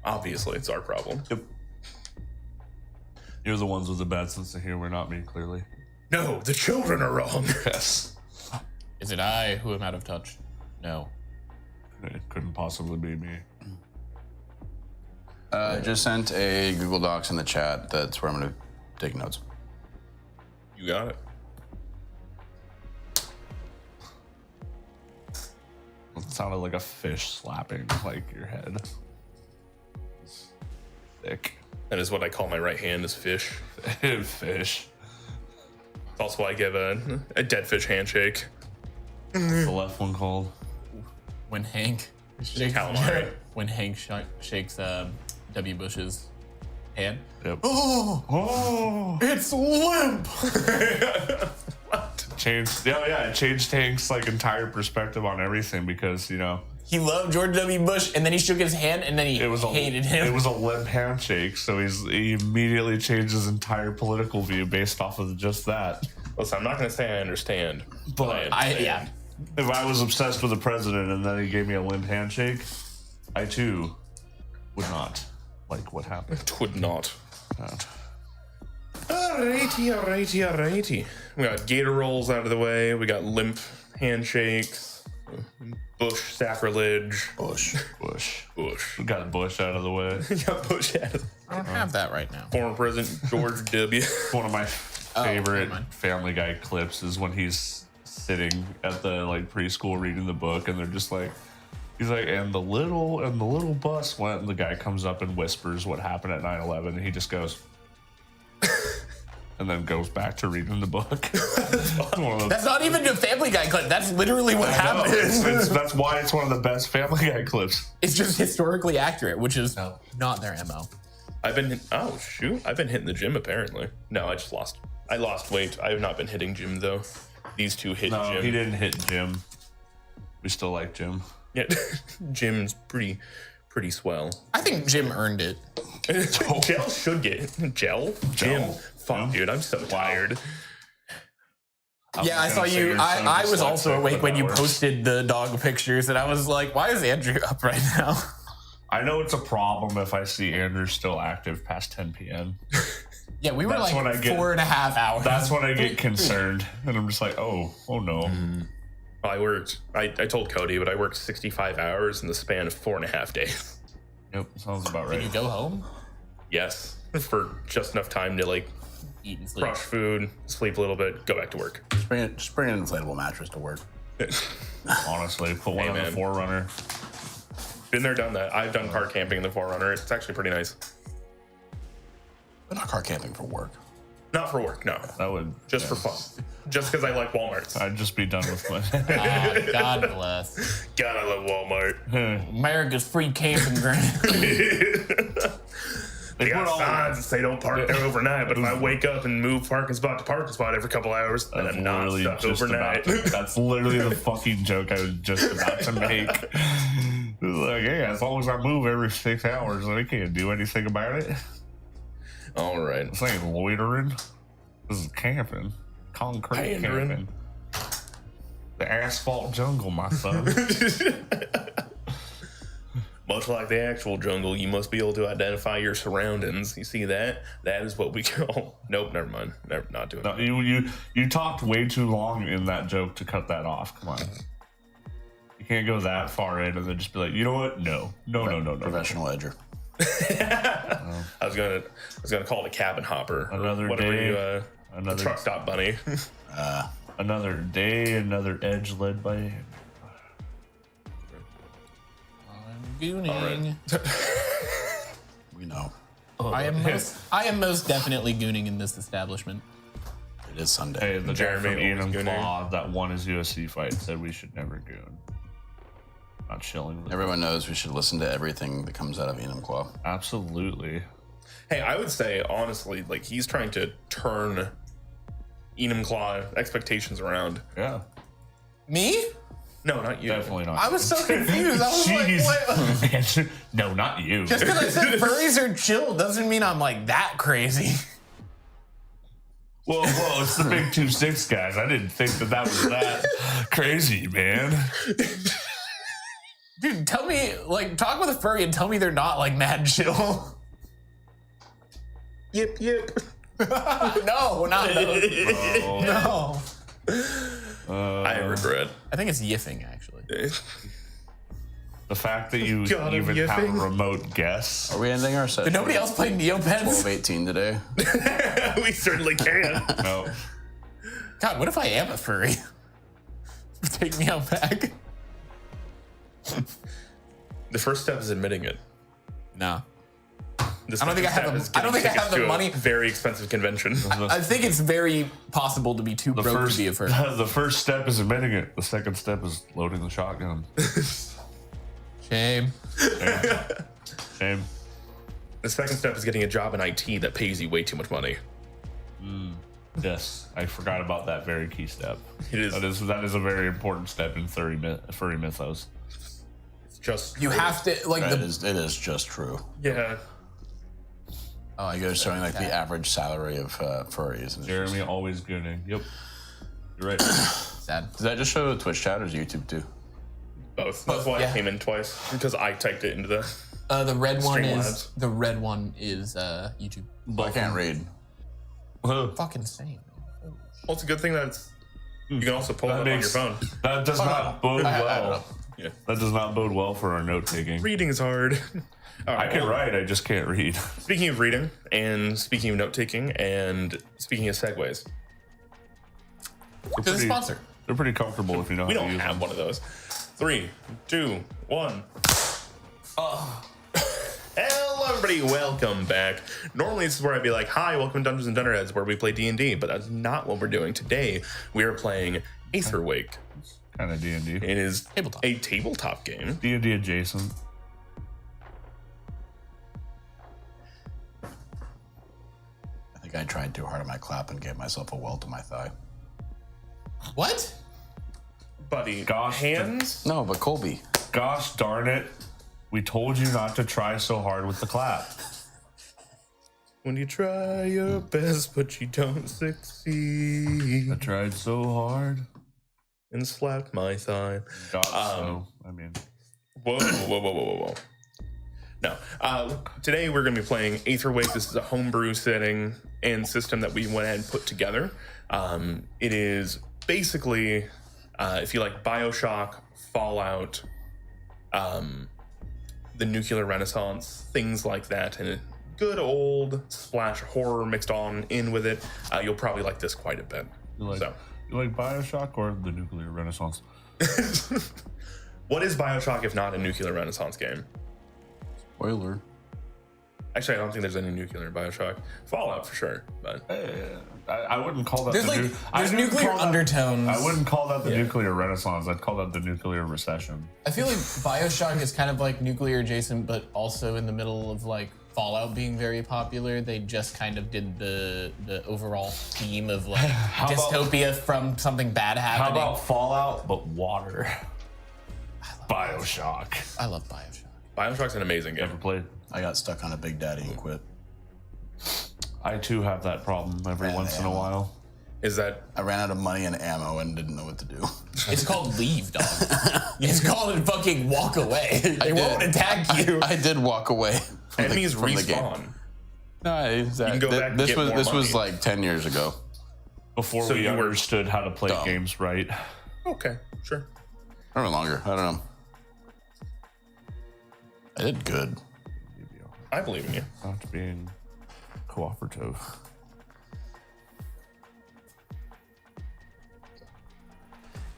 Obviously, it's our problem. Yep. You're the ones with the bad sense of humor, not me, clearly. No, the children are wrong. Yes. Is it I who am out of touch? No. It couldn't possibly be me. I just sent a Google Docs in the chat. That's where I'm going to take notes. You got it. It sounded like a fish slapping like your head. It's thick. That is what I call my right hand is fish. Fish. It's also why I give a dead fish handshake. What's the left one called? When Hank shakes, Calamari. when Hank shakes W. Bush's hand. Yep. Oh, it's limp. It changed Hank's like entire perspective on everything because He loved George W. Bush, and then he shook his hand, and then he hated him. It was a limp handshake, so he immediately changed his entire political view based off of just that. Listen, I'm not going to say I understand, but yeah. If I was obsessed with the president and then he gave me a limp handshake, I too would not like what happened. It would not. Alrighty. We got gator rolls out of the way. We got limp handshakes. Bush sacrilege. Bush. We got Bush out of the way. We got Bush out of I don't have that right now. Former President George W. One of my favorite Family Guy clips is when he's sitting at the preschool reading the book, and they're just like, he's like, and the little bus went, and the guy comes up and whispers what happened at 9/11, and he just goes, and then goes back to reading the book. That's not even a Family Guy clip. That's literally what happened. That's why it's one of the best Family Guy clips. It's just historically accurate, which is not their MO. I've been hitting the gym apparently. No, I lost weight. I have not been hitting gym though. These two hit No, gym. he didn't hit Jim. We still like Jim. Yeah, Jim's pretty swell. I think Jim earned it. Gel should get Gel. Jim. Fuck, dude, I'm so tired. Yeah, I saw you. I was also awake when you posted the dog pictures, and I was like, why is Andrew up right now? I know it's a problem if I see Andrew still active past 10 p.m. Yeah, we were That's when I get- 4.5 hours. That's when I get concerned, and I'm just like, oh no. I told Cody, but I worked 65 hours in the span of 4.5 days. Yep, sounds about Did right. you go home? Yes, for just enough time to Eat and sleep. crush food, sleep a little bit, go back to work. Just bring an inflatable mattress to work. Honestly, put one on the man. Forerunner. Been there, done that. I've done car camping in the Forerunner. It's actually pretty nice. But not car camping for work. Not for work, no. That would Just for fun. Just because I like Walmarts. I'd just be done with my. God bless. God, I love Walmart. America's free camping ground. They got signs that say don't park there overnight, but if I wake up and move parking spot to parking spot every couple hours, then I'm not stuck overnight. That's literally the fucking joke I was just about to make. It's like, yeah, as long as I move every 6 hours, I can't do anything about it. All right. This ain't loitering. This is camping. Concrete camping. The asphalt jungle, my son. Much like the actual jungle, you must be able to identify your surroundings. You see that? That is what we call. Nope, never mind. Not doing that. No, you talked way too long in that joke to cut that off. Come on. You can't go that far in and then just be like, you know what? No. Professional edger. I was gonna call it a cabin hopper. Another whatever day, the truck stop bunny. Another day, another edge led by. I'm gooning. We know. I am most definitely gooning in this establishment. It is Sunday. Hey, the guy Jeremy from Ian always and gooning. Claw that won his UFC fight said we should never goon. Not chilling. Everyone knows we should listen to everything that comes out of Enum Claw. Absolutely. Hey, I would say honestly, he's trying to turn Enum Claw expectations around. Yeah. Me? No, not you. Definitely not. I was so confused. I was like, what? No, not you. Just because I said furries are chill doesn't mean I'm that crazy. Whoa, it's the big 2-6 guys. I didn't think that was that crazy, man. Dude, tell me, like, talk with a furry and tell me they're not, like, mad chill. Yip, yip. No, not those. No. I regret. I think it's yiffing, actually. The fact that you God, even have yiffing. a remote guess. Are we ending our session? Did nobody else play Neopets? 12:18 today. We certainly can. No. God, what if I am a furry? Take me out back. The first step is admitting it. No. The I don't think I second have step the- is I don't think I getting have the tickets to a money. Very expensive convention. I think it's very possible to be too broke to be a furry. The first step is admitting it. The second step is loading the shotgun. Shame. Shame. The second step is getting a job in IT that pays you way too much money. Yes, I forgot about that very key step. It is. That is a very important step in furry mythos. It's just You have to, like, It is just true. Yeah. Oh, You guys showing like the average salary of furries. And it's Jeremy always gooning. Yep. You're right. sad. Does that just show Twitch chat or is YouTube too? Both. That's why I came in twice, because I typed it into the. The red one Streamlabs. is YouTube. I can't read. Fucking same. Well, it's a good thing that it's. You can also pull it up on your phone. That does not bode well. Yeah. That does not bode well for our note taking. Reading is hard. All I right, can well, write, I just can't read. Speaking of reading, and speaking of note taking, and speaking of segues, To the sponsor. They're pretty comfortable if you know we how to don't use have them. one of those. 3, 2, 1. Hello, everybody. Welcome back. Normally, this is where I'd be like, "Hi, welcome to Dungeons and Dunderheads, where we play D&D," but that's not what we're doing today. We are playing Aetherwake. Kind of D&D. It is Tabletop. a tabletop game. D&D adjacent. I think I tried too hard on my clap and gave myself a welt to my thigh. What? Buddy, Gosh, hands? No, but Colby. Gosh darn it. We told you not to try so hard with the clap. When you try your best, but you don't succeed. I tried so hard. And slapped my thigh. I mean, Whoa. No. Today we're going to be playing Aetherwake. This is a homebrew setting and system that we went ahead and put together. It is basically, if you like Bioshock, Fallout, the Nuclear Renaissance, things like that, and a good old splash of horror mixed on in with it, you'll probably like this quite a bit. you like Bioshock or the Nuclear Renaissance? What is Bioshock if not a Nuclear Renaissance game? Spoiler. Actually, I don't think there's any nuclear in Bioshock. Fallout for sure, but I wouldn't call that There's there's nuclear undertones. I wouldn't call that the Nuclear Renaissance. I'd call that the Nuclear Recession. I feel like Bioshock is kind of like nuclear adjacent, but also in the middle of like Fallout being very popular. They just kind of did the overall theme of like dystopia from something bad How happening. about Fallout, but water? Bioshock. I love Bioshock. Bioshock's an amazing game. Ever played? I got stuck on a Big Daddy and quit. I too have that problem every once in a while. Is that I ran out of money and ammo and didn't know what to do. It's called leave, dog. It's called fucking walk away. They won't attack you. I did walk away. enemies from the game. respawn? No, can go back and this get was more this was money. like 10 years ago. Before So we you were understood how to play dumb. games right. Okay, sure. Or longer. I don't know. I did good. I believe in you. Not being cooperative.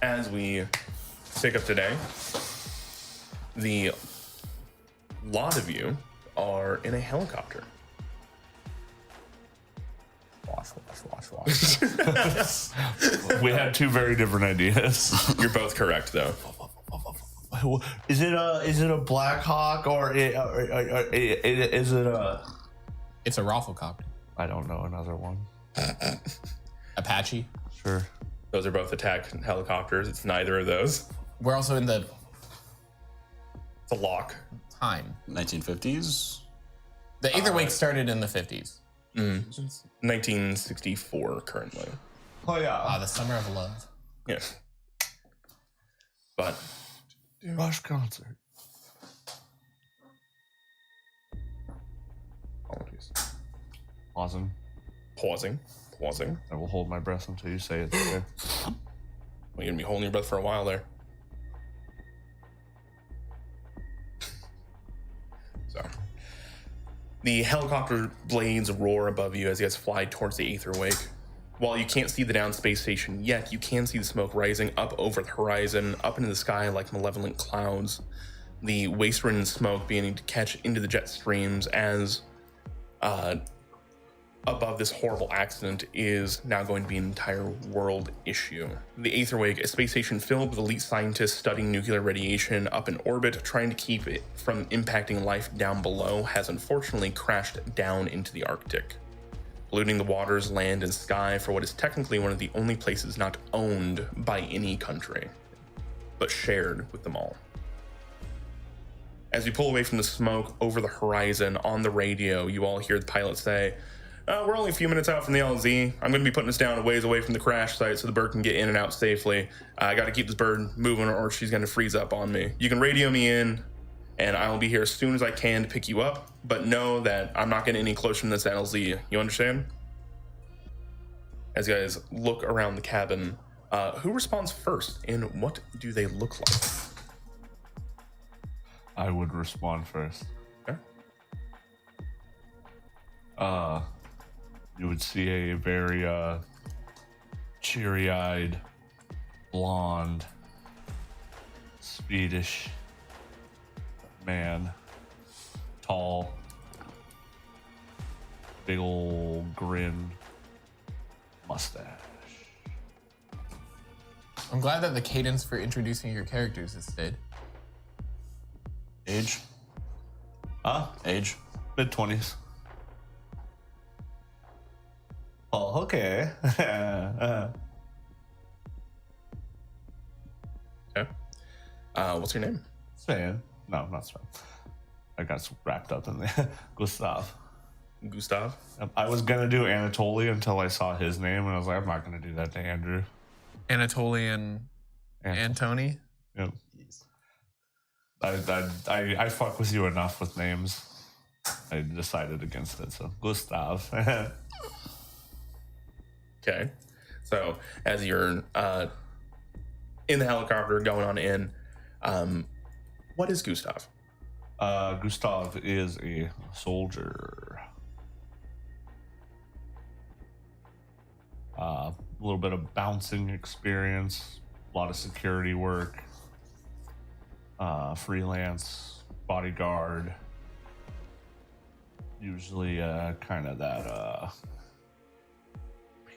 As we pick up today, the lot of you are in a helicopter. We had two very different ideas. You're both correct, though. Is it a Black Hawk or is it a? It's a Rafflecopter. I don't know another one. Apache. Sure. Those are both attack helicopters. It's neither of those. We're also in the It's a lock. time. 1950s. The Aetherwake started in the 50s. 1964 currently. Oh yeah. The Summer of Love. Yeah. But Rush concert. Apologies. Pausing. Pausing. I will hold my breath until you say it. Okay. Well, you're gonna be holding your breath for a while there. So, the helicopter blades roar above you as you guys fly towards the Aetherwake. While you can't see the down space station yet, you can see the smoke rising up over the horizon, up into the sky like malevolent clouds. The waste-ridden smoke beginning to catch into the jet streams as above this horrible accident is now going to be an entire world issue. The Aetherwake, a space station filled with elite scientists studying nuclear radiation up in orbit, trying to keep it from impacting life down below, has unfortunately crashed down into the Arctic, polluting the waters, land, and sky for what is technically one of the only places not owned by any country, but shared with them all. As you pull away from the smoke over the horizon on the radio, you all hear the pilot say, we're only a few minutes out from the LZ. I'm going to be putting us down a ways away from the crash site so the bird can get in and out safely. I got to keep this bird moving or she's going to freeze up on me. You can radio me in, and I'll be here as soon as I can to pick you up, but know that I'm not getting any closer than this LZ. You understand? As you guys look around the cabin, who responds first, and what do they look like? I would respond first. Okay. You would see a very cheery-eyed, blonde, Swedish man, tall, big old grin, mustache. I'm glad that the cadence for introducing your characters has stayed. Age? Age? Mid-20s. Oh, okay. Okay. What's your name? Sven. No, not Sven. I got wrapped up in there. Gustav. Gustav? I was gonna do Anatoly until I saw his name, and I was like, I'm not gonna do that to Andrew. Anatolian Antony? Yep. I fuck with you enough with names. I decided against it, so Gustav. Okay. So as you're in the helicopter going on in, what is Gustav? Gustav is a soldier. A little bit of bouncing experience, a lot of security work, freelance, bodyguard. Usually kind of that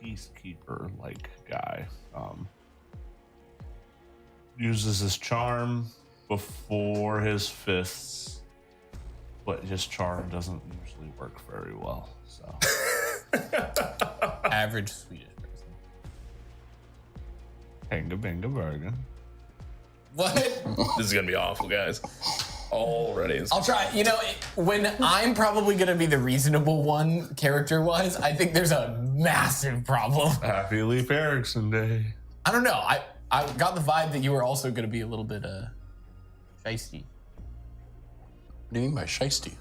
peacekeeper-like guy. Uses his charm before his fists, but his charm doesn't usually work very well. So Average Swedish person. Hanga binga bargain. What? This is gonna be awful, guys. Already. I'll try. You know, when I'm probably going to be the reasonable one character-wise, I think there's a massive problem. Happy Leif Erikson Day. I don't know. I got the vibe that you were also going to be a little bit feisty. What do you mean by shiesty?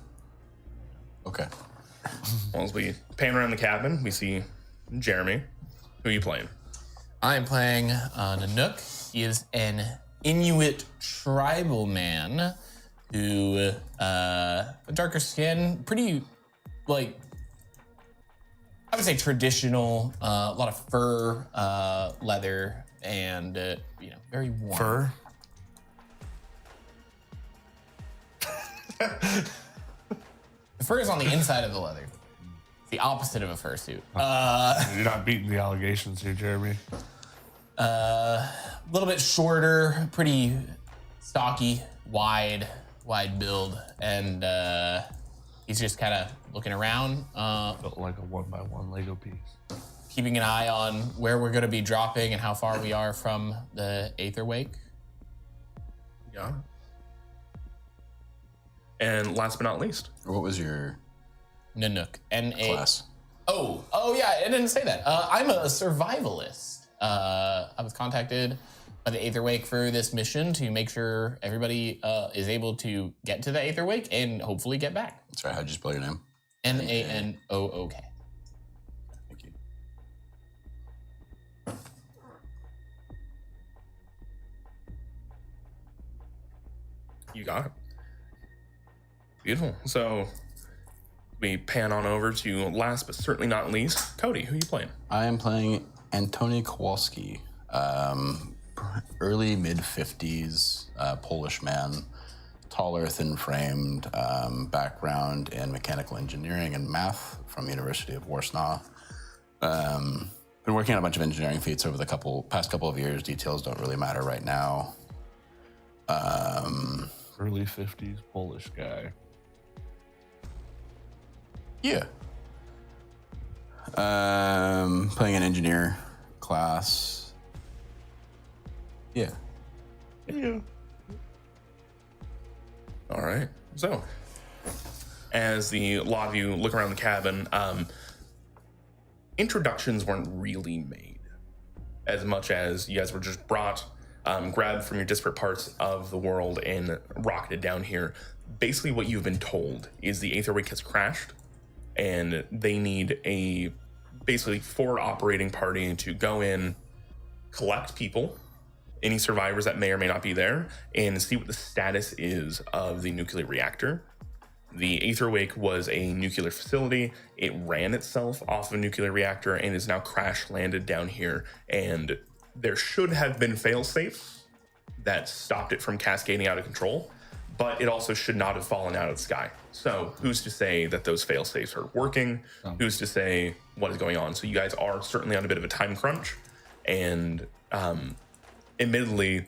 Okay. As we pan around the cabin, we see Jeremy. Who are you playing? I am playing Nanook. He is an Inuit tribal man who, darker skin, pretty, like, I would say traditional, a lot of fur, leather, and, very warm. Fur? The fur is on the inside of the leather. It's the opposite of a fursuit. You're not beating the allegations here, Jeremy. A little bit shorter, pretty stocky, wide build, and he's just kind of looking around, Built like a 1x1 Lego piece. keeping an eye on where we're going to be dropping and how far we are from the Aetherwake. Yeah. And last but not least, What was your Nanook. N-A- class? Oh, yeah, I didn't say that. I'm a survivalist. I was contacted by the Aetherwake for this mission to make sure everybody is able to get to the Aetherwake and hopefully get back. Sorry, how'd you spell your name? Nanook. Thank you. You got it. Beautiful. So we pan on over to last but certainly not least, Cody. Who are you playing? I am playing Antoni Kowalski, early mid 50s Polish man, taller, thin-framed, background in mechanical engineering and math from University of Warsaw. Been working on a bunch of engineering feats over the past couple of years. Details don't really matter right now. Early 50s Polish guy. Yeah. Playing an engineer class. Yeah. Yeah. All right. So, as a lot of you look around the cabin, introductions weren't really made as much as you guys were just brought, grabbed from your disparate parts of the world and rocketed down here. Basically, what you've been told is the Aetherwake has crashed, and they need a basically forward operating party to go in, collect people, any survivors that may or may not be there, and see what the status is of the nuclear reactor. The Aetherwake was a nuclear facility. It ran itself off of a nuclear reactor and is now crash landed down here. And there should have been fail safes that stopped it from cascading out of control, but it also should not have fallen out of the sky. So who's to say that those fail safes are working? Who's to say what is going on? So you guys are certainly on a bit of a time crunch, and admittedly,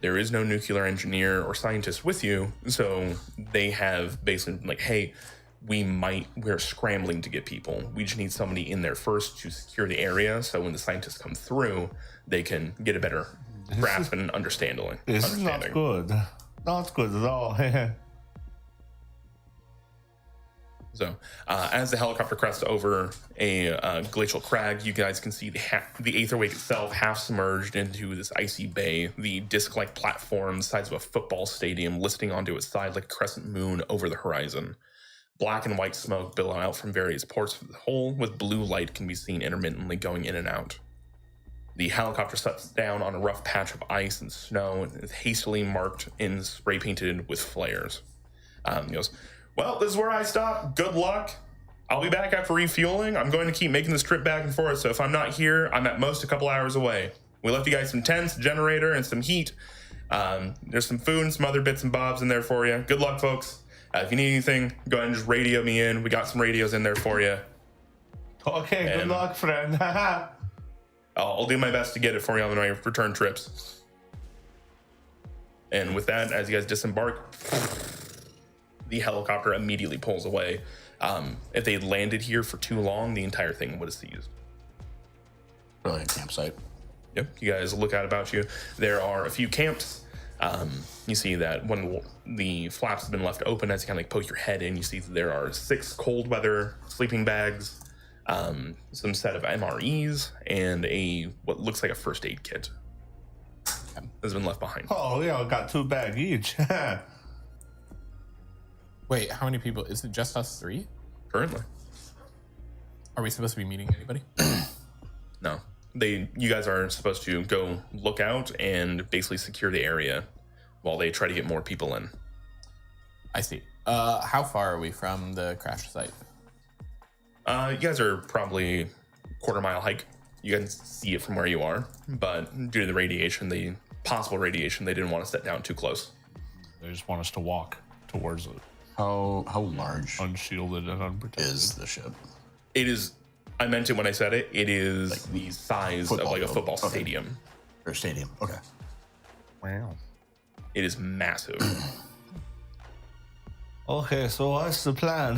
there is no nuclear engineer or scientist with you, so they have basically been like, hey, we're scrambling to get people. We just need somebody in there first to secure the area, so when the scientists come through, they can get a better grasp and understanding. This is not good. Not good at all. So, as the helicopter crests over a glacial crag, you guys can see the Aetherwake itself half submerged into this icy bay, the disc-like platform the size of a football stadium listing onto its side like a crescent moon over the horizon. Black and white smoke billow out from various ports of the hull, with blue light can be seen intermittently going in and out. The helicopter sets down on a rough patch of ice and snow and is hastily marked and spray-painted with flares. He goes, well, this is where I stop. Good luck. I'll be back after refueling. I'm going to keep making this trip back and forth, so if I'm not here, I'm at most a couple hours away. We left you guys some tents, a generator, and some heat. There's some food and some other bits and bobs in there for you. Good luck, folks. If you need anything, go ahead and just radio me in. We got some radios in there for you. Okay, good luck, friend. I'll do my best to get it for you on my return trips. And with that, as you guys disembark, the helicopter immediately pulls away. If they had landed here for too long, the entire thing would have seized. Brilliant campsite. Yep, you guys look out about you. There are a few camps. You see that when the flaps have been left open, as you kind of like poke your head in, you see that there are 6 cold weather sleeping bags, some set of MREs, and what looks like a first aid kit has been left behind. Oh, yeah, I got 2 bags each. Wait, how many people? Is it just us 3? Currently. Are we supposed to be meeting anybody? No. You guys are supposed to go look out and basically secure the area while they try to get more people in. I see. How far are we from the crash site? You guys are probably quarter-mile hike. You can see it from where you are, but due to the radiation, the possible radiation, they didn't want to set down too close. They just want us to walk towards it. How large Unshielded and unprotected. is the ship? It is, I meant it when I said it, it is like the size of like a football field. stadium. Or stadium. Okay. Wow. It is massive. Okay, so what's the plan?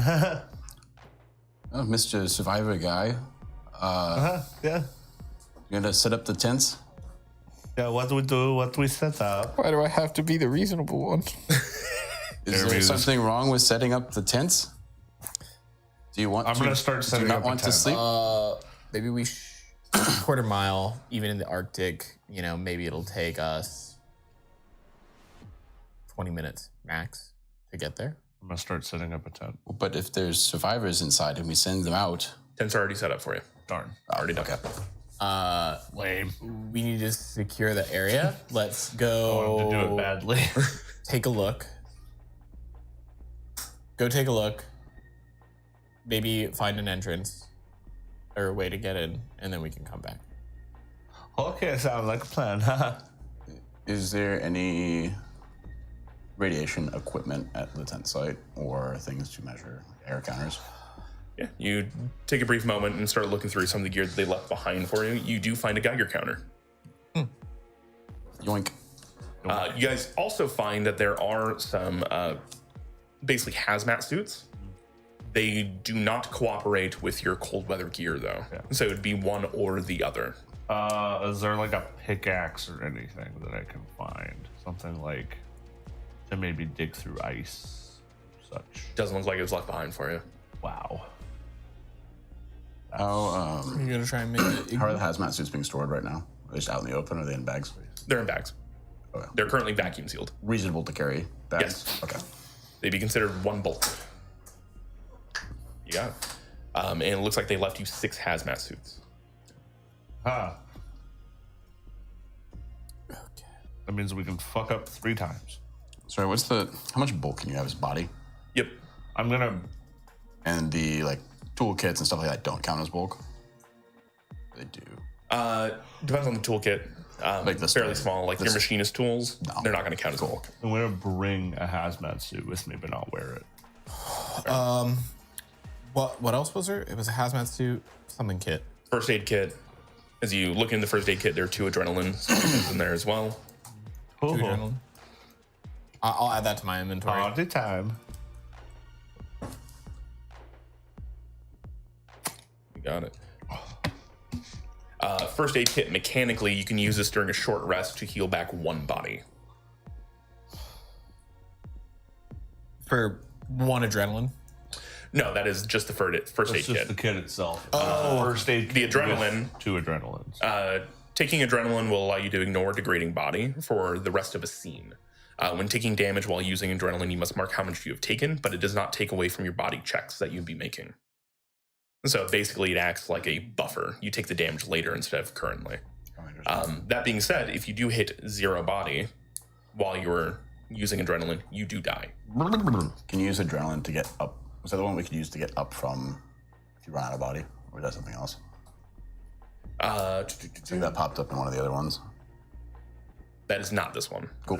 Oh, Mr. Survivor guy. Yeah. You gonna set up the tents? Yeah, what we do, what we set up. Why do I have to be the reasonable one? Is there something wrong with setting up the tents? Do you want I'm going to start do you setting not up want a to tent. sleep? Maybe we quarter mile, even in the Arctic, maybe it'll take us 20 minutes max to get there. I'm gonna start setting up a tent. But if there's survivors inside and we send them out, Tent's already set up for you. Darn. Already done. Okay. Lame. We need to secure the area. Let's I go. wanted to do it badly. Take a look. Go take a look. Maybe find an entrance or a way to get in, and then we can come back. Okay, sounds like a plan. Is there any radiation equipment at the tent site or things to measure air counters? Yeah, you take a brief moment and start looking through some of the gear that they left behind for you. You do find a Geiger counter. Yoink. You guys also find that there are some basically hazmat suits. They do not cooperate with your cold weather gear, though. Yeah. So it would be one or the other. Is there like a pickaxe or anything that I can find? Something like to maybe dig through ice, such. Doesn't look like it was left behind for you. Wow. How You're gonna try and make it. how are the hazmat suits being stored right now? Are they just out in the open or are they in bags? They're in bags. Okay. They're currently vacuum sealed. Reasonable to carry bags? Yes. Okay. They'd be considered one bulk. You got it. And it looks like they left you 6 hazmat suits. Huh. That means we can fuck up 3 times. Sorry, how much bulk can you have as body? Yep. I'm gonna. And the like toolkits and stuff like that don't count as bulk? They do. Depends on the toolkit. Like this fairly one. small, like your This- machinist tools. No. They're not going to count as bulk. I'm gonna bring a hazmat suit with me, but not wear it. What else was there? It was a hazmat suit, something kit. First aid kit. As you look in the first aid kit, there are 2 adrenaline solutions in there as well. Two adrenaline. I'll add that to my inventory. All the time. You got it. First aid kit, mechanically, you can use this during a short rest to heal back 1 body. For 1 adrenaline. No, that is just the first aid It's just kit. the kit itself. First aid the kit adrenaline. with 2 adrenalines. Taking adrenaline will allow you to ignore degrading body for the rest of a scene. When taking damage while using adrenaline, you must mark how much you have taken, but it does not take away from your body checks that you'd be making. So basically, it acts like a buffer. You take the damage later instead of currently. That being said, if you do hit 0 body while you're using adrenaline, you do die. Can you use adrenaline to get up? Was that the one we could use to get up from if you run out of body? Or is that something else? I think that popped up in one of the other ones. That is not this one. Cool.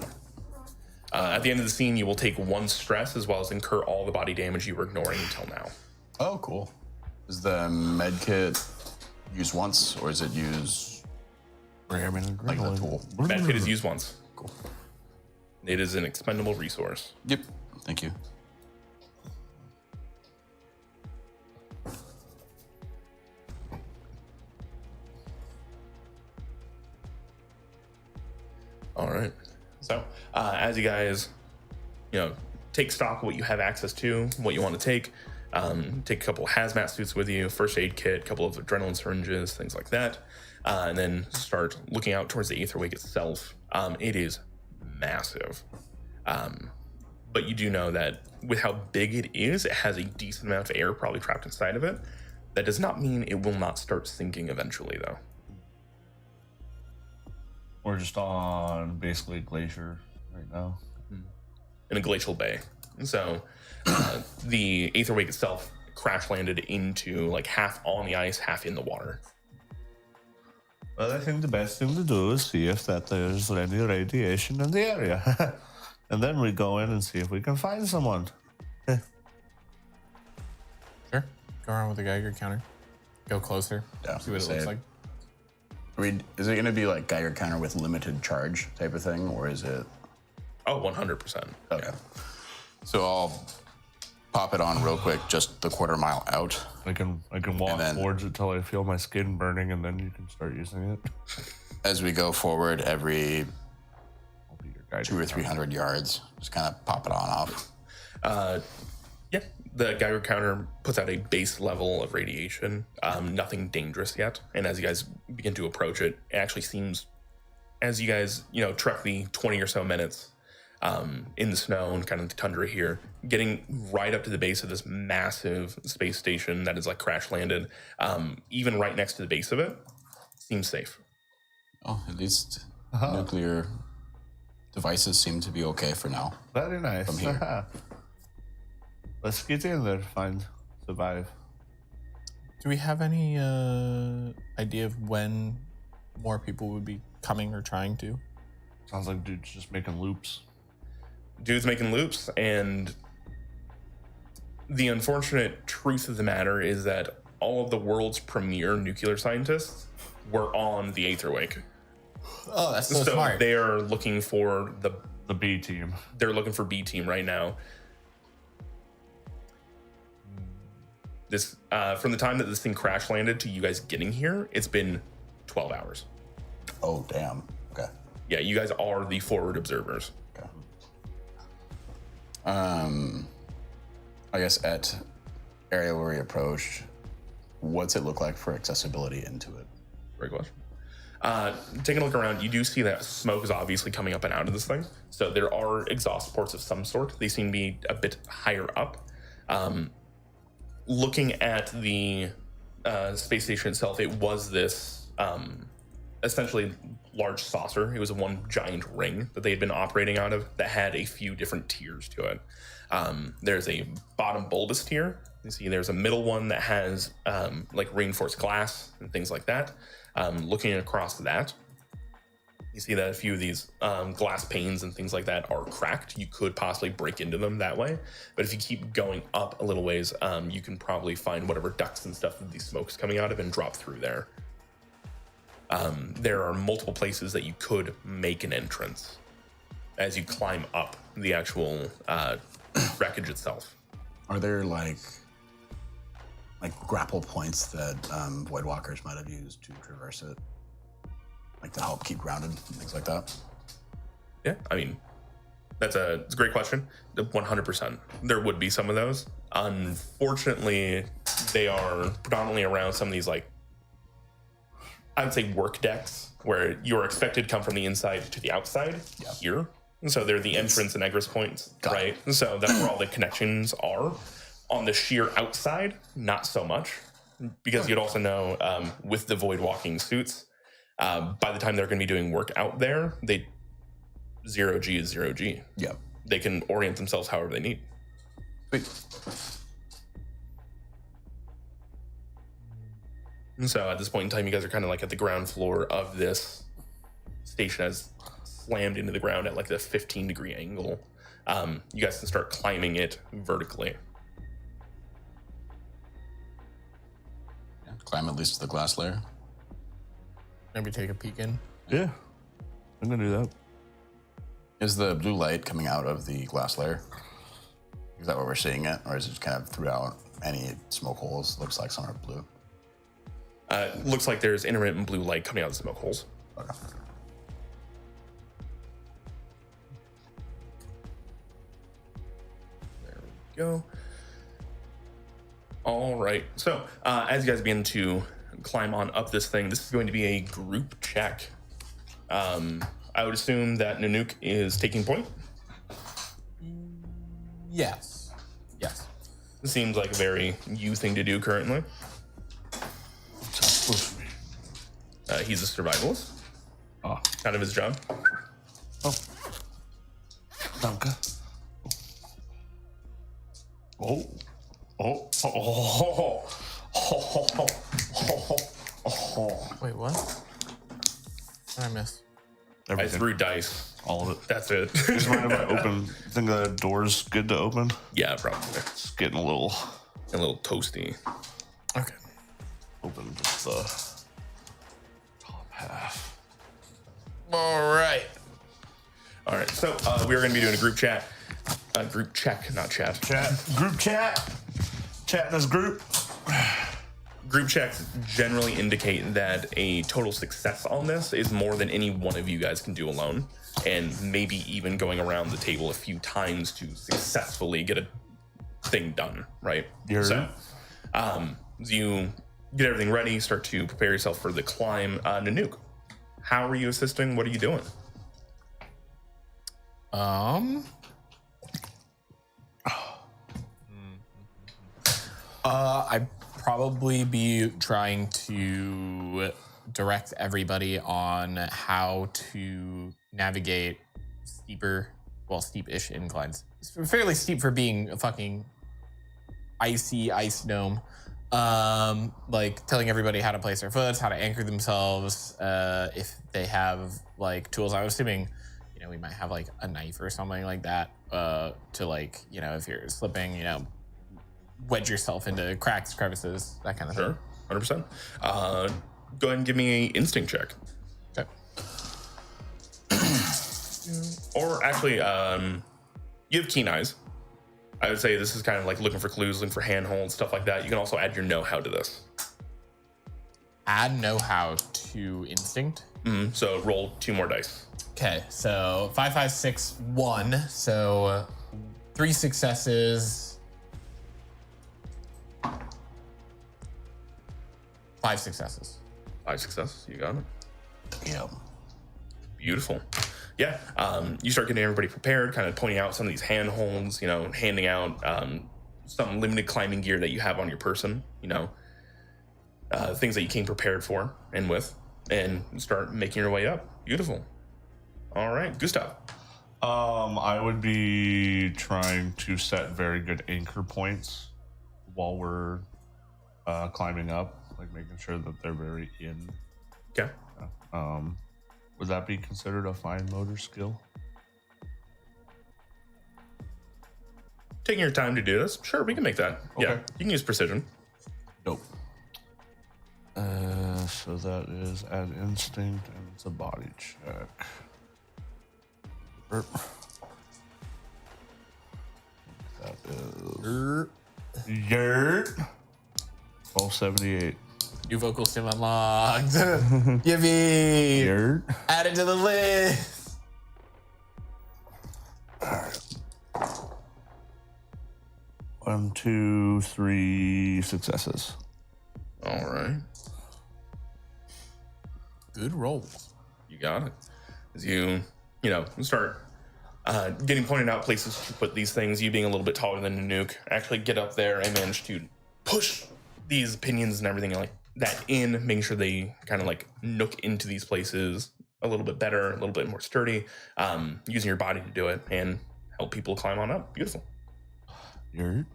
At the end of the scene, you will take 1 stress as well as incur all the body damage you were ignoring until now. Oh, cool. Is the med kit used once or is it used like the tool? Med kit is used once. Cool. It is an expendable resource. Yep. Thank you. All right. So, as you guys, take stock of what you have access to, what you want to take a couple hazmat suits with you, first aid kit, a couple of adrenaline syringes, things like that, and then start looking out towards the Aetherwake itself. It is massive, but you do know that with how big it has a decent amount of air probably trapped inside of it. That does not mean it will not start sinking eventually, though. We're just on basically a glacier right now. In a glacial bay. So the Aetherwake itself crash landed into like half on the ice, half in the water. Well, I think the best thing to do is see if there's any radiation in the area. And then we go in and see if we can find someone. Sure. Go around with the Geiger counter. Go closer. Yeah, See what it say looks it. like. Is it going to be like Geiger counter with limited charge type of thing, or is it? Oh, 100%. Okay. So I'll pop it on real quick, just the quarter mile out. I can walk And then- towards it till I feel my skin burning, and then you can start using it. As we go forward, every I'll be your guide. 200 or 300 yards, just kind of pop it on off. Yeah, the Geiger counter puts out a base level of radiation. Nothing dangerous yet. And as you guys begin to approach it, it actually seems, as you guys, trek the 20 or so minutes, in the snow and kind of the tundra here, getting right up to the base of this massive space station that is like crash landed, even right next to the base of it, seems safe. Oh, at least nuclear devices seem to be okay for now. Very nice. From here. Let's get in there, survive. Do we have any idea of when more people would be coming or trying to? Sounds like dude's just making loops. Dude's making loops, and the unfortunate truth of the matter is that all of the world's premier nuclear scientists were on the Aetherwake. Oh, that's so smart. They are looking for the B team. They're looking for B team right now. This from the time that this thing crash landed to you guys getting here, it's been 12 hours. Oh, damn. Okay. Yeah, you guys are the forward observers. Okay. I guess at area where we approached, what's it look like for accessibility into it? Great question. Taking a look around, you do see that smoke is obviously coming up and out of this thing. So there are exhaust ports of some sort. They seem to be a bit higher up. Looking at the space station itself, it was this essentially large saucer. It was one giant ring that they had been operating out of that had a few different tiers to it. There's a bottom bulbous tier. You see there's a middle one that has like reinforced glass and things like that. Looking across that, you see that a few of these glass panes and things like that are cracked. You could possibly break into them that way. But if you keep going up a little ways, you can probably find whatever ducts and stuff that these smoke's coming out of and drop through there. There are multiple places that you could make an entrance as you climb up the actual wreckage itself. Are there like grapple points that Voidwalkers might have used to traverse it? Like to help keep grounded and things like that? Yeah, I mean, it's a great question. 100%. There would be some of those. Unfortunately, they are predominantly around some of these, like, I would say work decks, where you're expected to come from the inside to the outside here. And so they're the entrance and egress points, right? And so that's where all the connections are. On the sheer outside, not so much. Because you'd also know with the void walking suits, by the time they're going to be doing work out there, 0G is 0G. Yeah. They can orient themselves however they need. Sweet. And so at this point in time, you guys are kind of like at the ground floor of this station as slammed into the ground at like the 15-degree angle. You guys can start climbing it vertically. Yeah, climb at least to the glass layer. Maybe take a peek in. Yeah, I'm gonna do that. Is the blue light coming out of the glass layer? Is that what we're seeing it? Or is it kind of throughout any smoke holes? Looks like some are blue. Looks like there's intermittent blue light coming out of the smoke holes. Okay. There we go. All right. So as you guys begin to climb on up this thing, this is going to be a group check. I would assume that Nanook is taking point. Yes. Yes. It seems like a very you thing to do currently. He's a survivalist. Oh, Kind of his job. oh, danke. Oh, oh, oh, oh, oh. Wait, what? What did I miss? I threw dice. All of it. That's it. Just mind if I open? Think the door's good to open? Yeah, probably. It's getting a little toasty. Okay. open just the top half. All right. All right. So we are going to be doing a group chat. Group check, not chat. Group chat. Chat in this group. Group checks generally indicate that a total success on this is more than any one of you guys can do alone, and maybe even going around the table a few times to successfully get a thing done, right? So, you get everything ready, start to prepare yourself for the climb. Nanook, how are you assisting? What are you doing? I'd probably be trying to direct everybody on how to navigate steep-ish inclines. It's fairly steep for being a fucking icy ice dome. Like telling everybody how to place their foot, how to anchor themselves, if they have like tools. I'm assuming, we might have like a knife or something like that, to like, if you're slipping, wedge yourself into cracks, crevices, that kind of thing. Sure, 100%. Go ahead and give me an instinct check. Okay. Or actually, you have keen eyes. I would say this is kind of like looking for clues, looking for handholds, stuff like that. You can also add your know-how to this. Add know-how to instinct. So roll 2 more dice. Okay, so 5, 5, 6, 1. So 3 successes. 5 successes. 5 successes. You got it. Yeah. Beautiful. Yeah, you start getting everybody prepared, kind of pointing out some of these handholds, handing out some limited climbing gear that you have on your person, things that you came prepared for and with, and start making your way up. Beautiful. All right, Gustav. I would be trying to set very good anchor points while we're climbing up, like making sure that they're very in. Okay. Would that be considered a fine motor skill? Taking your time to do this? Sure, we can make that. Okay. Yeah, you can use precision. Nope. So that is add instinct and it's a body check. That is Yurt. 1278. New vocal sim unlocked. Yippee! Yurt. Add it to the list. All right. 1, 2, 3 successes. All right. Good rolls. You got it. As you start getting pointed out places to put these things, you being a little bit taller than Nanook, actually get up there and manage to push these pinions and everything like that in, making sure they kind of like nook into these places a little bit better, a little bit more sturdy, using your body to do it and help people climb on up. Beautiful. Yurt.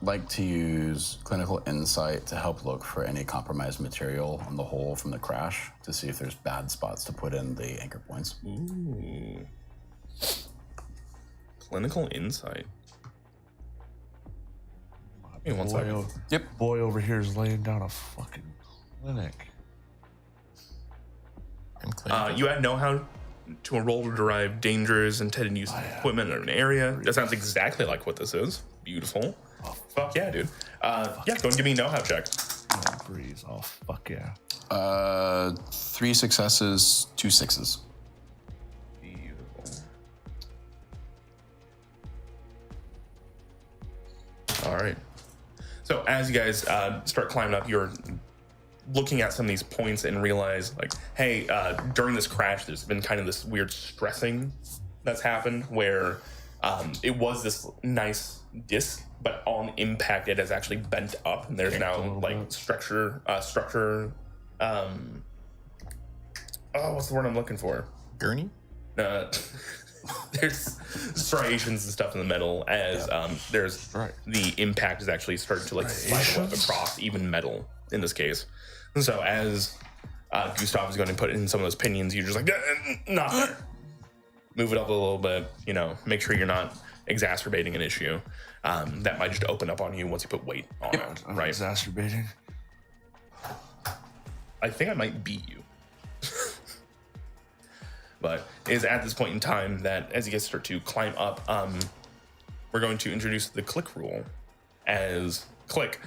Like to use clinical insight to help look for any compromised material on the hole from the crash to see if there's bad spots to put in the anchor points. Ooh. Clinical insight. Give me 1 second. Yep. Boy over here is laying down a fucking clinic. You add know-how to a roll to derive dangers intended use of equipment in an area. That sounds exactly like what this is. Beautiful. Fuck yeah, dude. Yeah, go and give me a know-how check. Breeze. Oh, fuck yeah. 3 successes, 2 sixes. Beautiful. All right. So as you guys start climbing up, you're looking at some of these points and realize, like, hey, during this crash, there's been kind of this weird stressing that's happened where it was this nice disc, but on impact, it has actually bent up, and there's now like structure. What's the word I'm looking for? Gurney? There's striations and stuff in the metal as there's the impact is actually starting to like slide across even metal in this case. And so as Gustav is going to put in some of those pinions, you're just like, not there. Move it up a little bit, make sure you're not exacerbating an issue that might just open up on you once you put weight on it, right? Exacerbating. I think I might beat you. But it is at this point in time that as you guys start to climb up, we're going to introduce the click rule. As click,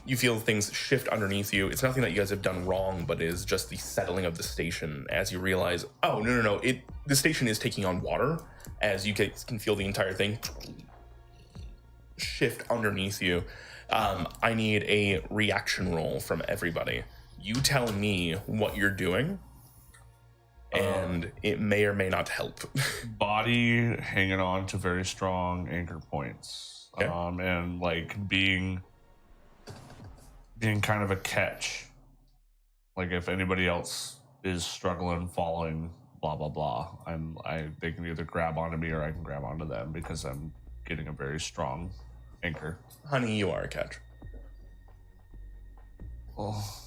you feel things shift underneath you. It's nothing that you guys have done wrong, but it is just the settling of the station as you realize, oh, no. The station is taking on water as you guys can feel the entire thing shift underneath you. I need a reaction roll from everybody. You tell me what you're doing, and it may or may not help. Body hanging on to very strong anchor points, Okay. and like being kind of a catch. Like if anybody else is struggling, falling, blah blah blah, they can either grab onto me or I can grab onto them because I'm getting a very strong anchor. Honey, you are a catch. Oh.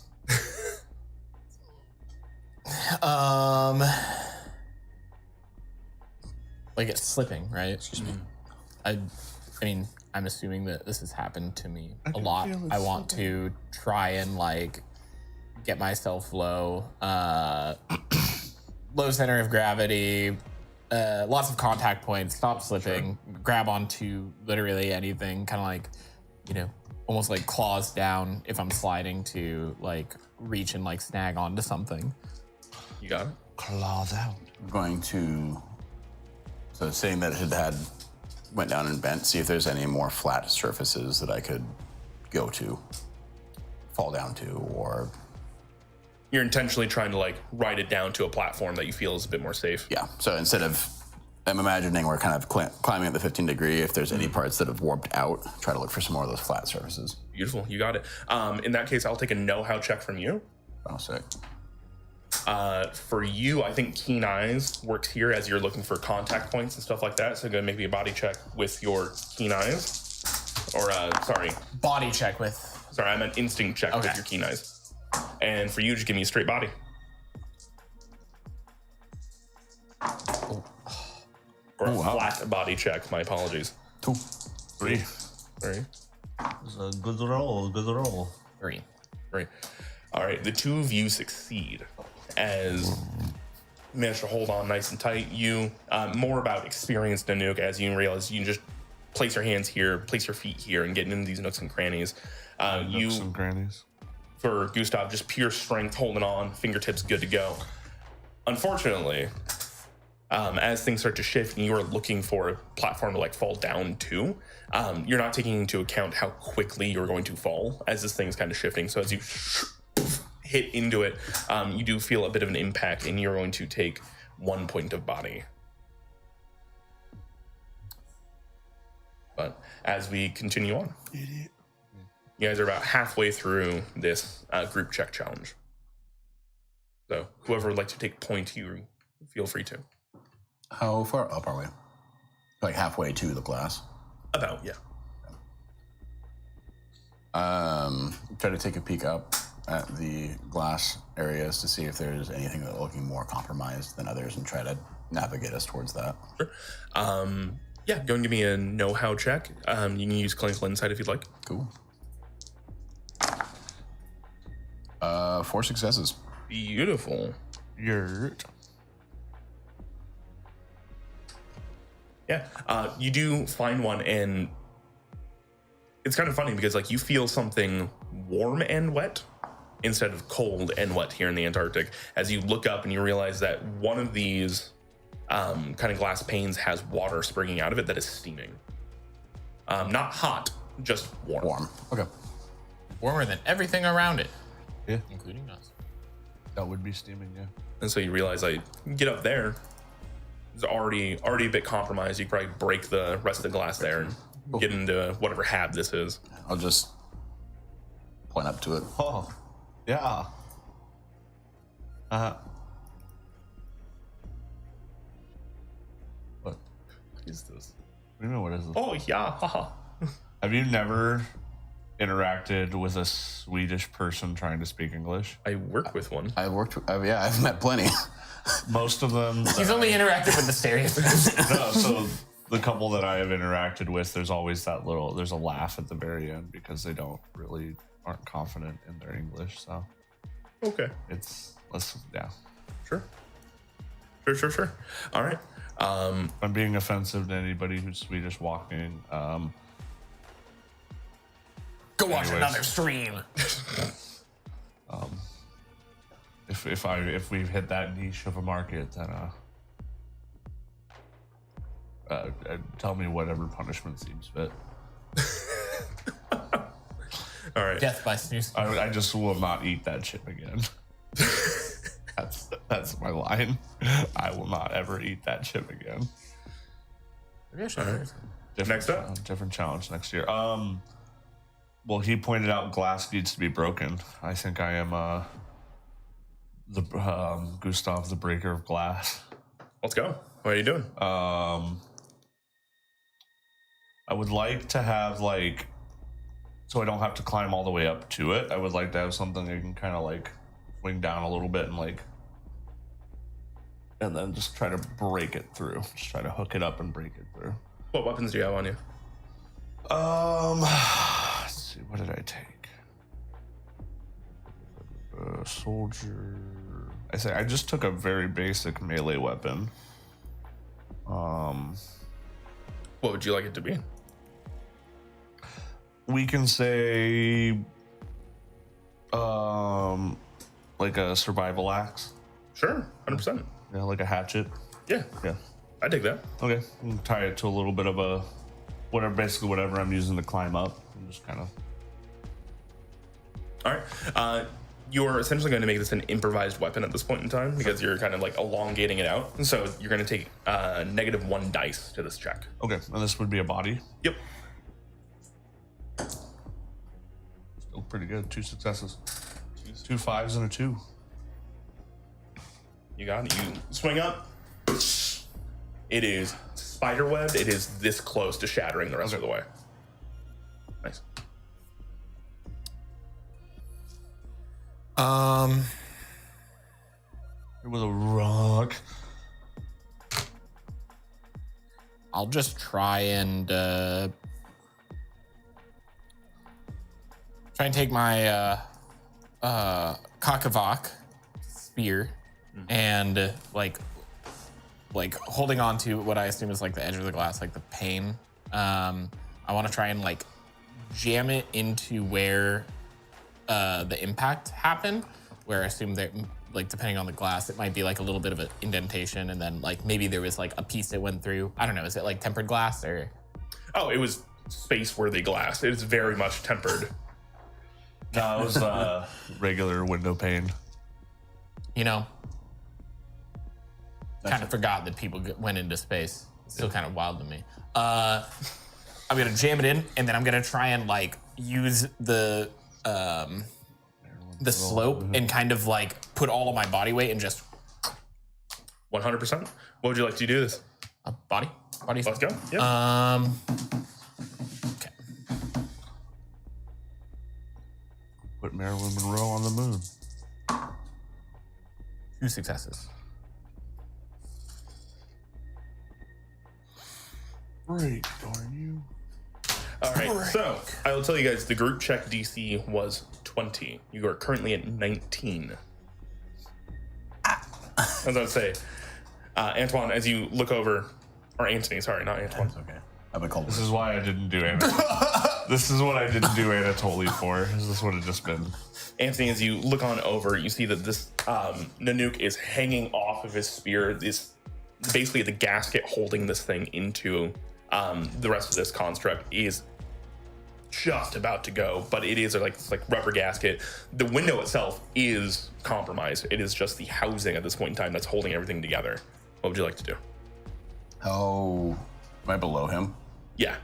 Like it's slipping, right? Excuse me. I mean, I'm assuming that this has happened to me a lot. I want to try and like get myself low, low center of gravity, lots of contact points, stop slipping, grab onto literally anything, kind of like, you know, almost like claws down if I'm sliding to like reach and like snag onto something. You got it. Claws out. I'm going to, so saying that it went down and bent, see if there's any more flat surfaces that I could go to, fall down to, or... You're intentionally trying to like ride it down to a platform that you feel is a bit more safe. Yeah, so instead of, I'm imagining we're kind of climbing at the 15 degree. If there's any parts that have warped out, try to look for some more of those flat surfaces. Beautiful, you got it. In that case, I'll take a know-how check from you. Oh, sick. For you, I think Keen Eyes works here as you're looking for contact points and stuff like that. So go make me a body check with your Keen Eyes. Or, sorry. Body check with... Sorry, I meant instinct check with your Keen Eyes. And for you, just give me a straight body. Or a flat body check, my apologies. 2. 3. 3. It's a good roll, good roll. 3. 3. All right, the two of you succeed as you manage to hold on nice and tight. You, more about experience, Nanook, as you realize you can just place your hands here, place your feet here, and get into these nooks and crannies. Nooks and crannies. For Gustav, just pure strength, holding on, fingertips good to go. Unfortunately, as things start to shift and you are looking for a platform to like fall down to, you're not taking into account how quickly you're going to fall as this thing's kind of shifting. So as you hit into it, you do feel a bit of an impact and you're going to take 1 point of body. But as we continue on, you guys are about halfway through this group check challenge. So whoever would like to take point, you feel free to. How far up are we? Like halfway to the glass. About, yeah. Try to take a peek up at the glass areas to see if there's anything that's looking more compromised than others and try to navigate us towards that. Sure. Yeah, go and give me a know-how check. You can use clinical insight if you'd like. Cool. 4 successes. Beautiful. Yeah, you do find one, and it's kind of funny because like you feel something warm and wet instead of cold and wet here in the Antarctic. As you look up and you realize that one of these kind of glass panes has water springing out of it that is steaming. Not hot, just warm. Warm. Okay. Warmer than everything around it. Yeah. Including us. That would be steaming, yeah. And so you realize like get up there. It's already a bit compromised. You could probably break the rest of the glass there and get into whatever hab this is. I'll just point up to it. Oh, yeah. What is this? What do you mean, what is this? Oh, yeah, haha. Have you never interacted with a Swedish person trying to speak English? I work with one. I've met plenty. Most of them. He's only interacted with the stereotypes. No, so the couple that I have interacted with, there's always there's a laugh at the very end because they aren't confident in their English. So Okay. Yeah. Sure. All right. I'm being offensive to anybody who's Swedish walking. Go watch Anyways. another stream. If we've hit that niche of a market, then tell me whatever punishment seems fit. All right. Death by snooze. I just will not eat that chip again. That's That's my line. I will not ever eat that chip again. Maybe I should. Next up. Different challenge next year. Well, he pointed out glass needs to be broken. I think I am the Gustav, the breaker of glass. Let's go. What are you doing? I would like to have like, so I don't have to climb all the way up to it. I would like to have something I can kind of like swing down a little bit and like, and then just try to break it through. Just try to hook it up and break it through. What weapons do you have on you? Let's see. What did I take? Soldier. I just took a very basic melee weapon. What would you like it to be? We can say, like a survival axe. Sure, 100%. Yeah, like a hatchet. Yeah, Yeah. I dig that. Okay. We can tie it to a little bit of a, basically whatever I'm using to climb up, and just kind of. All right. You're essentially going to make this an improvised weapon at this point in time because you're kind of like elongating it out. And so you're going to take -1 dice to this check. Okay, and this would be a body. Yep. Still pretty good. 2 successes. 2 5s and a 2. You got it. You swing up. It is spiderwebbed. It is this close to shattering the rest of the way. Nice. It was a rock. I'll just try and take my Kakavok spear and like holding on to what I assume is like the edge of the glass, like the pane. I want to try and like jam it into where the impact happened, where I assume that, like, depending on the glass, it might be like a little bit of an indentation, and then like maybe there was like a piece that went through. I don't know. Is it like tempered glass or? Oh, it was space-worthy glass. It is very much tempered. No, it was regular window pane. You know, kind of forgot that people went into space. It's still kind of wild to me. I'm gonna jam it in, and then I'm gonna try and like use the slope and kind of like put all of my body weight and just 100%. What would you like to do this? body. Let's go. Yeah. Okay. Put Marilyn Monroe on the moon. 2 successes. Great, darn you. All right. So I will tell you guys the group check DC was 20. You are currently at 19. As I would say, Antoine, as you look over, or Anthony, sorry, not Antoine. It's okay. I've been called. This is why I didn't do Anatoly. This is what I didn't do Anatoly for. This would have just been. Anthony, as you look on over, you see that this Nanook is hanging off of his spear. This basically the gasket holding this thing into the rest of this construct is just about to go, but it is like rubber gasket. The window itself is compromised. It is just the housing at this point in time that's holding everything together. What would you like to do? How am I below him? Yeah.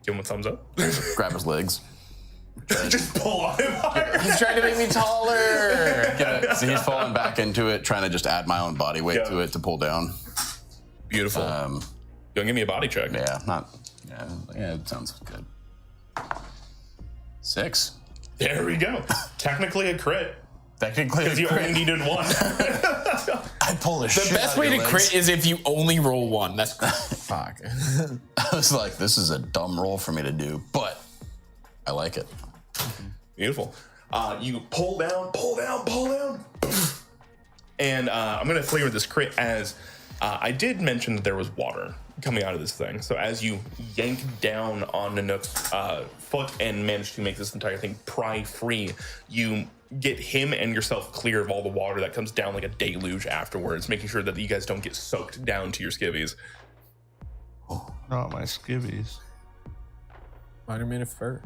Give him a thumbs up. Grab his legs. Just pull on him hard. He's trying to make me taller. So he's falling back into it, trying to just add my own body weight to it to pull down. Beautiful. You want to give me a body check? Yeah, it sounds good. 6. There we go. Technically a crit. Technically, Because you only needed 1. I pull the shit The best out way of to your crit legs. is if you only roll 1. That's fuck. I was like, this is a dumb roll for me to do, but I like it. Beautiful. You pull down, and I'm going to flavor this crit as I did mention that there was water coming out of this thing. So as you yank down on Nanook's foot and manage to make this entire thing pry free, you get him and yourself clear of all the water that comes down like a deluge afterwards, making sure that you guys don't get soaked down to your skivvies. Oh, not my skivvies. Mine are made of fur.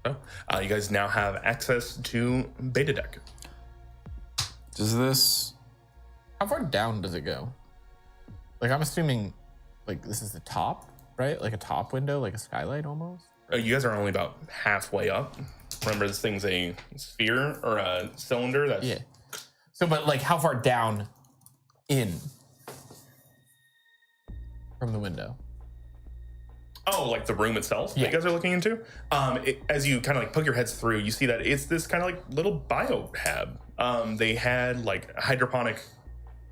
So, you guys now have access to beta deck. Does this? How far down does it go? Like, I'm assuming, like, this is the top, right? Like a top window, like a skylight almost? You guys are only about halfway up. Remember, this thing's a sphere or a cylinder. That's Yeah. So, but like, how far down in from the window? Oh, like the room itself that Yeah. you guys are looking into? As you kind of like poke your heads through, you see that it's this kind of like little biohab. They had like hydroponic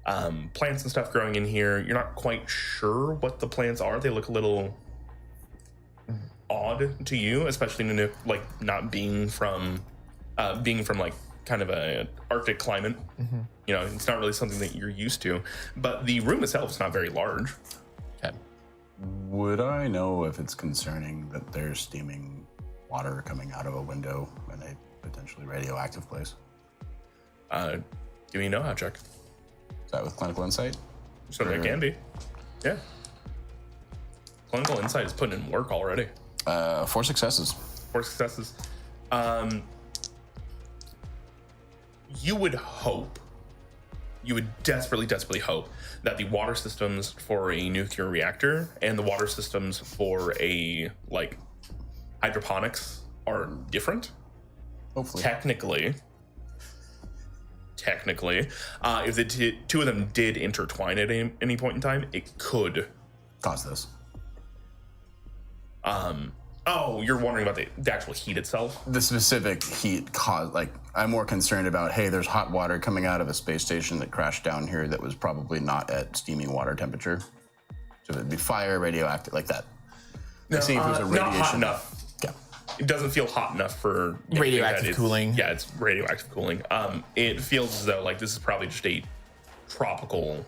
plants and stuff growing in here. You're not quite sure what the plants are. They look a little odd to you, especially in like not being from like kind of a Arctic climate. You know, it's not really something that you're used to. But the room itself is not very large. Okay. Would I know if it's concerning that there's steaming water coming out of a window in a potentially radioactive place? Give me a know-how check. Is that with clinical insight? So it can be. Yeah. Clinical insight is putting in work already. 4 successes. 4 successes. You would desperately hope that the water systems for a nuclear reactor and the water systems for a like hydroponics are different. Hopefully. Technically, if the two of them did intertwine at any point in time, it could Cause this. Oh, you're wondering about the actual heat itself? The specific heat cause, like, I'm more concerned about, hey, there's hot water coming out of a space station that crashed down here that was probably not at steaming water temperature. So it'd be fire, radioactive, like that. No, See if it was a not hot radiation. enough. Yeah. It doesn't feel hot enough for Radioactive cooling. Yeah, it's radioactive cooling. It feels as though like this is probably just a tropical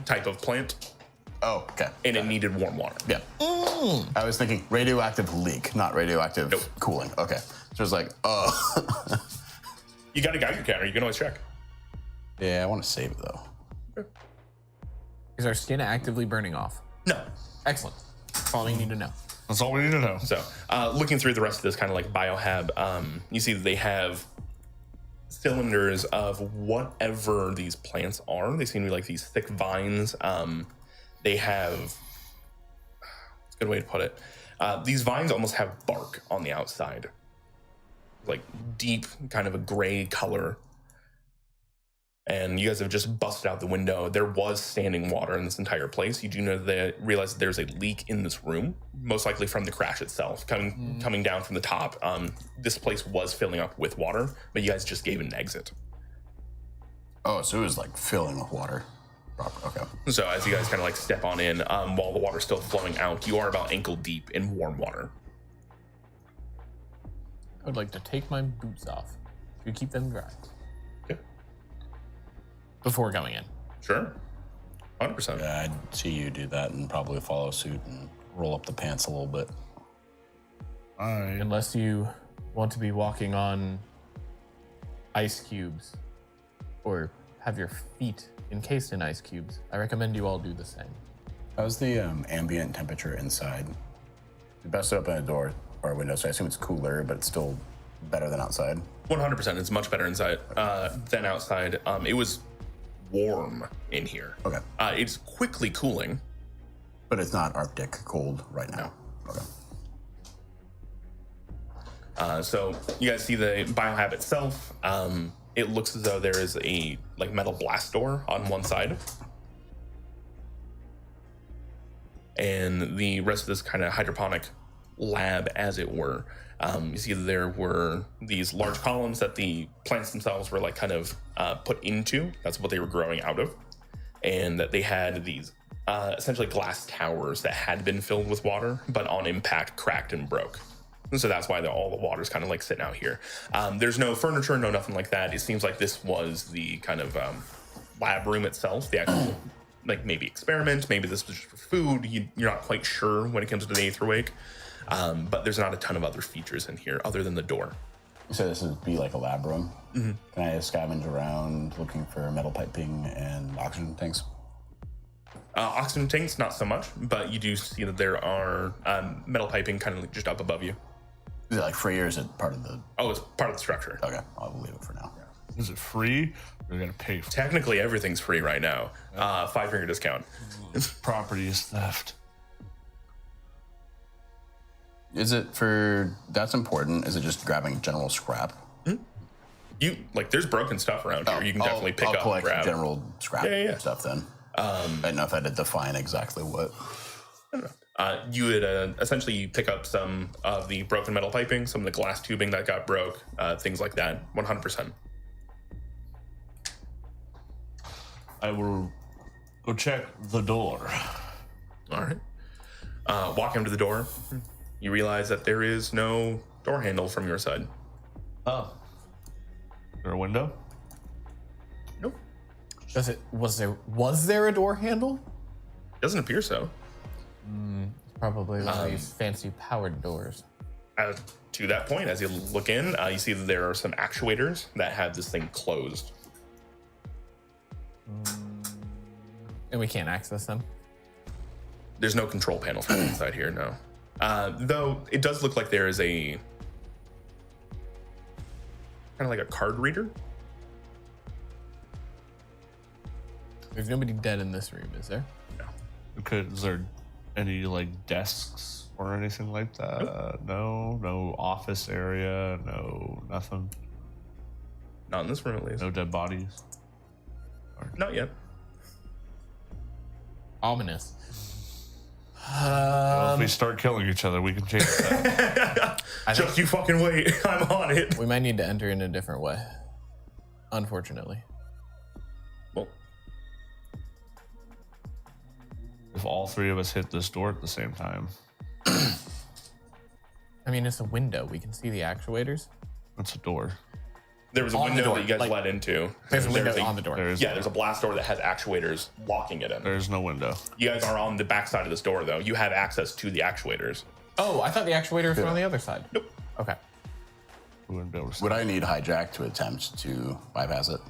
type of plant, Oh, okay. and it needed warm water. Yeah. I was thinking radioactive leak, not radioactive cooling. Okay. So it's like, oh. You got a Geiger counter. You can always check. Yeah, I want to save it though. Is our skin actively burning off? No. Excellent. That's all we need to know. That's all we need to know. So, looking through the rest of this kind of like biohab, you see that they have cylinders of whatever these plants are. They seem to be like these thick vines. They have, it's a good way to put it. These vines almost have bark on the outside, like deep kind of a gray color. And you guys have just busted out the window. There was standing water in this entire place. You do know that realize that there's a leak in this room, most likely from the crash itself, coming down from the top. This place was filling up with water, but you guys just gave it an exit. Oh, so it was like filling with water. Okay. So as you guys kind of like step on in, while the water's still flowing out, you are about ankle deep in warm water. I would like to take my boots off to keep them dry. Okay. Before going in. Sure. 100%. Yeah, I'd see you do that and probably follow suit and roll up the pants a little bit. Unless you want to be walking on ice cubes or have your feet encased in ice cubes, I recommend you all do the same. How's the ambient temperature inside? You busted open a door or a window, so I assume it's cooler, but it's still better than outside. 100%. It's much better inside than outside. It was warm in here. Okay. It's quickly cooling. But it's not Arctic cold right now. Okay. So you guys see the biohab itself. It looks as though there is a like metal blast door on one side. And the rest of this kind of hydroponic lab, as it were, you see that there were these large columns that the plants themselves were like kind of put into. That's what they were growing out of. And that they had these essentially glass towers that had been filled with water, but on impact cracked and broke. And so that's why all the water's kind of like sitting out here. There's no furniture, no nothing like that. It seems like this was the kind of lab room itself, the actual like maybe experiment, maybe this was just for food. You're not quite sure when it comes to the Aetherwake. But there's not a ton of other features in here other than the door. So this would be like a lab room. Mm-hmm. Can I scavenge around looking for metal piping and oxygen tanks? Oxygen tanks, not so much, but you do see that there are metal piping kind of like just up above you. Is it like free or is it part of the? Oh, it's part of the structure. Okay, I'll leave it for now. Is it free? We're gonna pay for Technically, everything's free right now. 5-finger discount. property is theft. Is it for? That's important. Is it just grabbing general scrap? You like, there's broken stuff around here. You can definitely pick I'll up and collect grab. general scrap Yeah. stuff then. I don't know if I had to define exactly what. You would essentially you pick up some of the broken metal piping, some of the glass tubing that got broke, things like that. 100%. I will go check the door. All right. Walking to the door, you realize that there is no door handle from your side. Oh. Is there a window? Nope. Was there a door handle? Doesn't appear so. Probably one of these fancy powered doors. To that point, as you look in, you see that there are some actuators that have this thing closed. And we can't access them. There's no control panel from inside here, no. Though it does look like there is a kind of like a card reader. There's nobody dead in this room, is there? No. Is there any like desks or anything like that? Nope. No office area, no nothing. Not in this room, at least. No dead bodies. Not yet. Ominous. Well, if we start killing each other, we can change that. Just you fucking wait. I'm on it. We might need to enter in a different way. Unfortunately. Well, If all three of us hit this door at the same time, I mean, it's a window. We can see the actuators. that's a door. there was a On the window door, that you guys like- led into. There's a window There's on the door. There's Yeah, there's a blast door that has actuators locking it in. There's no window. You guys are on the back side of this door, though. You have access to the actuators. Oh, I thought the actuators were on the other side. Nope. Okay. We wouldn't be able to see. Would I need hijack to attempt to bypass it?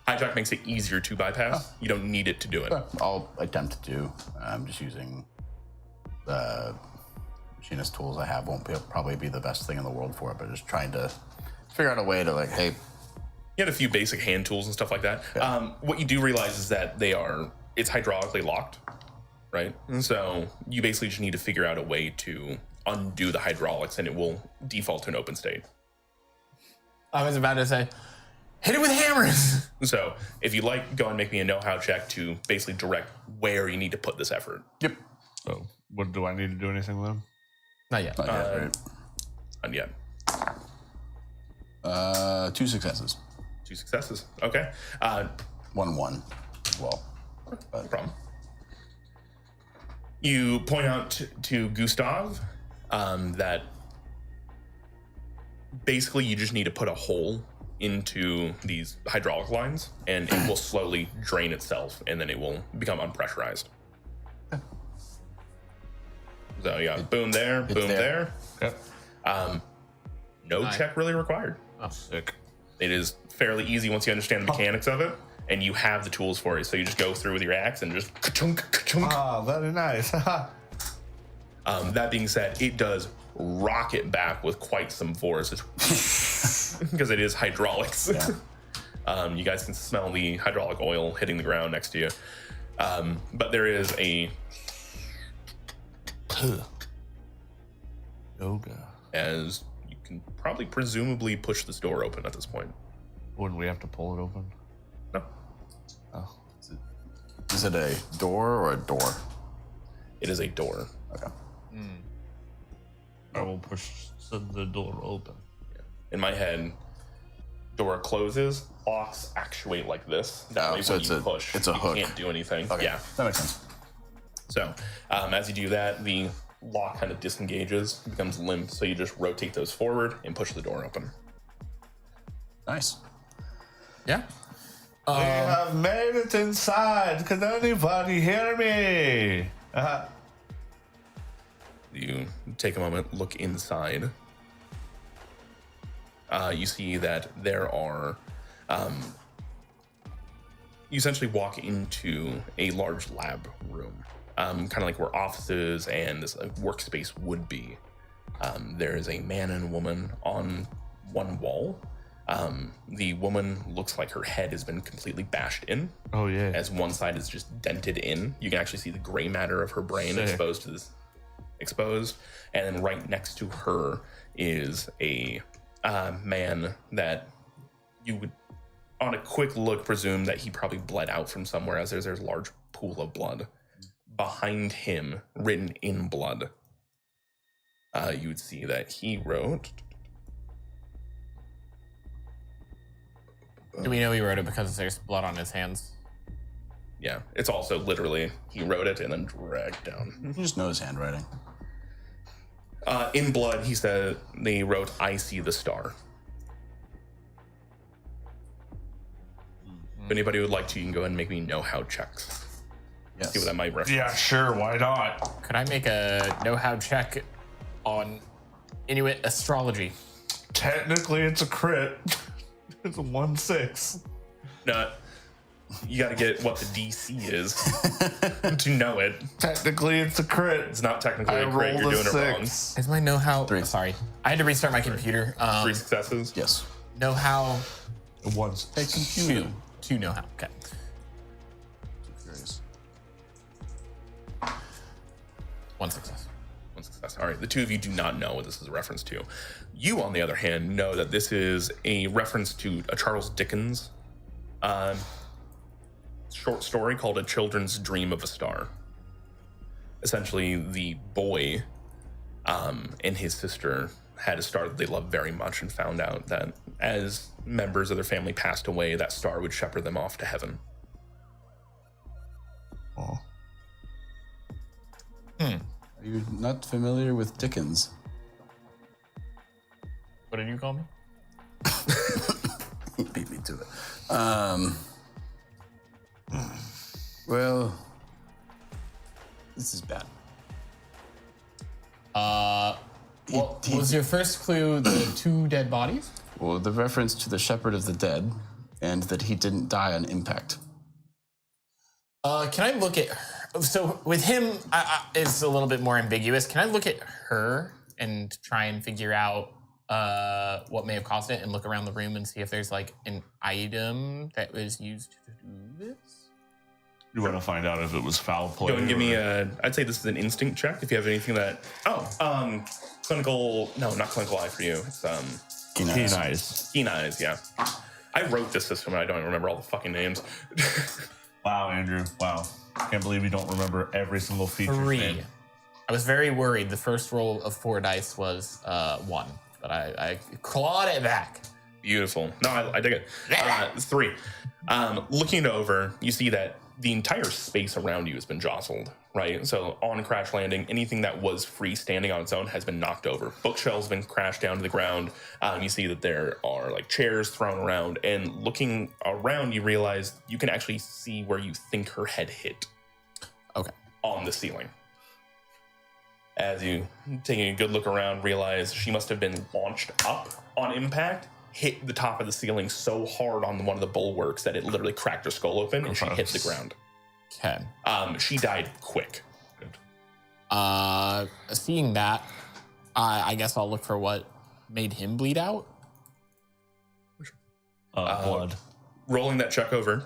Hijack makes it easier to bypass. You don't need it to do it. I'll attempt to. I'm just using the machinist tools I have. Probably be the best thing in the world for it, but just trying to figure out a way to like, hey, You had a few basic hand tools and stuff like that. What you do realize is that it's hydraulically locked, right? And so you basically just need to figure out a way to undo the hydraulics and it will default to an open state. I was about to say, hit it with hammers. So if you like, go and make me a know-how check to basically direct where you need to put this effort. yep. So, what do I need to do anything then? Not yet. Not yet, And yeah, right? 2 successes. 2 successes. Okay. 1 as well. No problem. You point out to Gustav that basically you just need to put a hole into these hydraulic lines and it will slowly drain itself and then it will become unpressurized. So yeah, boom there, boom there. Yep. No check really required. Oh. Sick. It is fairly easy once you understand the mechanics of it and you have the tools for it. So you just go through with your axe and just ka-chunk, ka-chunk. Ah, very nice. That being said, it does rocket back with quite some force because it is hydraulics. You guys can smell the hydraulic oil hitting the ground next to you. But there is a Yoga. as you can probably presumably push this door open at this point. Wouldn't we have to pull it open? No, Oh. Is it a door or a door? it is a door. Okay. I will push the door open. In my head, door closes, locks actuate like this. That way so when it's you a- push, it's a you hook. can't do anything. Okay. Yeah. That makes sense. So as you do that, the lock kind of disengages, becomes limp. So you just rotate those forward and push the door open. Nice. Yeah. We have made it inside. Can anybody hear me? You take a moment, look inside. You see that there are. You essentially walk into a large lab room, kind of like where offices and this workspace would be. There is a man and woman on one wall. The woman looks like her head has been completely bashed in. Oh yeah. As one side is just dented in. You can actually see the gray matter of her brain exposed to this. And then right next to her is a man that you would, on a quick look, presume that he probably bled out from somewhere, as there's a large pool of blood. Behind him, written in blood, you would see that he wrote... Do we know he wrote it because there's blood on his hands? Yeah, it's also literally, he wrote it and then dragged down. You just know his handwriting. In blood, he said, they wrote, "I see the star." If anybody would like to, you can go ahead and make me know-how checks. Yes. See what that might reference. Yeah, sure. Why not? Could I make a know-how check on Inuit astrology? Technically, it's a crit. It's a 1/6. No, you got to get what the DC is to know it. Technically, it's a crit. It's not technically I a crit. rolled You're a doing it wrong. 6. Is my know-how... 3. Sorry. I had to restart my computer. 3 successes. Yes. Know-how... A 1. Hey, computer. Two know-how. Okay. Curious. 1 success. 1 success. All right. The two of you do not know what this is a reference to. You, on the other hand, know that this is a reference to a Charles Dickens short story called A Children's Dream of a Star. Essentially, the boy and his sister had a star that they loved very much and found out that as members of their family passed away, that star would shepherd them off to heaven. Oh. Are you not familiar with Dickens? What did you call me? Beat me to it. Well, this is bad. Was your first clue the 2 dead bodies? Well, the reference to the Shepherd of the Dead and that he didn't die on impact. Can I look at her? So with him, it's a little bit more ambiguous. Can I look at her and try and figure out what may have caused it and look around the room and see if there's like an item that was used to do this? You want to find out if it was foul play? Go and give me I'd say this is an instinct check if you have anything that. Clinical. No, not clinical eye for you. It's Keen eyes. Keen eyes. Yeah. I wrote this system and I don't remember all the fucking names. Wow, Andrew. Wow. Can't believe you don't remember every single feature. 3. I was very worried. The first roll of 4 dice was 1, but I clawed it back. Beautiful. No, I dig it. 3. Looking over, you see that the entire space around you has been jostled, right? So on crash landing, anything that was freestanding on its own has been knocked over. Bookshelves have been crashed down to the ground. You see that there are like chairs thrown around, and looking around, you realize you can actually see where you think her head hit. Okay. On the ceiling. As you, taking a good look around, realize she must have been launched up on impact, hit the top of the ceiling so hard on one of the bulwarks that it literally cracked her skull open and she hit the ground. Okay. She died quick. Good. Seeing that, I guess I'll look for what made him bleed out. Blood. Rolling that check over.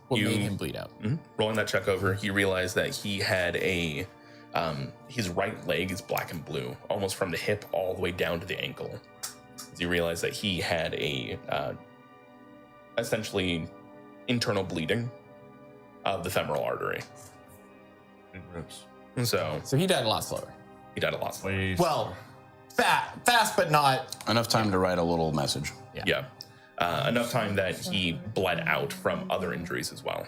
What made him bleed out? Rolling that check over, you realize that he had a his right leg is black and blue, almost from the hip all the way down to the ankle. You realize that he had a essentially internal bleeding of the femoral artery. Big rips. So he died a lot slower. He died a lot slower. Wait. Well, fast, but not. Enough time to write a little message. Yeah. Enough time that he bled out from other injuries as well.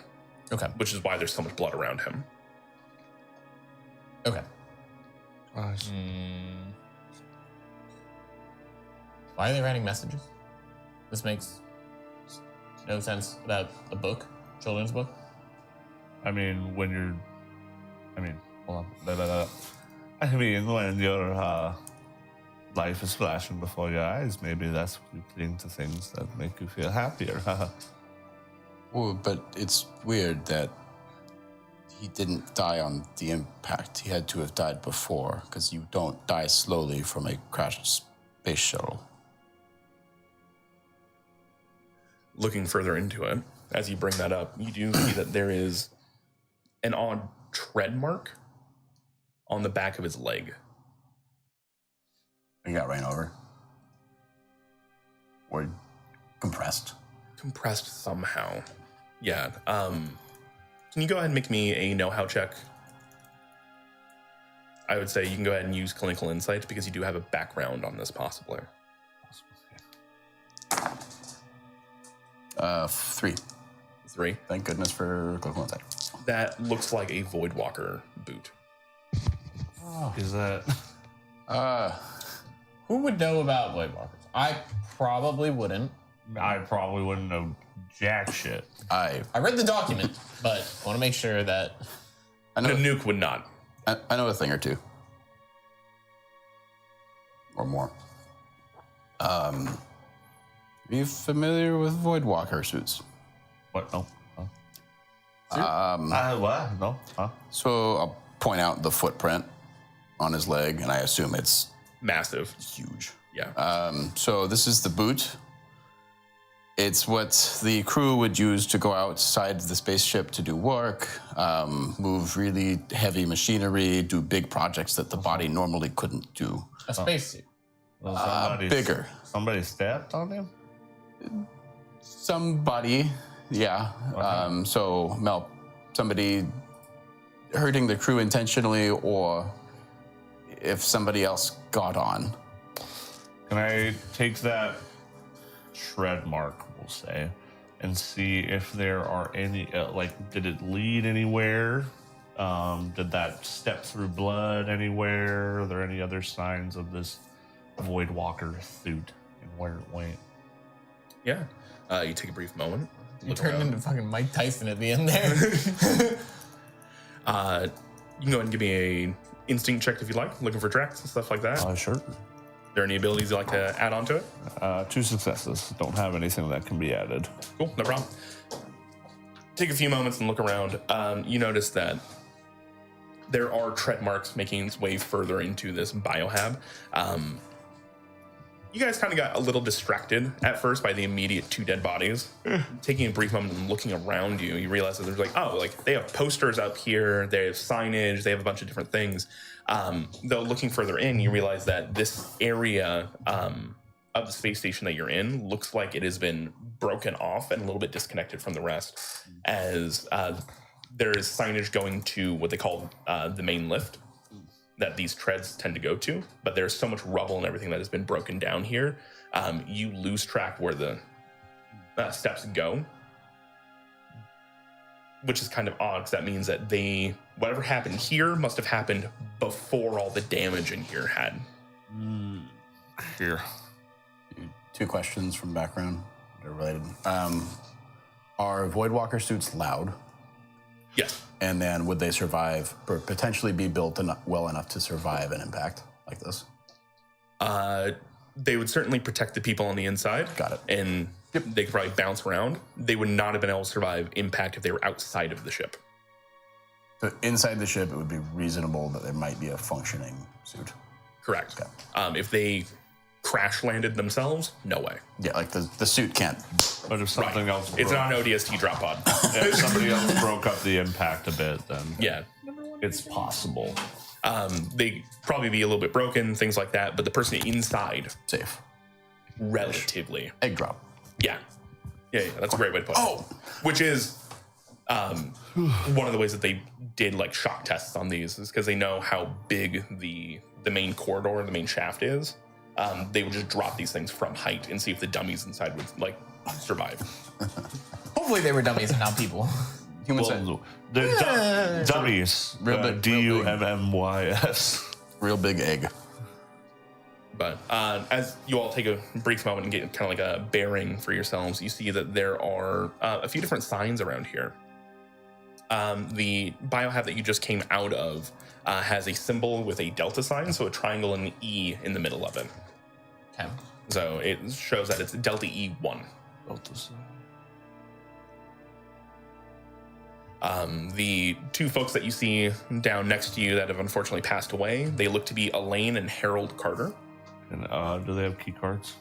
Okay. Which is why there's so much blood around him. Okay. Why are they writing messages? This makes no sense without a book, children's book. Hold on. When your life is flashing before your eyes, maybe that's when you cling to things that make you feel happier. Well, but it's weird that He didn't die on the impact. He had to have died before, because you don't die slowly from a crashed space shuttle. Looking further into it, as you bring that up, you do see that there is an odd tread mark on the back of his leg. He got ran over. Or compressed. Compressed somehow. Yeah. Can you go ahead and make me a know-how check? I would say you can go ahead and use clinical insight because you do have a background on this possibly. 3. 3. Thank goodness for clinical insight. That looks like a Voidwalker boot. Is that? Who would know about Voidwalkers? I probably wouldn't. I probably wouldn't know jack shit. I read the document, but I want to make sure that I know. The nuke would not. I know a thing or two. Or more. Are you familiar with Voidwalker suits? What? No. What? No. Huh? So I'll point out the footprint on his leg, and I assume it's Massive. huge. Yeah. So this is the boot. It's what the crew would use to go outside the spaceship to do work, move really heavy machinery, do big projects that the body normally couldn't do. a spacesuit. Well, Bigger. Somebody stepped on him? Somebody, yeah. Okay. So somebody hurting the crew intentionally, or if somebody else got on. Can I take that tread mark, we'll say, and see if there are any, did it lead anywhere? Did that step through blood anywhere? Are there any other signs of this Voidwalker suit and where it went? Yeah. You take a brief moment. You turned into fucking Mike Tyson at the end there. You can go ahead and give me a instinct check if you like, looking for tracks and stuff like that. Sure. Are there any abilities you'd like to add on to it? 2 successes. Don't have anything that can be added. Cool, no problem. Take a few moments and look around. You notice that there are tread marks making its way further into this biohab. You guys kind of got a little distracted at first by the immediate 2 dead bodies. Taking a brief moment and looking around you, you realize that there's they have posters up here, they have signage, they have a bunch of different things. Though looking further in, you realize that this area of the space station that you're in looks like it has been broken off and a little bit disconnected from the rest, as there is signage going to what they call the main lift that these treads tend to go to, but there's so much rubble and everything that has been broken down here, you lose track where the steps go, which is kind of odd because that means that whatever happened here must have happened before all the damage in here had. Here. 2 questions from background. They're related. Are Voidwalker suits loud? Yes. And then would they survive, or potentially be built well enough to survive an impact like this? They would certainly protect the people on the inside. Got it. And they could probably bounce around. They would not have been able to survive impact if they were outside of the ship. So inside the ship, it would be reasonable that there might be a functioning suit. Correct. Okay. If they crash landed themselves, no way. Yeah, like the suit can't. But if something else broke, It's not an ODST drop pod. if somebody else broke up the impact a bit, then Yeah. it's possible. They probably be a little bit broken, things like that, but the person inside, Safe. relatively. Egg drop. Yeah, that's a great way to put it. Which is one of the ways that they did like shock tests on these, is because they know how big the main corridor, the main shaft is. They would just drop these things from height and see if the dummies inside would like survive. Hopefully they were dummies and not people. Human side. The dummies. Real big- DUMMYS. Real big egg. But as you all take a brief moment and get kind of like a bearing for yourselves, you see that there are a few different signs around here. The biohab that you just came out of has a symbol with a delta sign, so a triangle and an E in the middle of it. Okay. So it shows that it's Delta E1. The two folks that you see down next to you that have unfortunately passed away, they look to be Elaine and Harold Carter. And do they have key cards?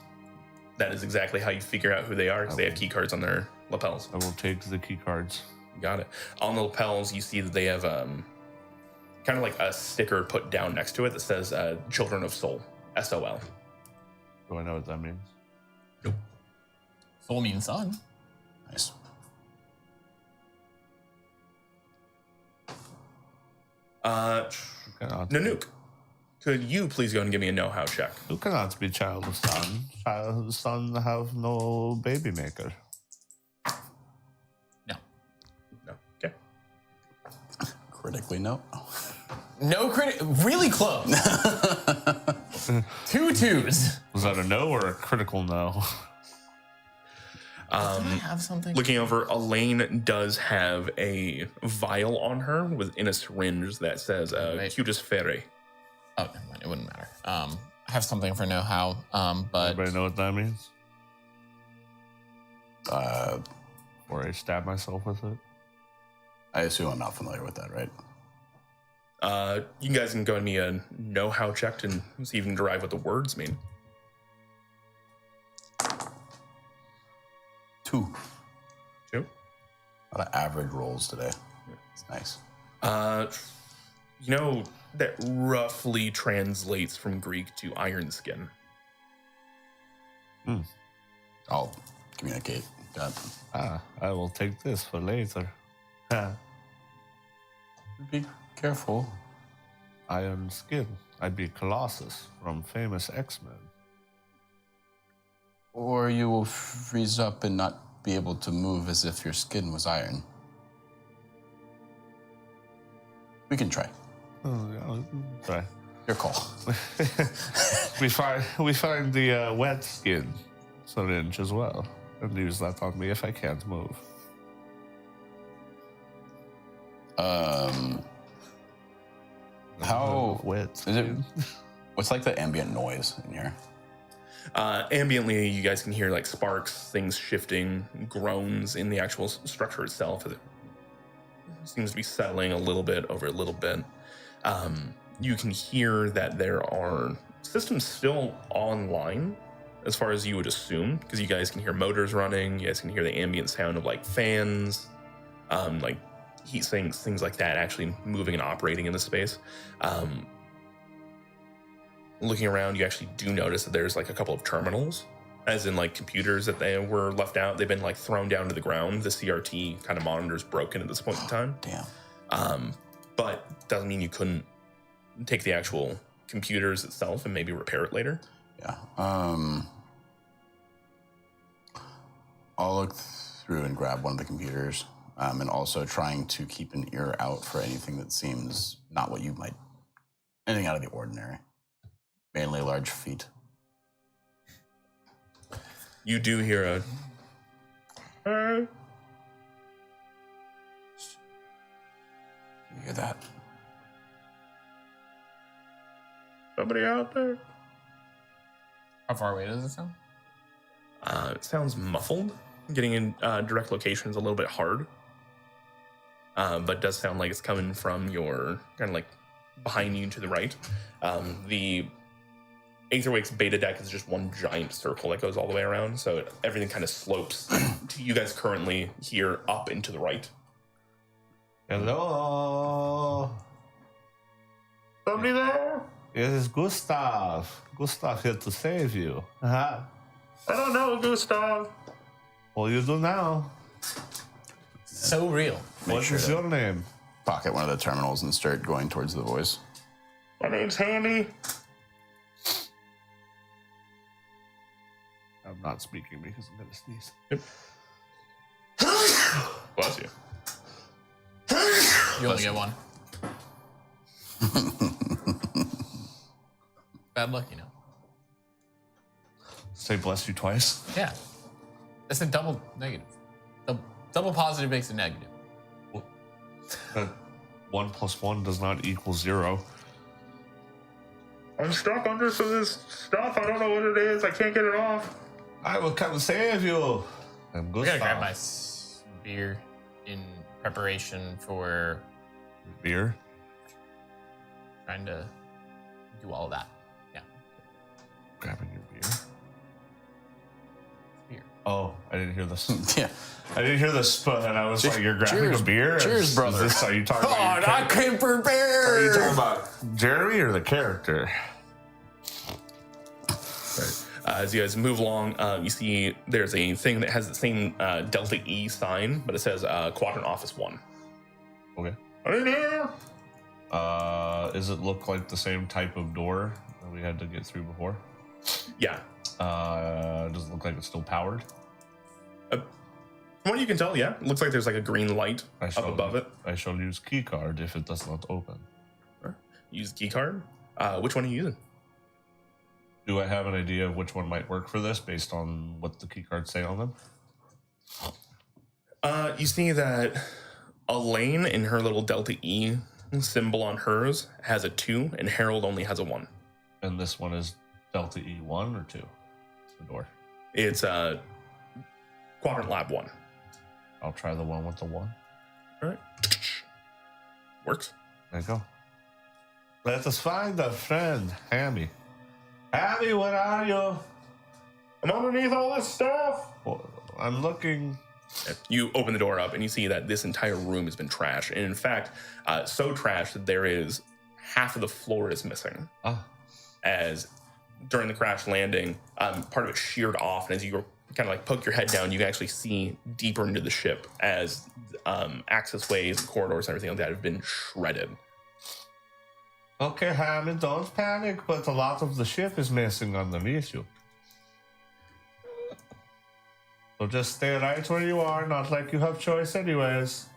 That is exactly how you figure out who they are, because they have key cards on their lapels. I will take the key cards. Got it. On the lapels, you see that they have kind of like a sticker put down next to it that says Children of Soul, S-O-L. Do I know what that means? Nope. Soul means sun. Nice. Nanook, could you please go and give me a know-how check? You cannot be child of sun. Child of sun have no baby maker. No. No. Okay. Critically, no. No critic. Really close. 2 2s. Was that a no or a critical no? Did I have something? Looking over, Elaine does have a vial on her within a syringe that says Cutis Ferre. Oh, never mind. It wouldn't matter. I have something for know-how, but Everybody know what that means? Or I stab myself with it? I assume I'm not familiar with that, right? You guys can go and me a know-how check and see if you can derive what the words mean. 2. 2. A lot of average rolls today. It's nice. You know, that roughly translates from Greek to iron skin. I'll communicate that. I will take this for later. Be careful. Iron skin. I'd be Colossus from famous X-Men. Or you will freeze up and not be able to move as if your skin was iron. We can try. Oh, yeah, sorry. Your call. we find the wet skin syringe as well, and use that on me if I can't move. How wet is it? skin. What's like the ambient noise in here? Ambiently, you guys can hear like sparks, things shifting, groans in the actual structure itself. It seems to be settling a little bit over a little bit. You can hear that there are systems still online, as far as you would assume, because you guys can hear motors running. You guys can hear the ambient sound of like fans, like heat sinks, things like that, actually moving and operating in the space. Looking around, you actually do notice that there's like a couple of terminals, as in like computers that they were left out. They've been like thrown down to the ground. The CRT kind of monitor's broken at this point in time. Damn. But doesn't mean you couldn't take the actual computers itself and maybe repair it later. Yeah. I'll look through and grab one of the computers, and also trying to keep an ear out for anything that seems not what you might, anything out of the ordinary. Mainly large feet. You do hear a... You hear that? Somebody out there? how far away does it sound? It sounds muffled. Getting in direct location is a little bit hard. But it does sound like it's coming from your, kind of like behind you to the right. The Aetherwake's beta deck is just one giant circle that goes all the way around, so everything kind of slopes to you guys currently here up and to the right. Hello. Somebody there? It is Gustav. Gustav here to save you. Uh-huh. I don't know, Gustav. Well, you do now. So real. What is your name? Pocket one of the terminals and start going towards the voice. My name's Hammy. I'm not speaking because I'm gonna sneeze. Bless you. You only get one. Bad luck, you know. Say bless you twice. Yeah. That's a double negative. Double positive makes a negative. But 1 + 1 does not equal 0. I'm stuck under some of this stuff. I don't know what it is. I can't get it off. I will come save you. I'm I Gustav. gotta grab my beer. in preparation for Beer? trying to do all of that. Yeah. Grabbing your beer? Beer. Oh, I didn't hear this. Yeah. I didn't hear the spoon, and I was like, "You're grabbing Cheers. a beer? Cheers, brother." Are you talking about? Your I came prepared. Are you talking about Jeremy or the character? As you guys move along, you see there's a thing that has the same Delta E sign, but it says Quadrant Office 1. Okay. Hey there! Does it look like the same type of door that we had to get through before? Yeah. Does it look like it's still powered? From what you can tell, yeah. It looks like there's like a green light up above it. I shall use key card if it does not open. Use key card. Which one are you using? Do I have an idea of which one might work for this based on what the key cards say on them? You see that Elaine in her little Delta E symbol on hers has a 2, and Harold only has a 1. And this one is Delta E1 or 2? The door. It's Quadrant Lab 1. I'll try the one with the 1. All right. Works. There you go. Let us find a friend, Hammy. Hammy, where are you? I'm underneath all this stuff. Well, I'm looking. You open the door up and you see that this entire room has been trashed. And in fact, so trashed that there is half of the floor is missing. As during the crash landing, part of it sheared off. And as you kind of like poke your head down, you can actually see deeper into the ship as access ways, and corridors, and everything like that have been shredded. Okay, Hammy, don't panic, but a lot of the ship is missing underneath you. So just stay right where you are, not like you have choice anyways.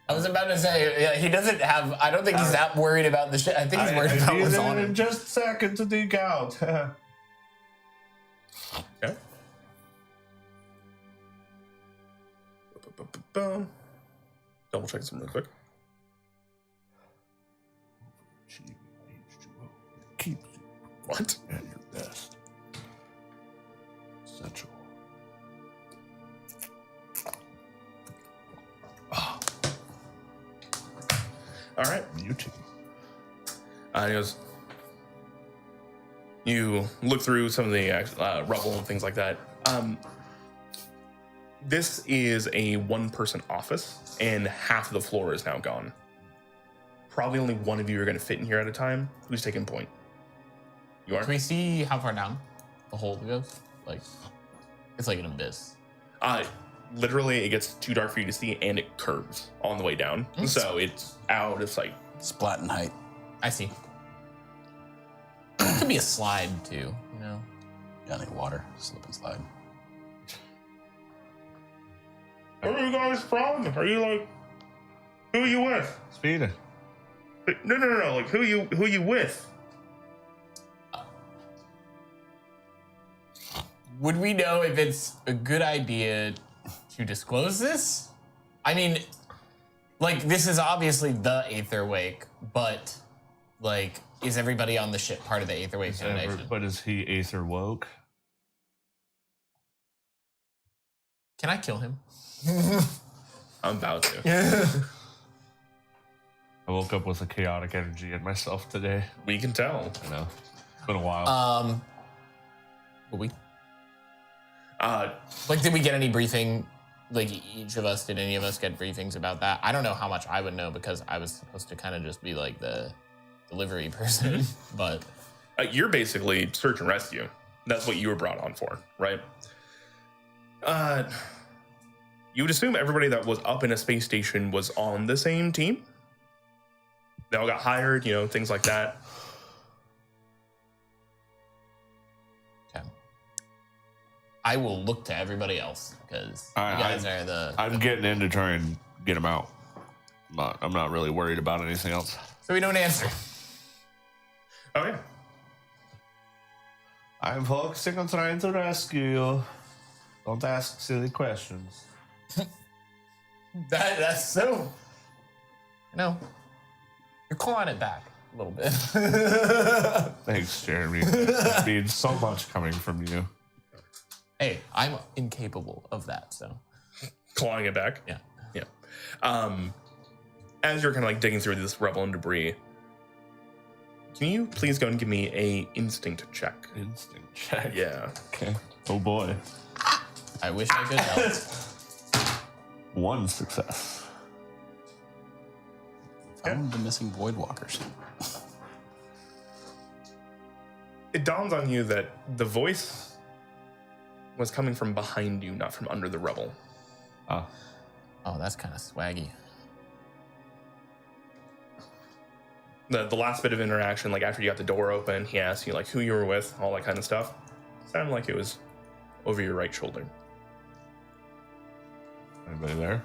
I was about to say, yeah, he doesn't have, I don't think he's that worried about the shit. I think he's worried about what's on in him. just a second to dig out. Okay. Double check some real quick. Keep What? at your best. Essential. All right. Muting. He goes, you look through some of the rubble and things like that. This is a one-person office, and half of the floor is now gone. Probably only one of you are going to fit in here at a time. Who's taking point? You are? Can we see how far down the hole goes? Like, it's like an abyss. Literally, it gets too dark for you to see, and it curves on the way down. So it's out. It's like Splat in height. I see. It could be a slide too, you know? Yeah, like water. Slip and slide. where are you guys from? Are you like, who are you with? Speed. No. Like, who are you with? Would we know if it's a good idea to disclose this? I mean, like, this is obviously the Aetherwake, but, like, is everybody on the ship part of the Aetherwake Foundation? But is he Aetherwoke? Can I kill him? I'm about to. I woke up with a chaotic energy in myself today. We can tell. I know. It's been a while. Will we? Like, did we get any briefing? Like, each of us, did any of us get briefings about that? I don't know how much I would know because I was supposed to kind of just be like the delivery person, but You're basically search and rescue. That's what you were brought on for, right? You would assume everybody that was up in a space station was on the same team. They all got hired, things like that. okay. I will look to everybody else because you guys are the. I'm getting in to try and get him out. I'm not really worried about anything else. So we don't answer. Okay. I'm focusing on trying to rescue you. Don't ask silly questions. That's so. No. You're clawing it back a little bit. Thanks, Jeremy. It means so much coming from you. Hey, I'm incapable of that, so. Clawing it back. Yeah. Yeah. As you're kind of like digging through this rubble and debris, can you please go and give me a instinct check? Instinct check. Yeah. Okay. Oh boy. I wish I could help. 1 success. Found the missing void walkers. It dawns on you that the voice was coming from behind you, not from under the rubble. Ah. Oh, that's kind of swaggy. The last bit of interaction, like after you got the door open, he asked you like who you were with, all that kind of stuff. Sounded like it was over your right shoulder. Anybody there?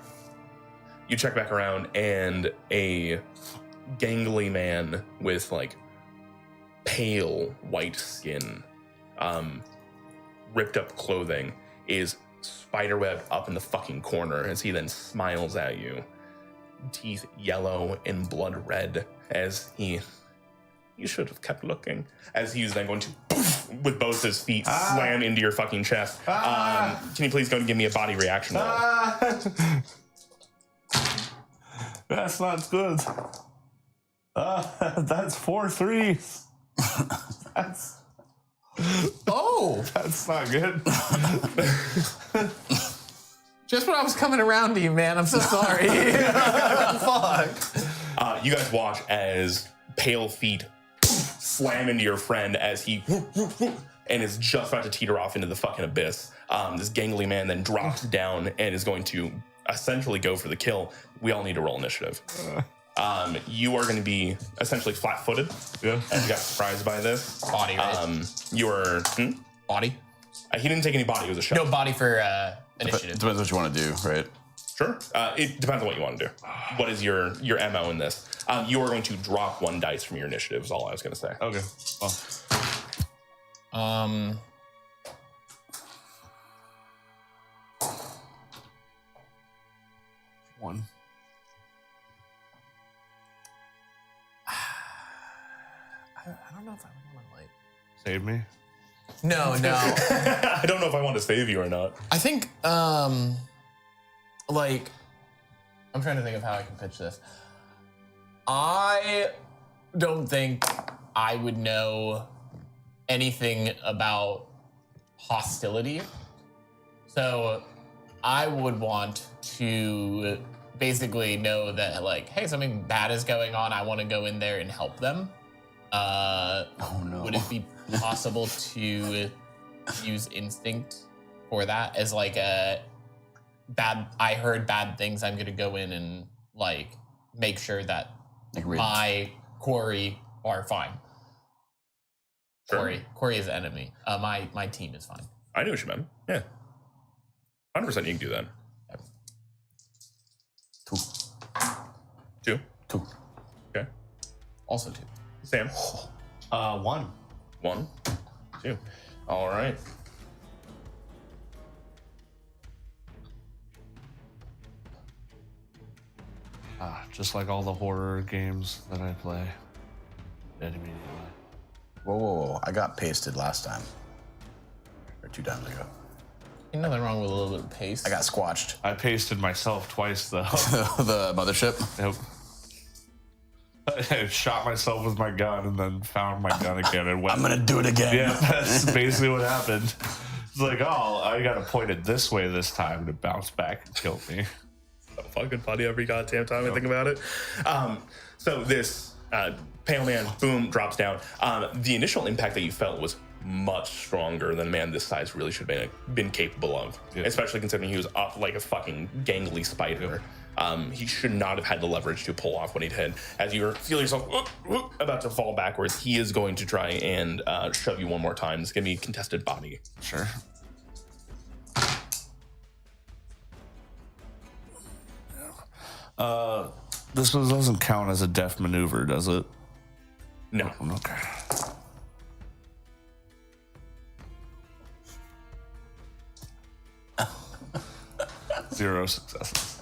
You check back around, and a gangly man with like pale white skin, ripped up clothing, is spiderwebbed up in the fucking corner as he then smiles at you. Teeth yellow and blood red as you should have kept looking, as he's then going to with both his feet slam into your fucking chest. Can you please go and give me a body reaction roll? That's not good. That's 4 3s. Oh! That's not good. Just when I was coming around to you, man. I'm so sorry. Fuck. You guys watch as pale feet slam into your friend as he and is just about to teeter off into the fucking abyss. This gangly man then drops down and is going to essentially go for the kill. We all need to roll initiative. You are going to be essentially flat-footed. Yeah. As you got surprised by this. Body, right? You're... Body? He didn't take any body. It was a shot. No body for initiative. Depends what you want to do, right? Sure. It depends on what you want to do. What is your MO in this? You are going to drop 1 dice from your initiative is all I was going to say. Okay. Oh. One. I don't know if I want to like. Save me. No. I don't know if I want to save you or not. I think, like, I'm trying to think of how I can pitch this. I don't think I would know anything about hostility. So I would want to basically know that, like, hey, something bad is going on. I want to go in there and help them. Oh no. Would it be possible to use instinct for that as like a I heard bad things, I'm gonna go in and like make sure that my quarry are fine. Sure. Quarry is the enemy. My team is fine. I knew what you meant. Yeah. 100% you can do that. 2. 2. Okay. Also 2. Sam? 1. 1, 2. All right. Just like all the horror games that I play. Dead immediately. Whoa. I got pasted last time. Or 2 times ago. Ain't nothing wrong with a little bit of pace. I got squatched. I pasted myself twice though. The mothership? Yep. I shot myself with my gun and then found my gun again and went. I'm gonna do it again. Yeah, that's basically what happened. It's like, oh, I gotta point it this way this time and it bounced back and killed me. So fucking funny every goddamn time I think about it. So this pale man, boom, drops down. The initial impact that you felt was much stronger than a man this size really should have been capable of, especially considering he was up like a fucking gangly spider. He should not have had the leverage to pull off when he did. As you feel yourself about to fall backwards, he is going to try and shove you one more time. It's going to be a contested body. Sure. This doesn't count as a deft maneuver, does it? No. Okay. Zero successes.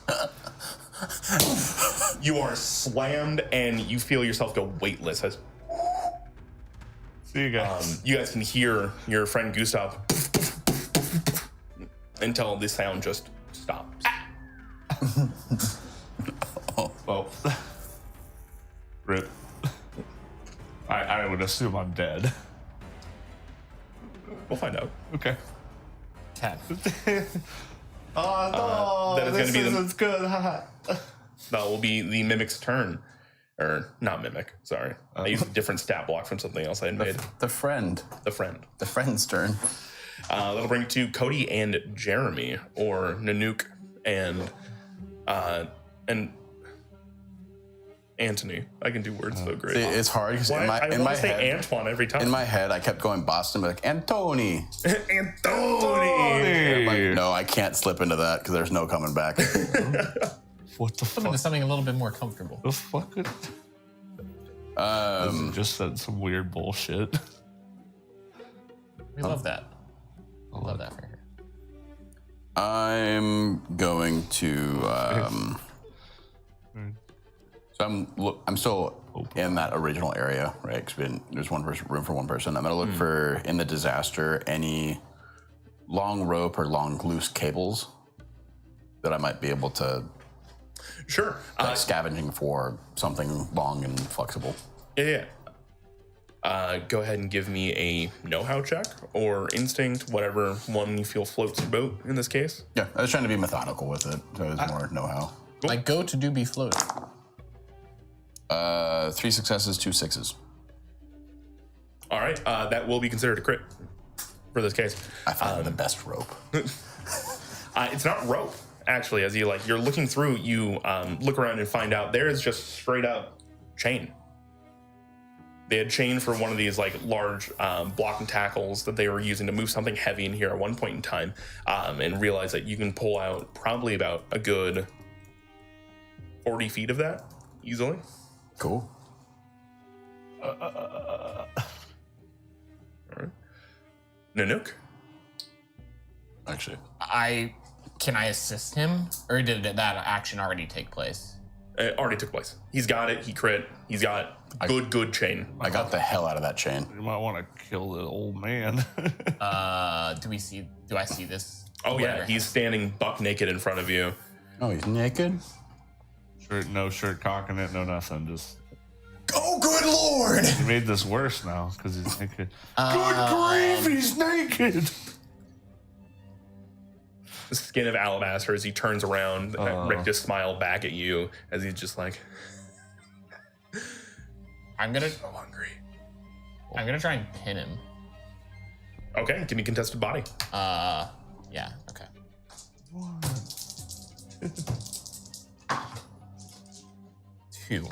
You are slammed and you feel yourself go weightless as See you guys. you guys can hear your friend Gustav until the sound just stops. No. Well, rip. I would assume I'm dead. We'll find out. Okay. 10. Oh, no. That is gonna be the- isn't good. That will be the mimic's turn. Or not mimic, sorry. I used a different stat block from something else I had made. The friend. The friend. The friend's turn. That'll bring it to Cody and Jeremy, or Nanook and Anthony. I can do words so great. See, it's hard because Why, I in want my to say head, Antoine every time. in my head, I kept going Boston, but like Antony. Anthony! I'm like, no, I can't slip into that because there's no coming back. What the Into fuck? something a little bit more comfortable. The fuck? Just said some weird bullshit. We love that. I love that for her. I'm going to. So I'm still in that original area, right? Because there's room for one person. I'm gonna look for in the disaster any long rope or long loose cables that I might be able to Sure. scavenging for something long and flexible. Yeah. Go ahead and give me a know-how check or instinct, whatever one you feel floats your boat in this case. Yeah, I was trying to be methodical with it, so it's more know-how. Like go to do be floating. 3 successes, 2 6s. All right. That will be considered a crit for this case. I found the best rope. It's not rope, actually. As you're looking through, you look around and find out there is just straight up chain. They had chain for one of these like large block and tackles that they were using to move something heavy in here at one point in time, and realize that you can pull out probably about a good 40 feet of that easily. Cool. All right. Nanook. Actually, Can I assist him? Or did that action already take place? It already took place. He's got it. He crit. He's got good chain. I got the hell out of that chain. You might want to kill the old man. Do I see this? Oh yeah, he's standing buck naked in front of you. Oh, he's naked? No shirt cocking it, no nothing. Just Oh, good lord! he made this worse now because he's naked. Good grief, he's naked. The skin of alabaster as he turns around. Rick just smiled back at you as he's just like, I'm gonna hungry. try and pin him. Okay, give me contested body. Yeah, okay. Two.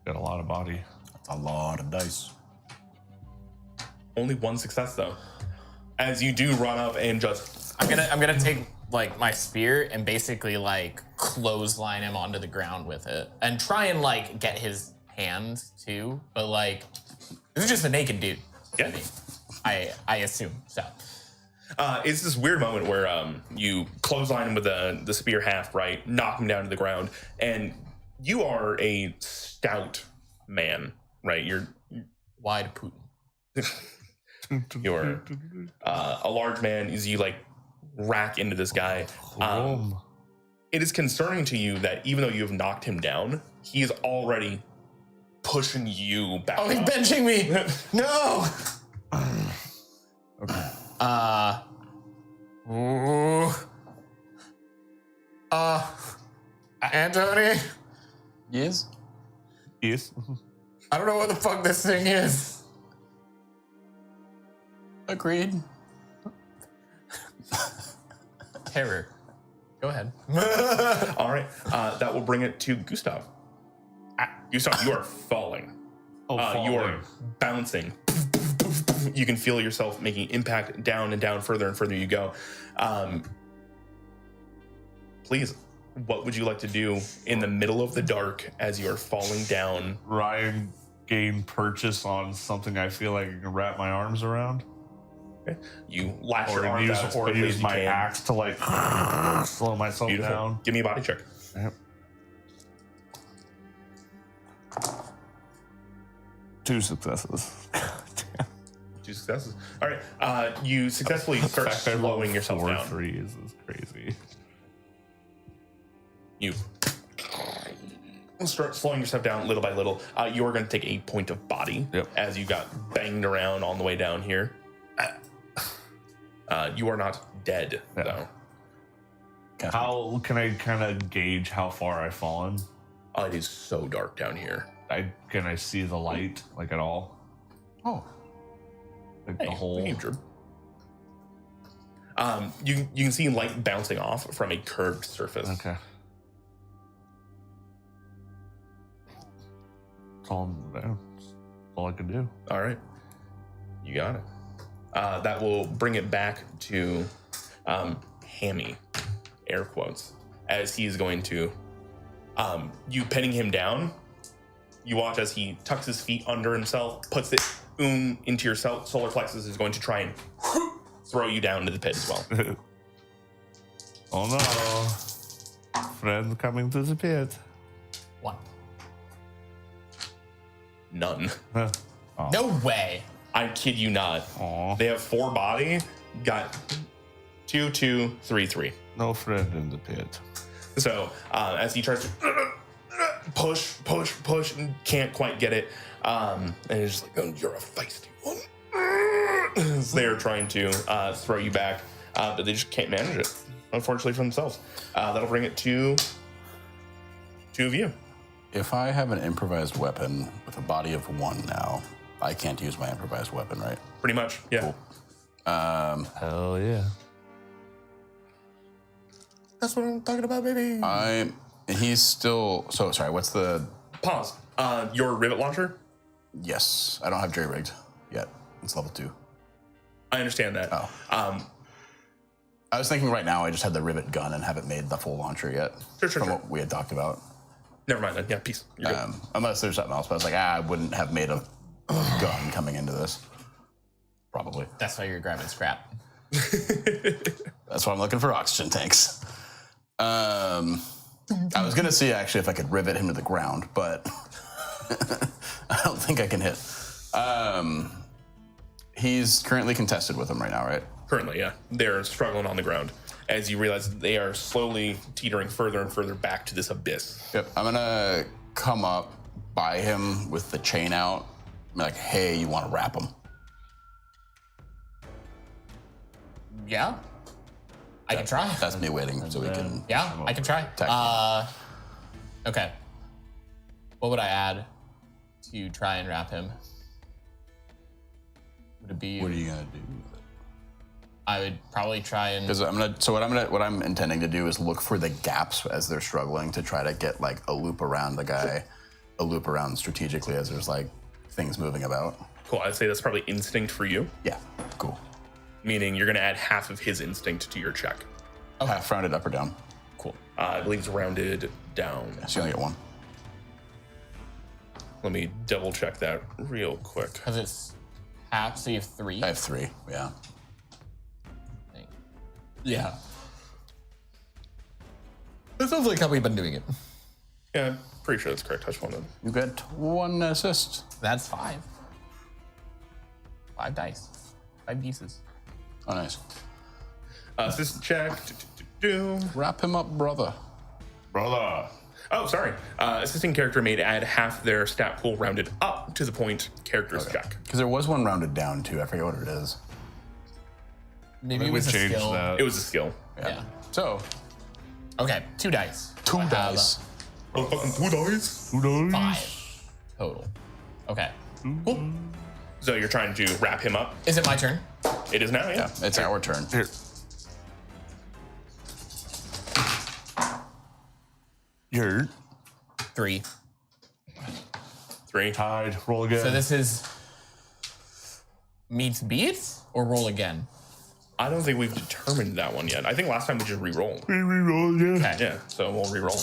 Got a lot of body. That's a lot of dice. Only one success though. As you do run up and just I'm gonna take like my spear and basically like clothesline him onto the ground with it and try and like get his hands too. But like this is just a naked dude. yeah. I assume so. It's this weird moment where you clothesline him with the spear half, right? Knock him down to the ground, and you are a stout man, right? You're Wide Putin. You're a large man as you like rack into this guy. It is concerning to you that even though you have knocked him down, he is already pushing you back. Oh, he's up. benching me. No. Ooh. Anthony, Yes? Yes. I don't know what the fuck this thing is. Agreed. Terror. Go ahead. All right, that will bring it to Gustav. Gustav, you are falling. You are bouncing. You can feel yourself making impact down and down, further and further you go. Please, what would you like to do in the middle of the dark as you are falling down? Ryan gained purchase on something I feel like I can wrap my arms around. Okay. You lash your arms use, out as or quickly use as you my can. axe to like slow myself Beautiful. down. Give me a body check. Yep. 2 successes. 2 successes. All right. You successfully start slowing yourself down. 4 3s is crazy. You start slowing yourself down little by little. You are going to take a point of body as you got banged around on the way down here. You are not dead, though. How can I kind of gauge how far I've fallen? It is so dark down here. Can I see the light, like, at all? Oh. Like the whole... You can see light bouncing off from a curved surface. Okay. That's all I can do. All right. You got it. That will bring it back to Hammy, air quotes, as he's going to, you pinning him down. You watch as he tucks his feet under himself, puts it into your solar plexus, is going to try and throw you down into the pit as well. Oh no. Friend coming to the pit. 1. None. Oh. No way. I kid you not. Aw. They have 4 body, got 2, 2, 3, 3. No friend in the pit. So as he tries to push, and can't quite get it, and he's just like, oh, you're a feisty one. So they're trying to throw you back, but they just can't manage it, unfortunately, for themselves. That'll bring it to 2 of you. If I have an improvised weapon with a body of 1 now, I can't use my improvised weapon, right? Pretty much, yeah. Cool. Hell yeah. That's what I'm talking about, baby. And he's still... So, sorry, what's the... Pause. Your rivet launcher? Yes, I don't have jury-rigged yet. It's level 2. I understand that. Oh. I was thinking right now I just had the rivet gun and haven't made the full launcher yet. Sure. What we had talked about. Never mind then. Yeah, peace. You're good. Unless there's something else, but I was like, I wouldn't have made a gun coming into this. Probably. That's why you're grabbing scrap. That's why I'm looking for oxygen tanks. I was gonna see actually if I could rivet him to the ground, but I don't think I can hit. He's currently contested with him right now, right? Currently, yeah. They're struggling on the ground as you realize that they are slowly teetering further and further back to this abyss. Yep. I'm gonna come up by him with the chain out. I'm like, hey, you want to wrap him? Yeah. I can try. That's me waiting so we can. Yeah, I can try. Okay. What would I add to try and wrap him? Would it be? What are you gonna do with it? I would probably try and. Because what I'm intending to do is look for the gaps as they're struggling to try to get like a loop around the guy, a loop around strategically as there's like things moving about. Cool. I'd say that's probably instinct for you, Yeah, cool. meaning you're going to add half of his instinct to your check. Okay. Half rounded up or down. Cool. I believe it's rounded down. So you only get 1. Let me double check that real quick. Because it's half, so you have 3. I have 3. Yeah. Yeah. That sounds like how we've been doing it. Yeah, I'm pretty sure that's correct. Touch one of them. You get 1 assist. That's 5. 5 dice. 5 pieces. Oh, nice. Assist check. Wrap him up, brother. Brother. Oh, sorry. Assisting character may add half their stat pool rounded up to the point character's check. Because there was one rounded down too. I forget what it is. Maybe it We was a changed skill. that. It was a skill. Yeah. So Okay, 2 dice. 2 I have dice. Oh, fucking 2 dice. 5 total. Okay. Cool. So you're trying to wrap him up. Is it my turn? It is now, yeah. Yeah, it's our turn. Here. You're 3. 3. tied. Roll again. So this is meets beats or roll again? I don't think we've determined that one yet. I think last time we just re-rolled. We re-roll again. Okay. Yeah, so we'll re-roll.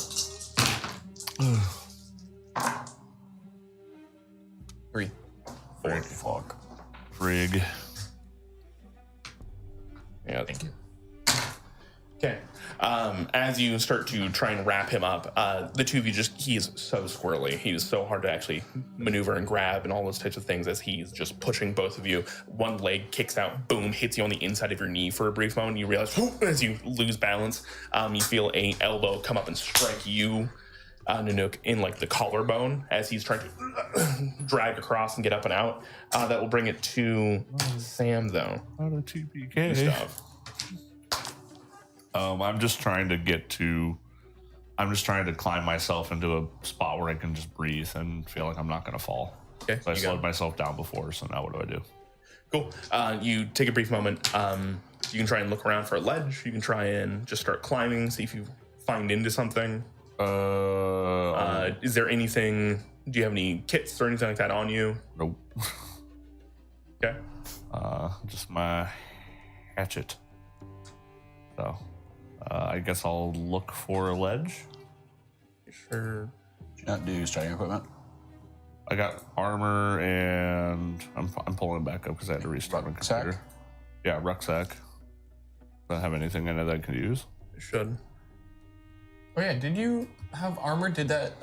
3. 4. Fuck. Frig. Yeah, Thank you. Okay. As you start to try and wrap him up, the two of you he is so squirrely. He is so hard to actually maneuver and grab and all those types of things as he's just pushing both of you. One leg kicks out, boom, hits you on the inside of your knee for a brief moment. You realize, as you lose balance, you feel a elbow come up and strike you, Nanook, in like the collarbone as he's trying to drag across and get up and out. That will bring it to Sam, though. Not a TPK. Gustav. I'm just trying to climb myself into a spot where I can just breathe and feel like I'm not going to fall. Okay, So I slowed myself down before, so now what do I do? Cool. You take a brief moment. You can try and look around for a ledge. You can try and just start climbing, see if you find into something. Is there anything? Do you have any kits or anything like that on you? Nope. Okay. Just my hatchet. So, I guess I'll look for a ledge. Sure. Do you not do striking equipment? I got armor and I'm pulling it back up because I had to restart my Rucksack? computer. Yeah, rucksack. Don't have anything in it that I can use. It should. Oh yeah, did you have armor? Did that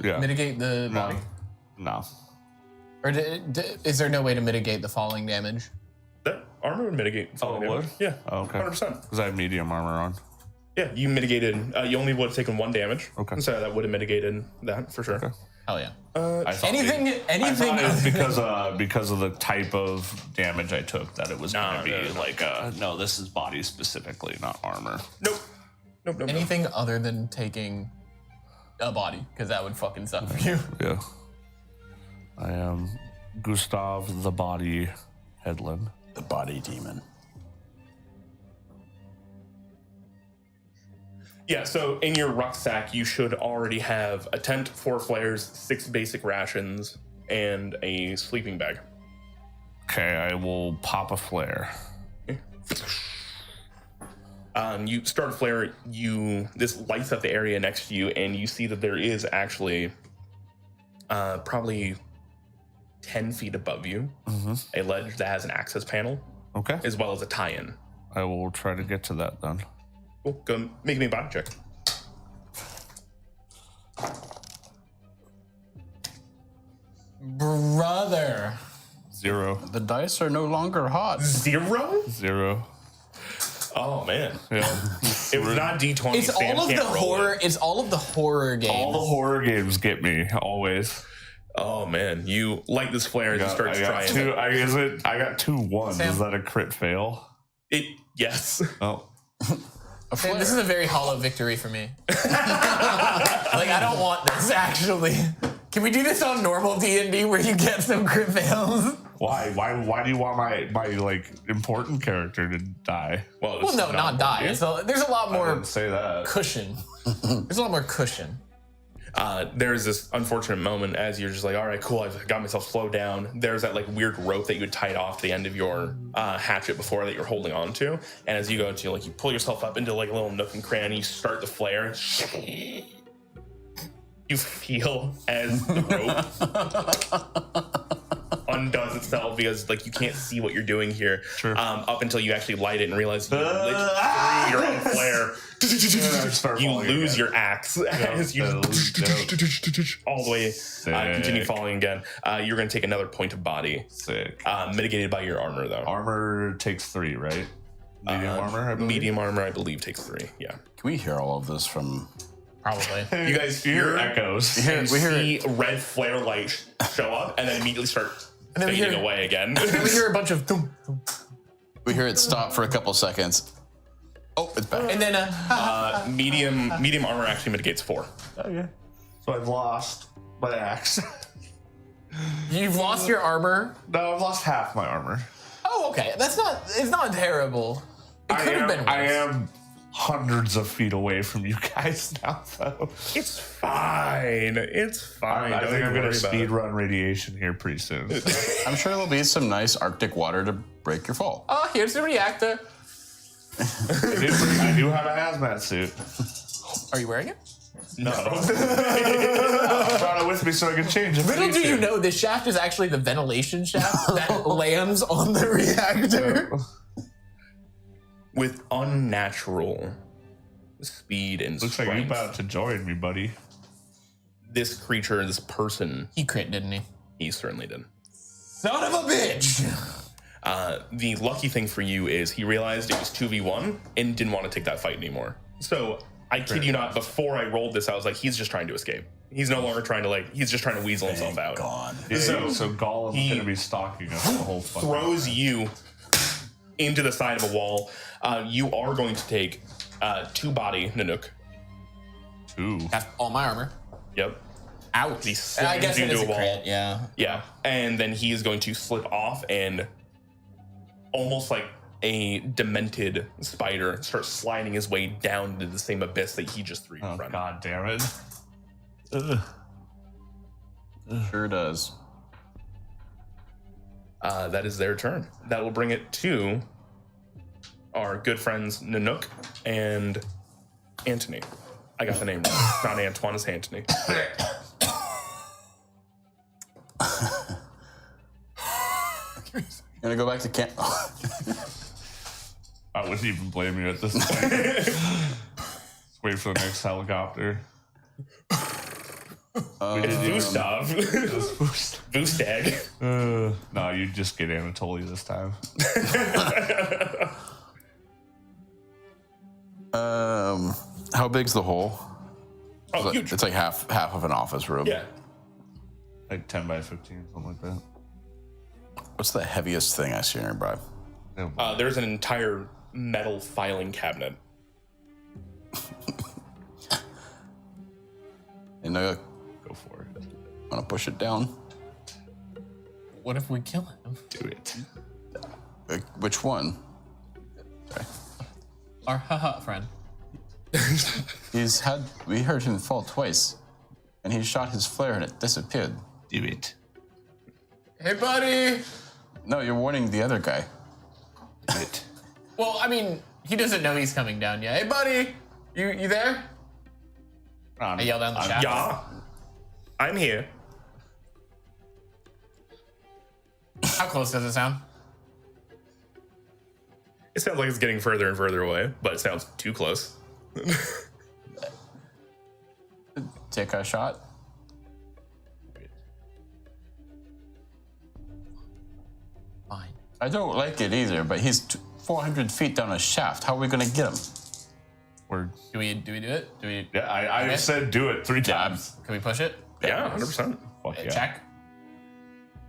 Yeah. mitigate the body? No. Or is there no way to mitigate the falling damage? That armor would mitigate. falling it would? damage. Yeah. Oh, okay. 100%. Because I have medium armor on. Yeah, you mitigated. You only would have taken 1 damage. Okay. So that would have mitigated that for sure. Okay. Hell yeah. I thought Anything. I thought it was because of the type of damage I took that it was going to be like no, this is body specifically, not armor. Nope. Nope. Anything other than taking a body, because that would fucking suck for you. Yeah. I am Gustav the Body Headland. The body demon. Yeah, so in your rucksack, you should already have a tent, 4 flares, 6 basic rations, and a sleeping bag. Okay, I will pop a flare. You start a flare, this lights up the area next to you, and you see that there is actually probably 10 feet above you, a ledge that has an access panel, Okay. as well as a tie-in. I will try to get to that then. Cool. Go make me a body check. Brother. 0. The dice are no longer hot. 0? 0. Oh man, Yeah. it was not D20. It's Sam all of the can't roll horror. it. It's all of the horror games. All the horror games get me always. Oh man, you light this flare and you start trying. I got 2 1s. Sam. Is that a crit fail? Yes. Oh. Sam, this is a very hollow victory for me. Like, I don't want this, actually. Can we do this on normal D&D where you get some crit fails? Why? Why do you want my like important character to die? Well, Well, no, not die. There's a lot I more didn't say that. cushion. There's a lot more cushion. There's this unfortunate moment as you're just like, all right, cool, I've got myself slowed down. There's that like weird rope that you had tied off the end of your hatchet before that you're holding on to. And as you go into, like, you pull yourself up into like a little nook and cranny, you start the flare. You feel as the rope undoes itself because like you can't see what you're doing here. Sure. Up until you actually light it and realize you lit through your own flare. You lose your axe as you all the way continue falling again. You're going to take another point of body. Sick. Mitigated by your armor, though. Armor takes 3, right? Medium armor, I believe? Medium armor, I believe, takes 3. Yeah. Can we hear all of this from... Probably. You guys hear echoes. and we hear see red flare light show up and then immediately start then we fading hear- away again. We hear a bunch of thump, thump. We hear it stop for a couple seconds. Oh, it's back. And then medium armor actually mitigates 4. Oh, yeah. So I've lost my axe. you've lost your armor. No, I've lost half my armor. Oh, okay. It's not terrible. It could have been worse. I am hundreds of feet away from you guys now, though. It's fine. It's fine. I Don't think I'm even going worry to about speed it. run radiation here pretty soon. So. I'm sure there'll be some nice Arctic water to break your fall. Oh, here's the reactor. I do have a hazmat suit. Are you wearing it? No. I brought it with me so I can change it. Little do you know, this shaft is actually the ventilation shaft that lands on the reactor. With unnatural speed and Looks strength. like you about to join me, buddy. This creature, this person, He crit, didn't he? he certainly did. Son of a bitch! The lucky thing for you is he realized it was 2v1 and didn't want to take that fight anymore. So I kid you not, before I rolled this, I was like, he's just trying to escape. He's no longer trying to he's just trying to weasel himself out. Gone. Yeah, So Gollum's he gonna be stalking us the whole fucking Throws time. you into the side of a wall. You are going to take 2 body Nanook. 2. That's all my armor. Yep. Ouch. He I slams guess you it into is a a wall. crit, yeah. Yeah. And then he is going to slip off and almost like a demented spider start sliding his way down into the same abyss that he just threw you Oh, from. god damn it. Sure does. That is their turn. That will bring it to our good friends Nanook and Antony. I got the name wrong. Not Antoine, it's Antony. Gonna go back to camp. I wouldn't even blame you at this point. Just wait for the next helicopter. It's Gustav. Boostag. No, you just get Anatoly this time. How big's the hole? Oh, huge. It's like half of an office room. Yeah. Like 10 by 15, something like that. What's the heaviest thing I see nearby? There's an entire metal filing cabinet. And I Go for it. want to push it down. What if we kill him? Do it. Which one? Our haha friend. We heard him fall twice, and he shot his flare and it disappeared. Do it. Hey, buddy! No, you're warning the other guy. Do it. Well, I mean, he doesn't know he's coming down yet. Hey, buddy! You there? I yell down the shaft. Yeah. I'm here. How close does it sound? It sounds like it's getting further and further away, but it sounds too close. Take a shot. Fine. I don't like it either, but he's 400 feet down a shaft. How are we gonna get him? We're, Do we do it? Do we? yeah, I Okay. said do it 3 times. Can we push it? Yeah, 100%. Fuck yeah. Check.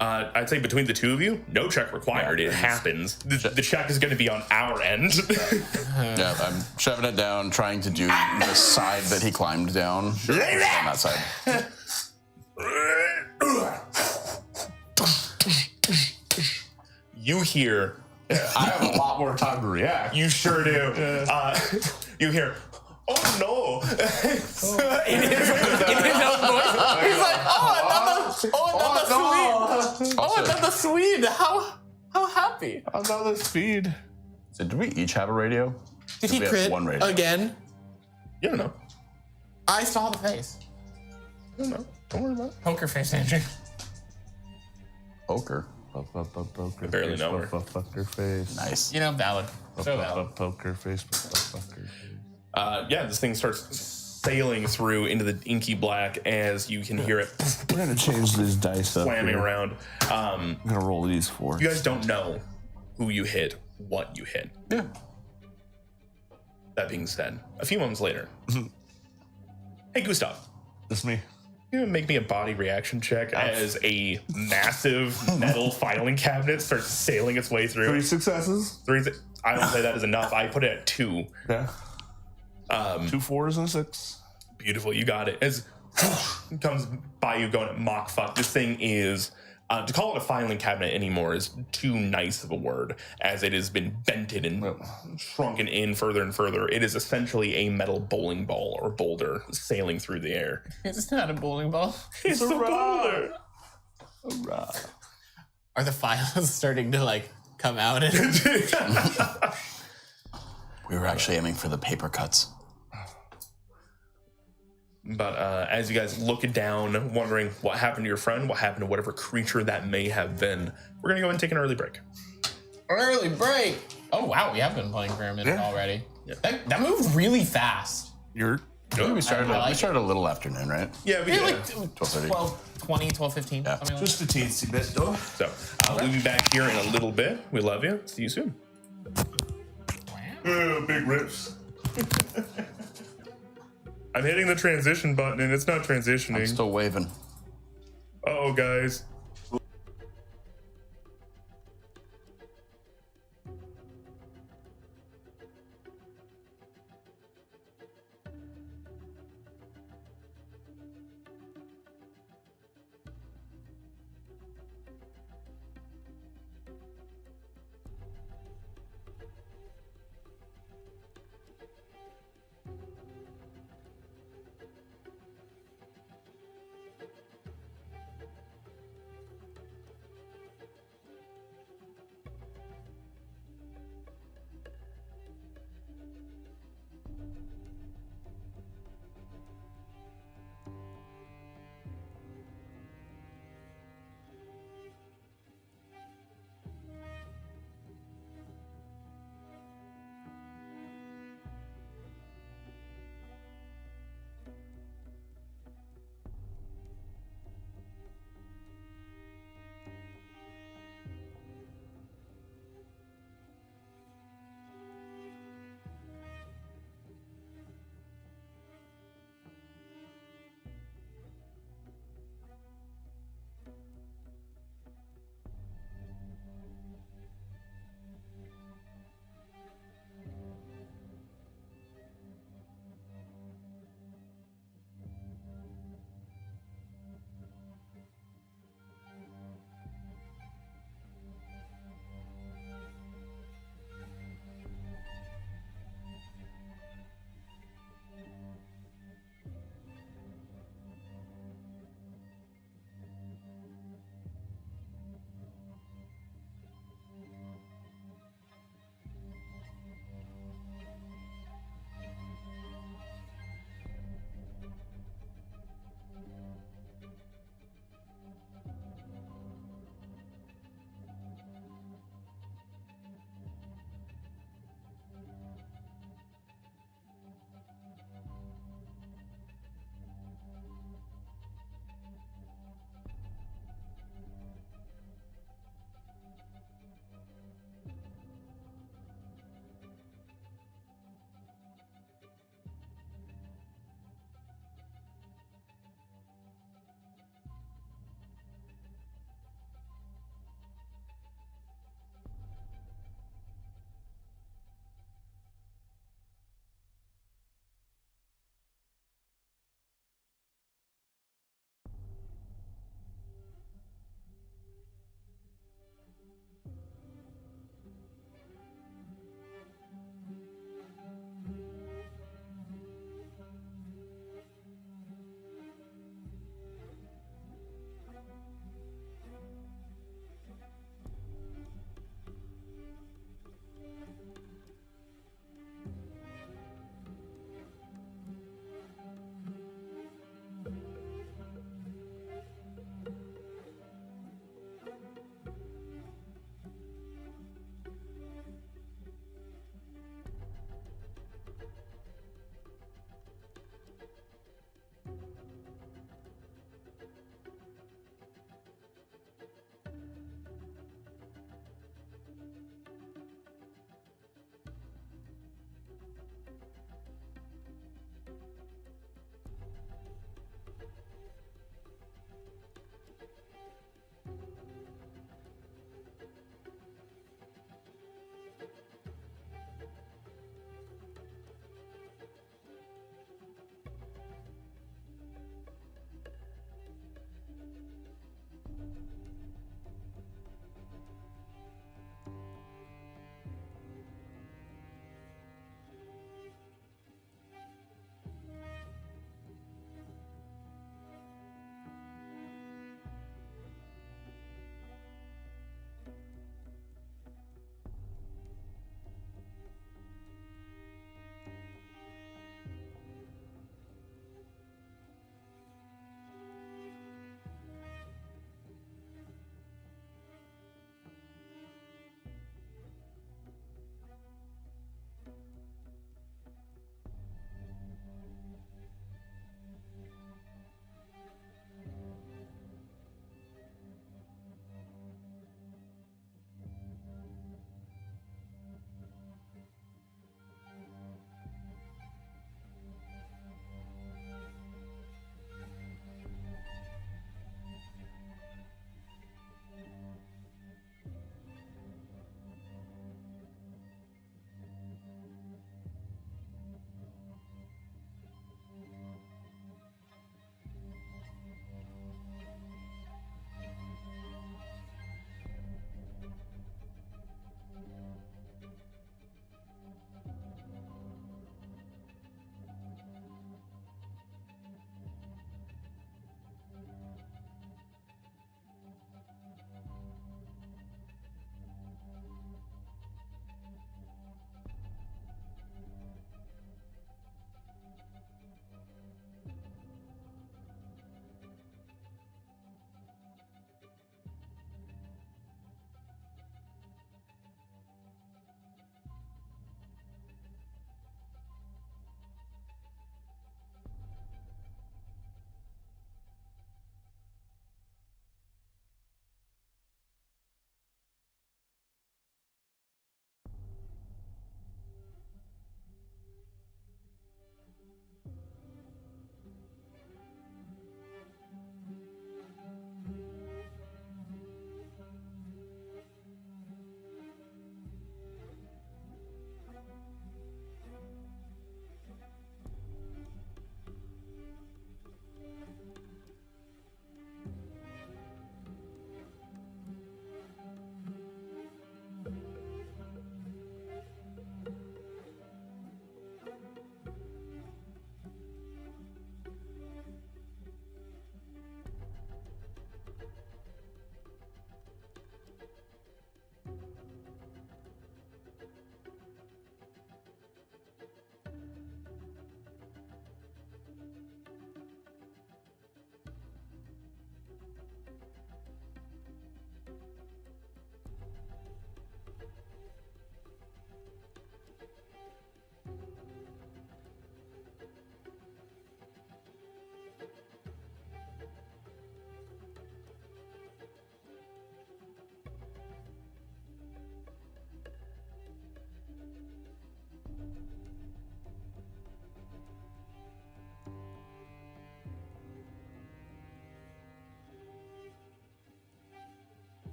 I'd say between the two of you, no check required. Yeah, it happens. The check is going to be on our end. Yeah, I'm shoving it down, trying to do the side that he climbed down. On that side. You hear, I have a lot more time to react. you sure do. You hear, oh no. In his own voice. He's like, another Swede. How happy. Another speed. So did we each have a radio? Did We he have crit one radio. again? You don't know. I saw the face. You don't know. Don't worry about it. Poker face, Andrew. Poker. Poker barely know her. Poker face. Nice. You know, valid. So valid. Poker face. Poker face. Yeah, this thing starts sailing through into the inky black as you can hear it We're gonna change these dice up. slamming here. around. I'm gonna roll these 4. You guys don't know who you hit, what you hit. Yeah. That being said, a few moments later, hey Gustav, This me. you gonna make me a body reaction check as a massive metal filing cabinet starts sailing its way through. 3 successes. I don't say that is enough. I put it at 2. Yeah. 2 4s and a 6. Beautiful, you got it. As it comes by you going at mock fuck, this thing is, to call it a filing cabinet anymore is too nice of a word, as it has been bented and shrunken in further and further. It is essentially a metal bowling ball or boulder sailing through the air. It's not a bowling ball. It's a boulder. Are the files starting to like come out? And We were actually aiming for the paper cuts. But as you guys look down, wondering what happened to your friend, what happened to whatever creature that may have been, we're going to go ahead and take an early break. early break. Oh wow, we have been playing for a minute already. That moved really fast. I think we started a little afternoon, right? Yeah, we Yeah, did. like 12:30. 20, 15, Yeah. something like Just a teensy bit, though. So we'll be back here in a little bit. We love you. See you soon. Big rips. I'm hitting the transition button and it's not transitioning. I'm still waving. Uh-oh, guys.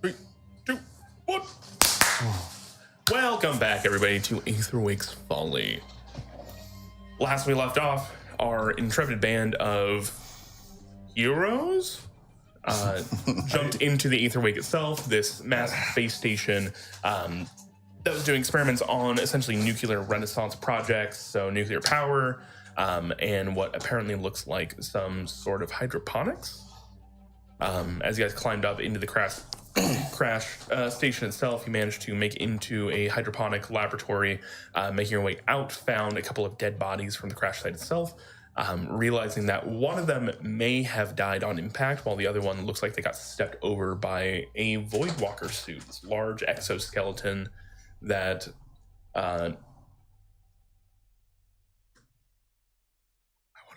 3, 2, 1. Welcome back, everybody, to Aetherwake's Folly. Last we left off, our intrepid band of heroes jumped into the Aetherwake itself, this massive space station that was doing experiments on essentially nuclear renaissance projects, so nuclear power, and what apparently looks like some sort of hydroponics. As you guys climbed up into the crash station itself, you managed to make into a hydroponic laboratory. Making your way out, found a couple of dead bodies from the crash site itself, realizing that one of them may have died on impact, while the other one looks like they got stepped over by a Void Walker suit, this large exoskeleton that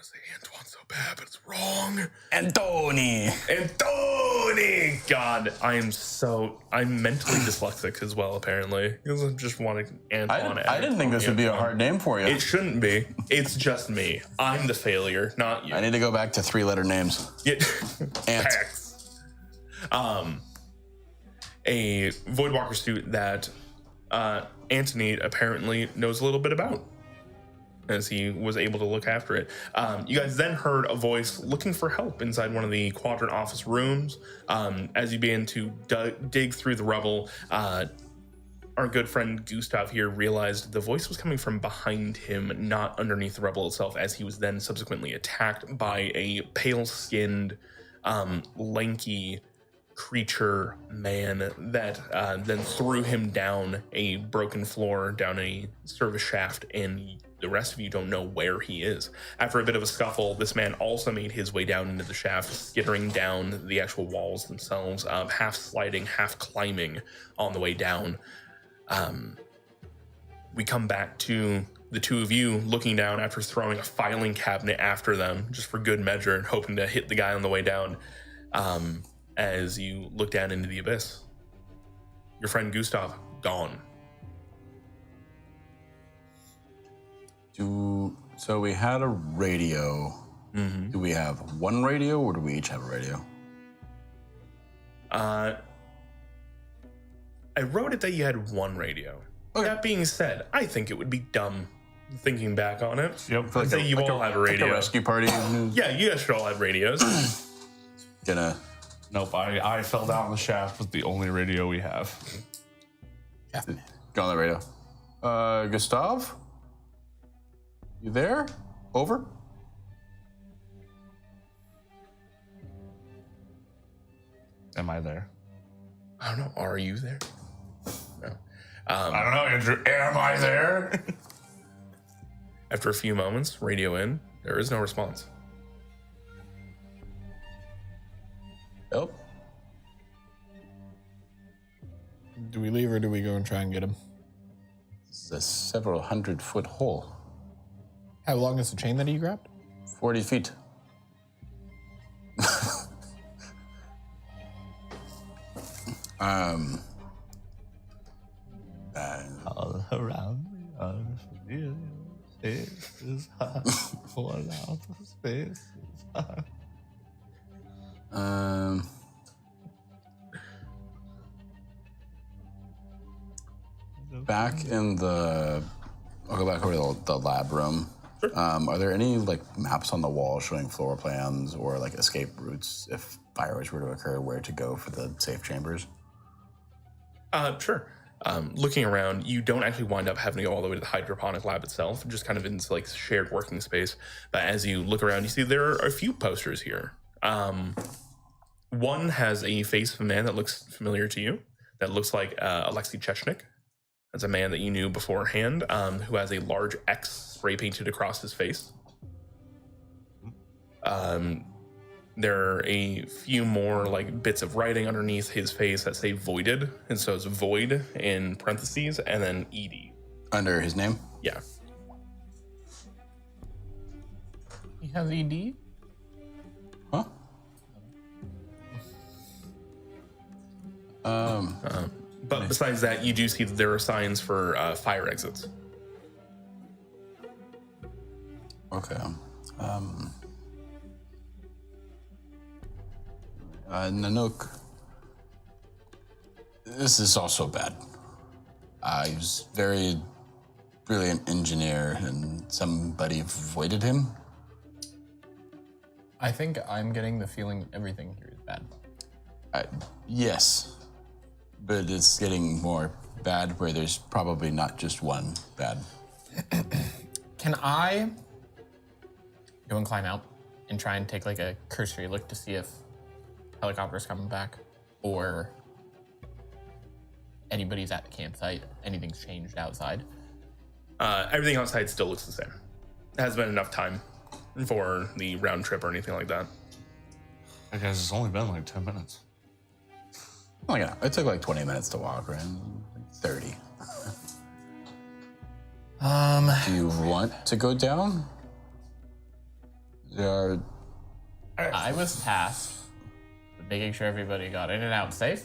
say Antoine so bad, but it's wrong. Antoni! God, I'm mentally dyslexic as well, apparently. I just want Antoine. I didn't think this would be a hard name for you. It shouldn't be. It's just me. I'm the failure, not you. I need to go back to 3-letter names. Ant. A Voidwalker suit that Antony apparently knows a little bit about, as he was able to look after it. You guys then heard a voice looking for help inside one of the quadrant office rooms. As you began to dig through the rubble, our good friend Gustav here realized the voice was coming from behind him, not underneath the rubble itself, as he was then subsequently attacked by a pale-skinned, lanky creature man that then threw him down a broken floor, down a service shaft, and the rest of you don't know where he is. After a bit of a scuffle, this man also made his way down into the shaft, skittering down the actual walls themselves, half sliding, half climbing on the way down. We come back to the two of you looking down after throwing a filing cabinet after them, just for good measure, and hoping to hit the guy on the way down. As you look down into the abyss, your friend Gustav, gone. So we had a radio. Mm-hmm. Do we have one radio, or do we each have a radio? I wrote it that you had one radio. Okay. That being said, I think it would be dumb thinking back on it. Yep. I'd say you all have a radio. Like a rescue party. Yeah, you guys should all have radios. Nope, I fell down the shaft with the only radio we have. Go on the radio. Gustav? You there? Over? Am I there? I don't know. Are you there? No. I don't know, Andrew. Am I there? After a few moments, radio in, there is no response. Nope. Do we leave or do we go and try and get him? This is a several 100-foot hole. How long is the chain that he grabbed? 40 feet. back in the... I'll go back over to the lab room. Sure. Are there any like maps on the wall showing floor plans or like escape routes if fires were to occur, where to go for the safe chambers? Sure. Looking around, you don't actually wind up having to go all the way to the hydroponic lab itself, just kind of in this like shared working space. But as you look around, you see there are a few posters here. One has a face of a man that looks familiar to you, that looks like Alexei Chechnik. That's a man that you knew beforehand, who has a large X spray painted across his face. There are a few more like bits of writing underneath his face that say voided, and so it's void in parentheses and then ED. Under his name? Yeah. He has ED? Huh? But besides that, you do see that there are signs for fire exits. Okay. Nanook. This is also bad. He was a very brilliant engineer, and somebody voided him. I think I'm getting the feeling everything here is bad. Yes, but it's getting more bad where there's probably not just one bad. Can I go and climb out and try and take like a cursory look to see if helicopter's coming back or anybody's at the campsite, anything's changed outside? Everything outside still looks the same. It hasn't been enough time for the round trip or anything like that. I guess it's only been like 10 minutes. Oh yeah, it took like 20 minutes to walk, right? 30. Do you want to go down? I was tasked with making sure everybody got in and out safe.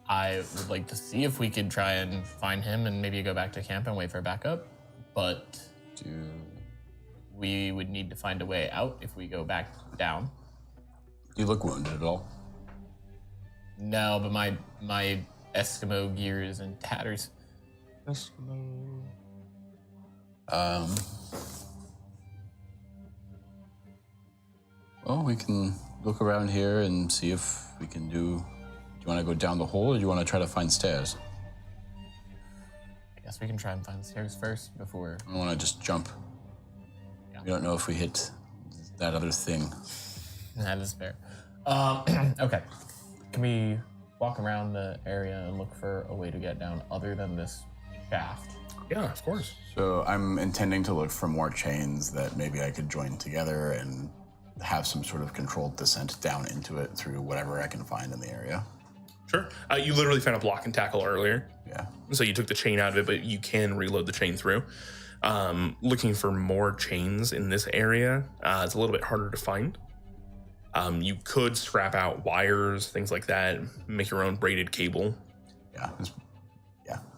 I would like to see if we could try and find him and maybe go back to camp and wait for backup, but we would need to find a way out if we go back down. Do you look wounded at all? No, but my Eskimo gear is in tatters. Eskimo. Well, we can look around here and see if we can do you want to go down the hole or do you want to try to find stairs? I guess we can try and find stairs first before... I don't want to just jump. Yeah. We don't know if we hit that other thing. That is fair. Okay. Can we walk around the area and look for a way to get down other than this shaft? Yeah, of course. So I'm intending to look for more chains that maybe I could join together and have some sort of controlled descent down into it through whatever I can find in the area. Sure. You literally found a block and tackle earlier. Yeah. So you took the chain out of it, but you can reload the chain through. Looking for more chains in this area, it's a little bit harder to find. You could scrap out wires, things like that, make your own braided cable. Yeah,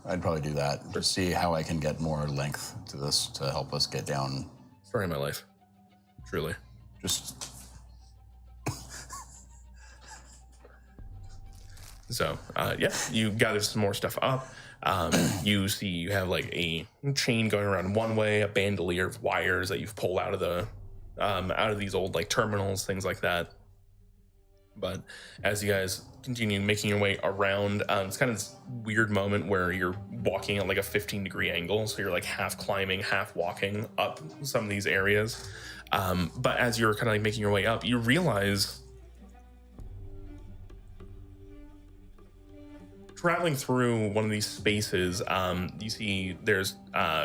I'd probably do that. Just see how I can get more length to this to help us get down. Story of my life. Truly. Just... So, yeah, you gather some more stuff up. You see you have like a chain going around one way, a bandolier of wires that you've pulled out of these old like terminals, things like that. But as you guys continue making your way around, it's kind of this weird moment where you're walking at like a 15-degree angle. So you're like half climbing, half walking up some of these areas. But as you're kind of like making your way up, you realize traveling through one of these spaces, you see there's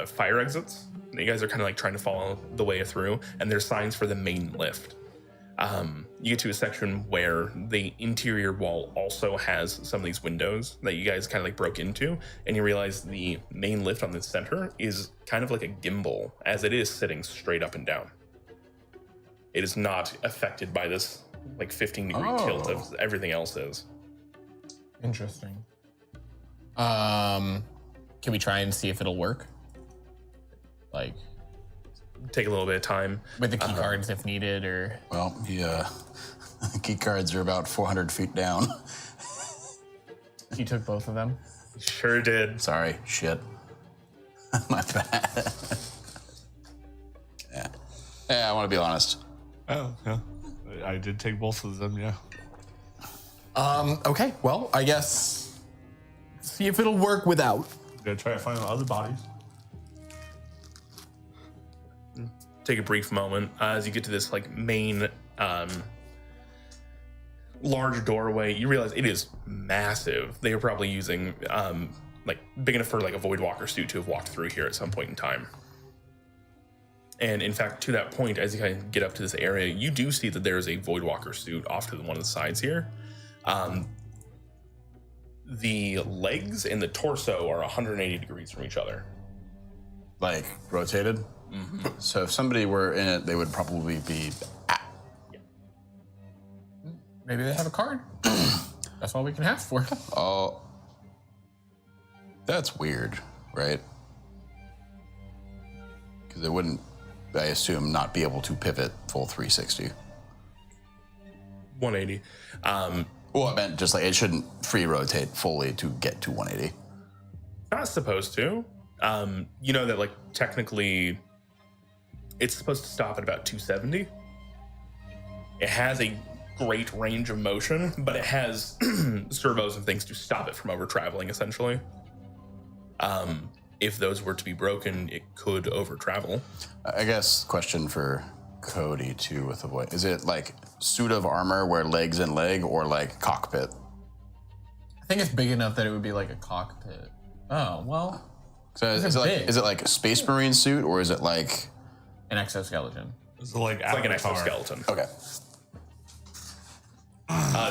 fire exits. You guys are kind of like trying to follow the way through, and there's signs for the main lift. You get to a section where the interior wall also has some of these windows that you guys kind of like broke into, and you realize the main lift on the center is kind of like a gimbal, as it is sitting straight up and down. It is not affected by this like 15-degree tilt as everything else is. Interesting. Can we try and see if it'll work? Like, take a little bit of time with the key cards if needed, or... Well, the key cards are about 400 feet down. You took both of them? Sure did. Sorry, shit. My bad. Yeah, I want to be honest. Oh, yeah. I did take both of them, yeah. Okay, well, I guess see if it'll work without. I'm gonna try to find other bodies. Take a brief moment as you get to this like main large doorway. You realize it is massive. They were probably using like big enough for like a Voidwalker suit to have walked through here at some point in time. And in fact, to that point, as you kind of get up to this area, you do see that there is a Voidwalker suit off to one of the sides here. The legs and the torso are 180 degrees from each other. Like, rotated? Mm-hmm. So if somebody were in it, they would probably be... Maybe they have a card. That's all we can ask for. Oh. That's weird, right? Because it wouldn't, I assume, not be able to pivot full 360. 180. Well, I meant just like it shouldn't free rotate fully to get to 180. Not supposed to. You know that like technically it's supposed to stop at about 270. It has a great range of motion, but it has servos and things to stop it from over traveling essentially. If those were to be broken, it could over travel. I guess question for Cody too with the voice. Is it like suit of armor where legs and leg, or like cockpit? I think it's big enough that it would be like a cockpit. Oh, well. So is it like a Space Marine suit, or is it like an exoskeleton? It's like an exoskeleton. Okay.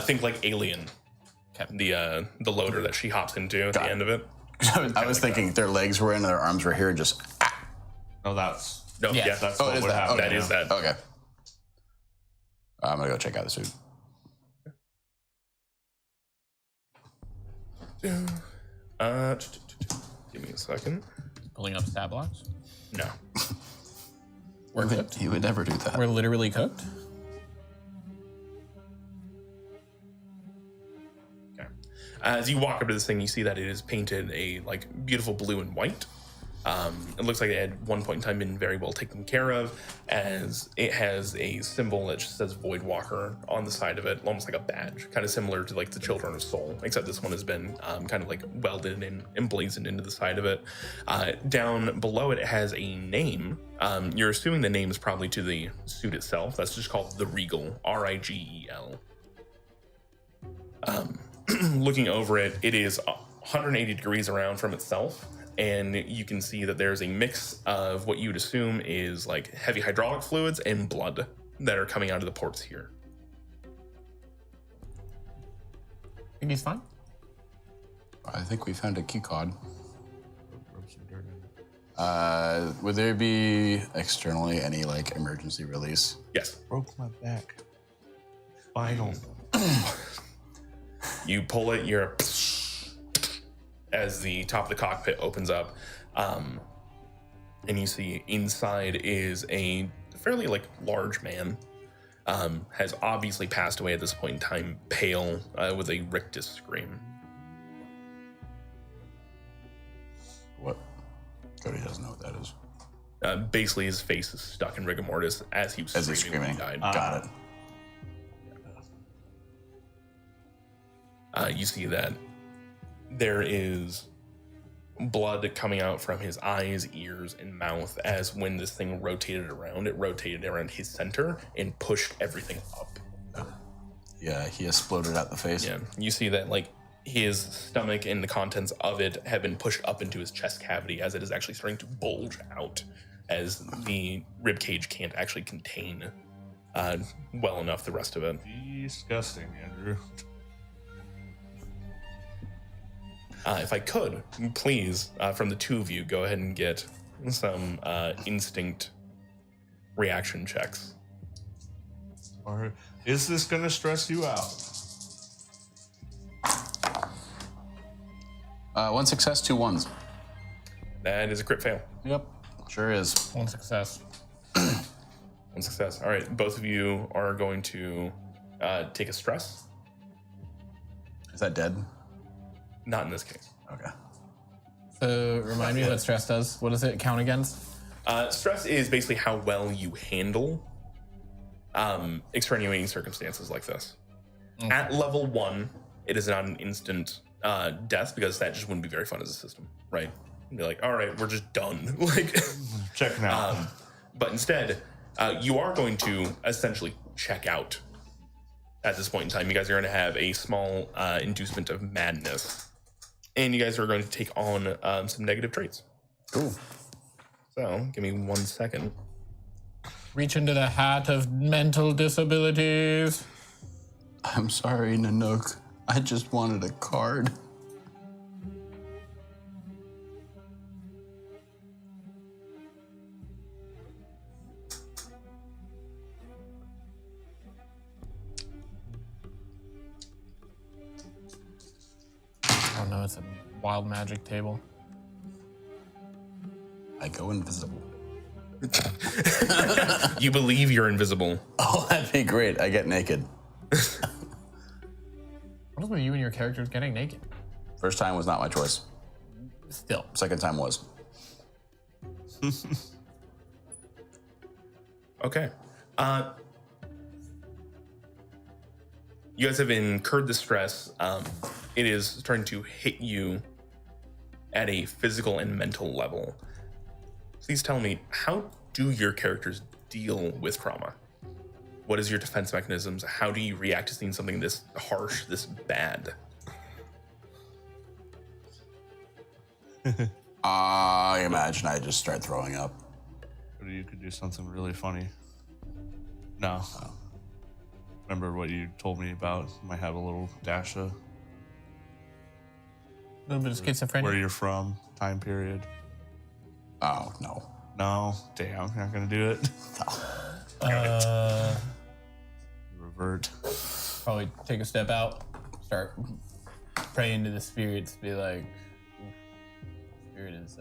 Think like Alien. The loader that she hops into at the end of it. I was thinking their legs were in and their arms were here and just... No, that's... No, yeah, that's oh, what it is would that. happen. Okay. That is that. Okay. I'm going to go check out the suit. Give me a second. Pulling up stat blocks? No. We're cooked? He would never do that. We're literally cooked? Okay. As you walk up to this thing, you see that it is painted a like beautiful blue and white. It looks like it had one point in time been very well taken care of, as it has a symbol that just says Voidwalker on the side of it, almost like a badge, kind of similar to like the Children of Soul, except this one has been kind of like welded and emblazoned into the side of it. Down below it has a name. You're assuming the name is probably to the suit itself. That's just called the Regal, R-I-G-E-L. Looking over it, it is 180 degrees around from itself. And you can see that there's a mix of what you would assume is like heavy hydraulic fluids and blood that are coming out of the ports here. Think he's fine? I think we found a key card. Would there be externally any like emergency release? Yes. Broke my back. Final. You pull it, you're as the top of the cockpit opens up, and you see inside is a fairly like large man, has obviously passed away at this point in time, pale, with a rictus scream. What? Cody doesn't know what that is. Basically his face is stuck in rigor mortis as he was As he's screaming when screaming. he died. Got it. You see that there is blood coming out from his eyes, ears, and mouth, as when this thing rotated around, it rotated around his center and pushed everything up. Yeah, he exploded out the face. Yeah, you see that like his stomach and the contents of it have been pushed up into his chest cavity, as it is actually starting to bulge out, as the rib cage can't actually contain well enough the rest of it. Disgusting, Andrew. If I could, please, from the two of you, go ahead and get some instinct reaction checks. Or is this gonna stress you out? 1 success, 2 ones. That is a crit fail. Yep, sure is. One success. One success. All right, both of you are going to take a stress. Is that dead? Not in this case. Okay. So remind me what stress does. What does it count against? Stress is basically how well you handle extenuating circumstances like this. Okay. At level 1, it is not an instant death because that just wouldn't be very fun as a system, right? You'd be like, all right, we're just done. Like, checking out. But instead, you are going to essentially check out at this point in time. You guys are going to have a small inducement of madness, and you guys are going to take on some negative traits. Cool. So, give me 1 second. Reach into the hat of mental disabilities. I'm sorry, Nanook. I just wanted a card. Oh no, it's a wild magic table. I go invisible. You believe you're invisible. Oh, that'd be great. I get naked. What is with you and your characters getting naked? First time was not my choice. Still. Second time was. Okay. You guys have incurred the stress. It is starting to hit you at a physical and mental level. Please tell me, how do your characters deal with trauma? What is your defense mechanisms? How do you react to seeing something this harsh, this bad? I imagine I just start throwing up. Or you could do something really funny. No. Remember what you told me about? You might have a little dash of A little bit of schizophrenia. where you're from, time period. Oh, no. No, damn, you're not gonna do it. Revert. Probably take a step out, start praying to the spirits, be like, spirit is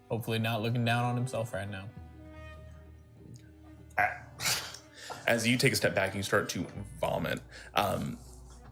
hopefully not looking down on himself right now. As you take a step back and you start to vomit,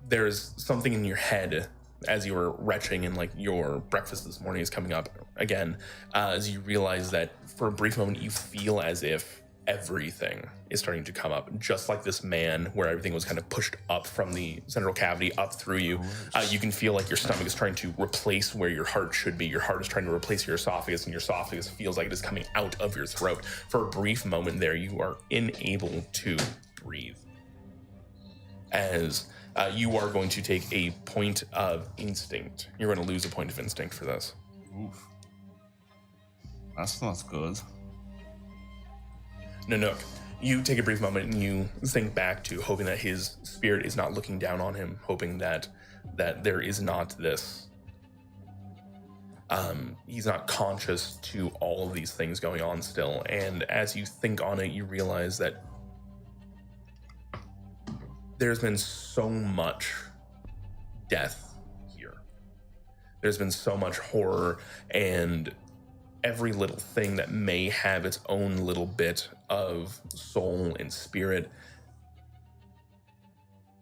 there's something in your head as you were retching and like your breakfast this morning is coming up again, as you realize that for a brief moment you feel as if everything is starting to come up, just like this man where everything was kind of pushed up from the central cavity up through you. You can feel like your stomach is trying to replace where your heart should be. Your heart is trying to replace your esophagus, and your esophagus feels like it is coming out of your throat. For a brief moment there, you are unable to breathe. As you are going to take a point of instinct. You're going to lose a point of instinct for this. Oof. That's not good. Nanook, you take a brief moment and you think back to hoping that his spirit is not looking down on him, hoping that there is not this. He's not conscious to all of these things going on still. And as you think on it, you realize that there's been so much death here. There's been so much horror, and every little thing that may have its own little bit of soul and spirit.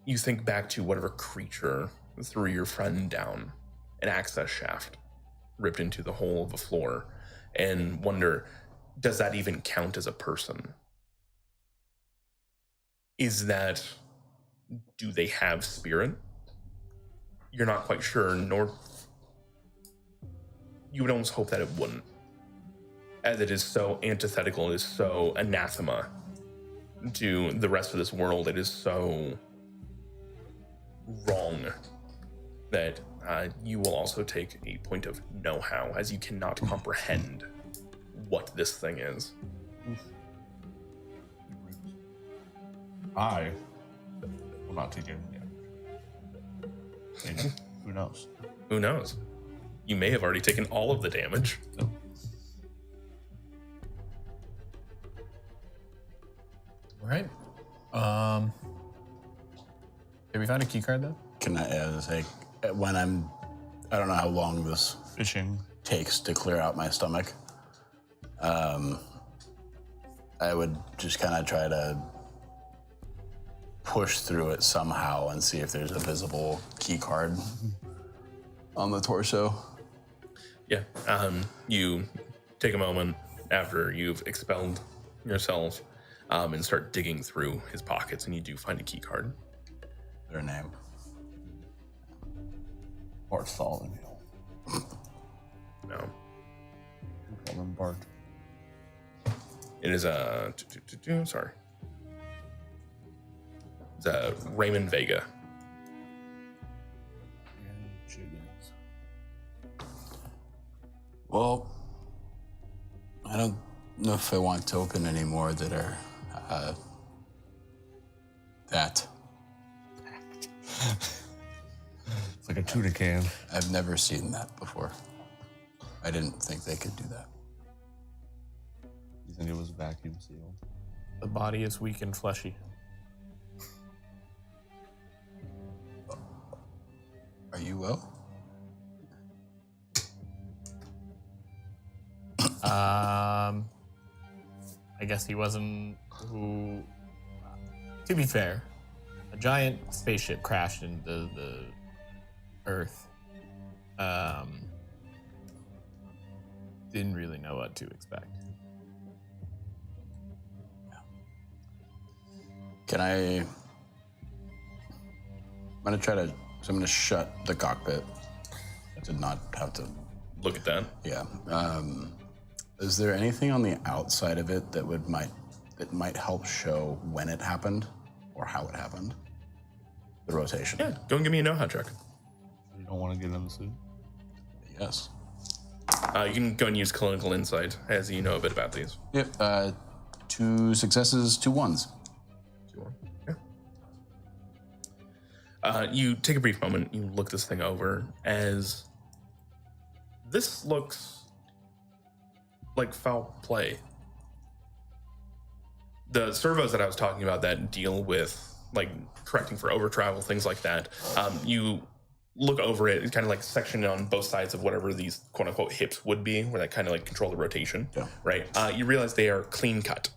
You think back to whatever creature threw your friend down an access shaft, ripped into the hole of the floor, and wonder, does that even count as a person? Do they have spirit? You're not quite sure, nor you would almost hope that it wouldn't, as it is so antithetical, it is so anathema to the rest of this world. It is so wrong that you will also take a point of know-how, as you cannot comprehend what this thing is. I will not take it yet. And who knows? Who knows? You may have already taken all of the damage. No. All right. Did we find a key card though? Can I say, when I don't know how long this Fishing. takes to clear out my stomach. I would just kind of try to push through it somehow and see if there's a visible key card. on the torso. Yeah. You take a moment after you've expelled yourselves and start digging through his pockets, and you do find a key card. Their name. Bartholomew. No. Call him Bart. It is sorry. It's Raymond Vega. Well, I don't know if I want to open any more that are that. It's like a tuna can. I've never seen that before. I didn't think they could do that. You think it was vacuum sealed? The body is weak and fleshy. Are you well? I guess he wasn't who. To be fair, a giant spaceship crashed into the Earth. Didn't really know what to expect. Can I'm gonna try to. So I'm gonna shut the cockpit to not have to. Look at that. Yeah. Is there anything on the outside of it that might help show when it happened or how it happened? The rotation. Yeah. Go and give me a know-how check. You don't want to get in the suit? Yes. You can go and use clinical insight as you know a bit about these. Yep. 2 successes, 2 ones. Yeah. You take a brief moment. You look this thing over as this looks like foul play. The servos that I was talking about that deal with like correcting for over travel, things like that. You look over it, it's kind of like sectioned on both sides of whatever these quote unquote hips would be, where that kind of like control the rotation. Yeah. Right. You realize they are clean cut.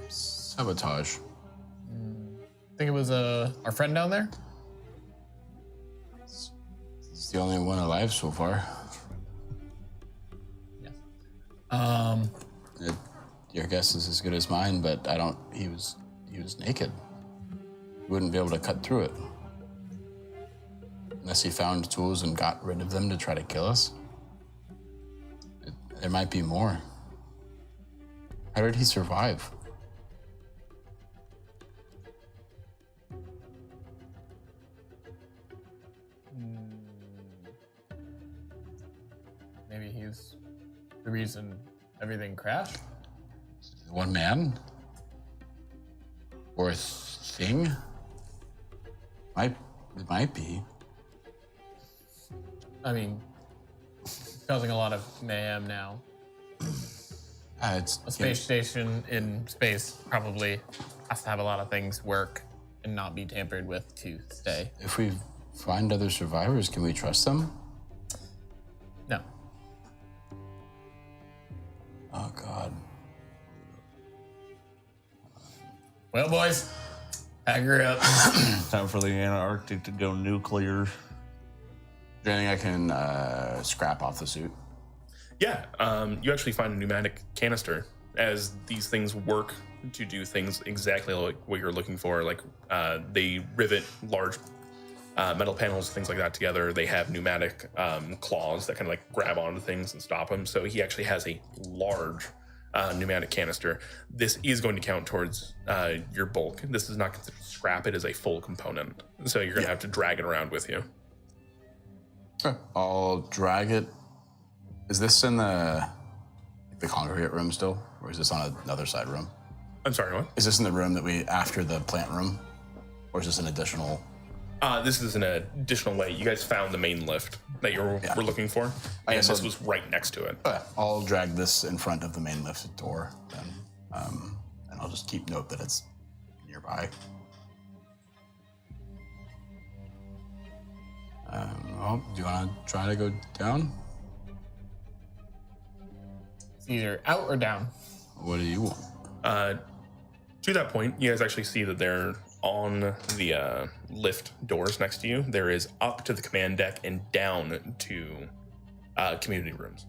Sabotage. I think it was our friend down there. He's the only one alive so far. Yes. Your guess is as good as mine, but I don't. He was naked. He wouldn't be able to cut through it unless he found tools and got rid of them to try to kill us. There might be more. How did he survive? Maybe he's the reason everything crashed. One man? Or a thing? It might be. I mean, it's causing a lot of mayhem now. It's A space station in space probably has to have a lot of things work and not be tampered with to stay. If we find other survivors, can we trust them? No. Oh God. Well, boys, pack her up. Time for the Antarctic to go nuclear. Is there anything I can scrap off the suit? Yeah, you actually find a pneumatic canister, as these things work to do things exactly like what you're looking for. Like they rivet large metal panels, things like that together. They have pneumatic claws that kind of like grab onto things and stop them. So he actually has a large pneumatic canister. This is going to count towards your bulk. This is not considered scrap. It is a full component. So you're going to have to drag it around with you. Sure. I'll drag it. Is this in the congregate room still? Or is this on another side room? I'm sorry, what? Is this in the room that after the plant room? Or is this an additional? This is an additional way. You guys found the main lift that you were looking for. And this was right next to it. I'll drag this in front of the main lift door then. And I'll just keep note that it's nearby. Do you want to try to go down? It's either out or down. What do you want? To that point, you guys actually see that they're on the lift doors next to you. There is up to the command deck and down to community rooms.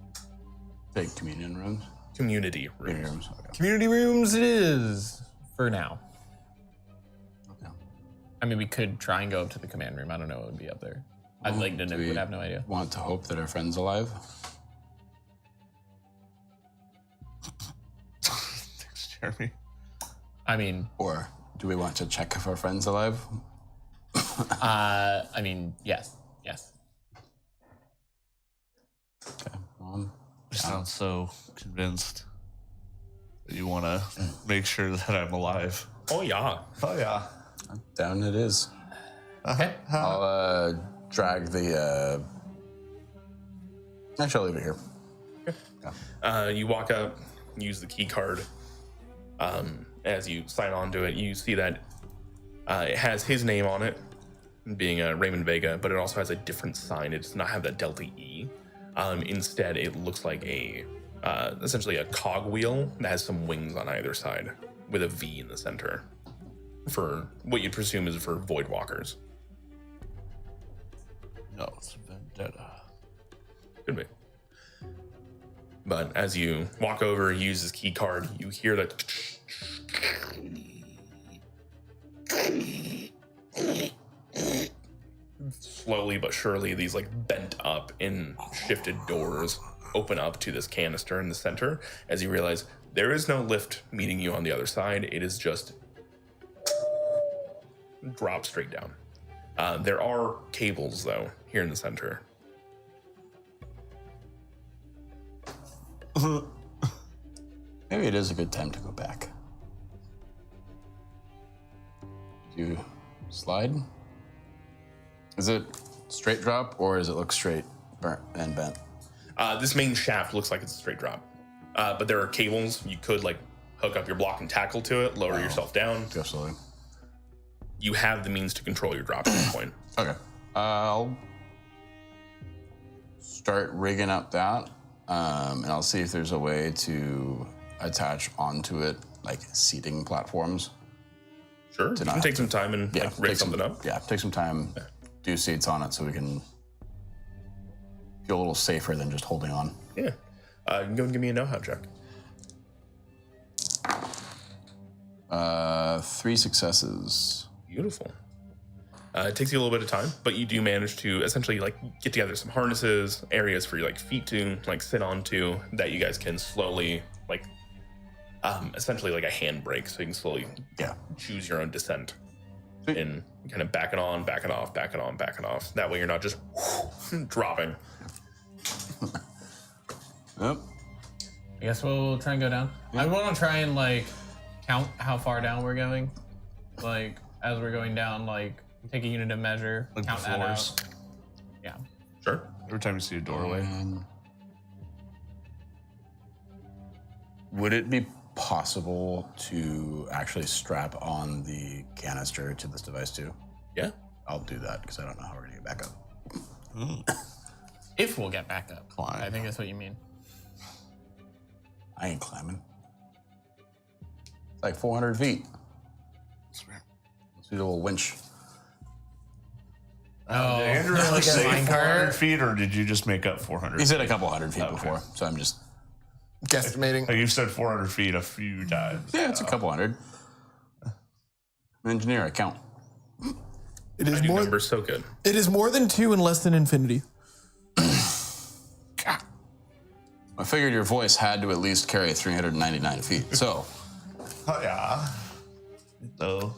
Take communion rooms. Community Community rooms. rooms. Okay. Community rooms it is for now. Okay. I mean, we could try and go up to the command room. I don't know what would be up there. I'd like to know. we- Would have no idea. Want to hope that our friend's alive? Thanks, Jeremy. I mean, Or do we want to check if our friend's alive? I mean, yes. Okay. You sound so convinced that you want to make sure that I'm alive. Oh yeah. Oh, yeah. Down it is. Okay. I'll drag the. Actually, I'll leave it here. You walk up, use the key card. As you sign on to it, you see that it has his name on it, being Raymond Vega, but it also has a different sign. It does not have that Delta E. Instead, it looks like essentially a cogwheel that has some wings on either side with a V in the center for what you'd presume is for void walkers. No, it's Vendetta. Could be. But as you walk over, use his key card, you hear that slowly but surely these like bent up and shifted doors open up to this canister in the center as you realize there is no lift meeting you on the other side. It is just drop straight down. There are cables though here in the center. Maybe it is a good time to go back. You slide? Is it straight drop or does it look straight burnt and bent? This main shaft looks like it's a straight drop, but there are cables. You could like hook up your block and tackle to it, lower yourself down. Go slowly. You have the means to control your drop at this point. Okay. I'll start rigging up that, and I'll see if there's a way to attach onto it like seating platforms. Sure, you can take some time and like rig something up. Yeah, take some time, do seats on it so we can feel a little safer than just holding on. Yeah. You can go and give me a know-how check. 3 successes. Beautiful. It takes you a little bit of time, but you do manage to essentially like get together some harnesses, areas for your like feet to like sit onto that you guys can slowly like essentially like a handbrake, so you can slowly choose your own descent and kind of back it on, back it off, back it on, back it off. That way you're not just dropping. Yep. I guess we'll try and go down. I want to try and like count how far down we're going. Like as we're going down, like take a unit of measure, Like count the that floors. out. Yeah. Sure. Every time you see a doorway. Would it be possible to actually strap on the canister to this device too? Yeah. I'll do that because I don't know how we're gonna get back up. If we'll get back up. Climb. I think that's what you mean. I ain't climbing. It's like 400 feet. Let's do the little winch. Oh, Did Andrew like a say minecart? 400 feet, or did you just make up 400? He said a couple hundred feet Okay. before, so I'm just guesstimating. You've said 400 feet a few times. yeah, it's a couple hundred. I'm an engineer, I count. It I is do more. numbers so good. It is more than 2 and less than infinity. I figured your voice had to at least carry 399 feet. So Oh, yeah. So.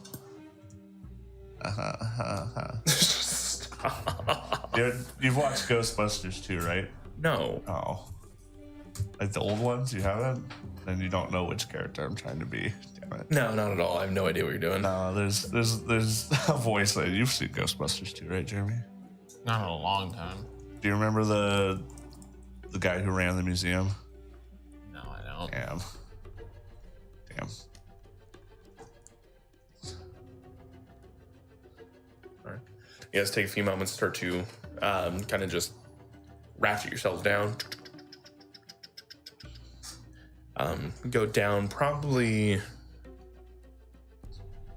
You've watched Ghostbusters too, right? No. Oh. Like the old ones, you haven't? Then you don't know which character I'm trying to be. Damn it. No, not at all. I have no idea what you're doing. No, there's a voice that you've seen Ghostbusters too, right, Jeremy? Not in a long time. Do you remember the guy who ran the museum? No, I don't. Damn. All right. You guys take a few moments, start to kind of just ratchet yourselves down. Go down probably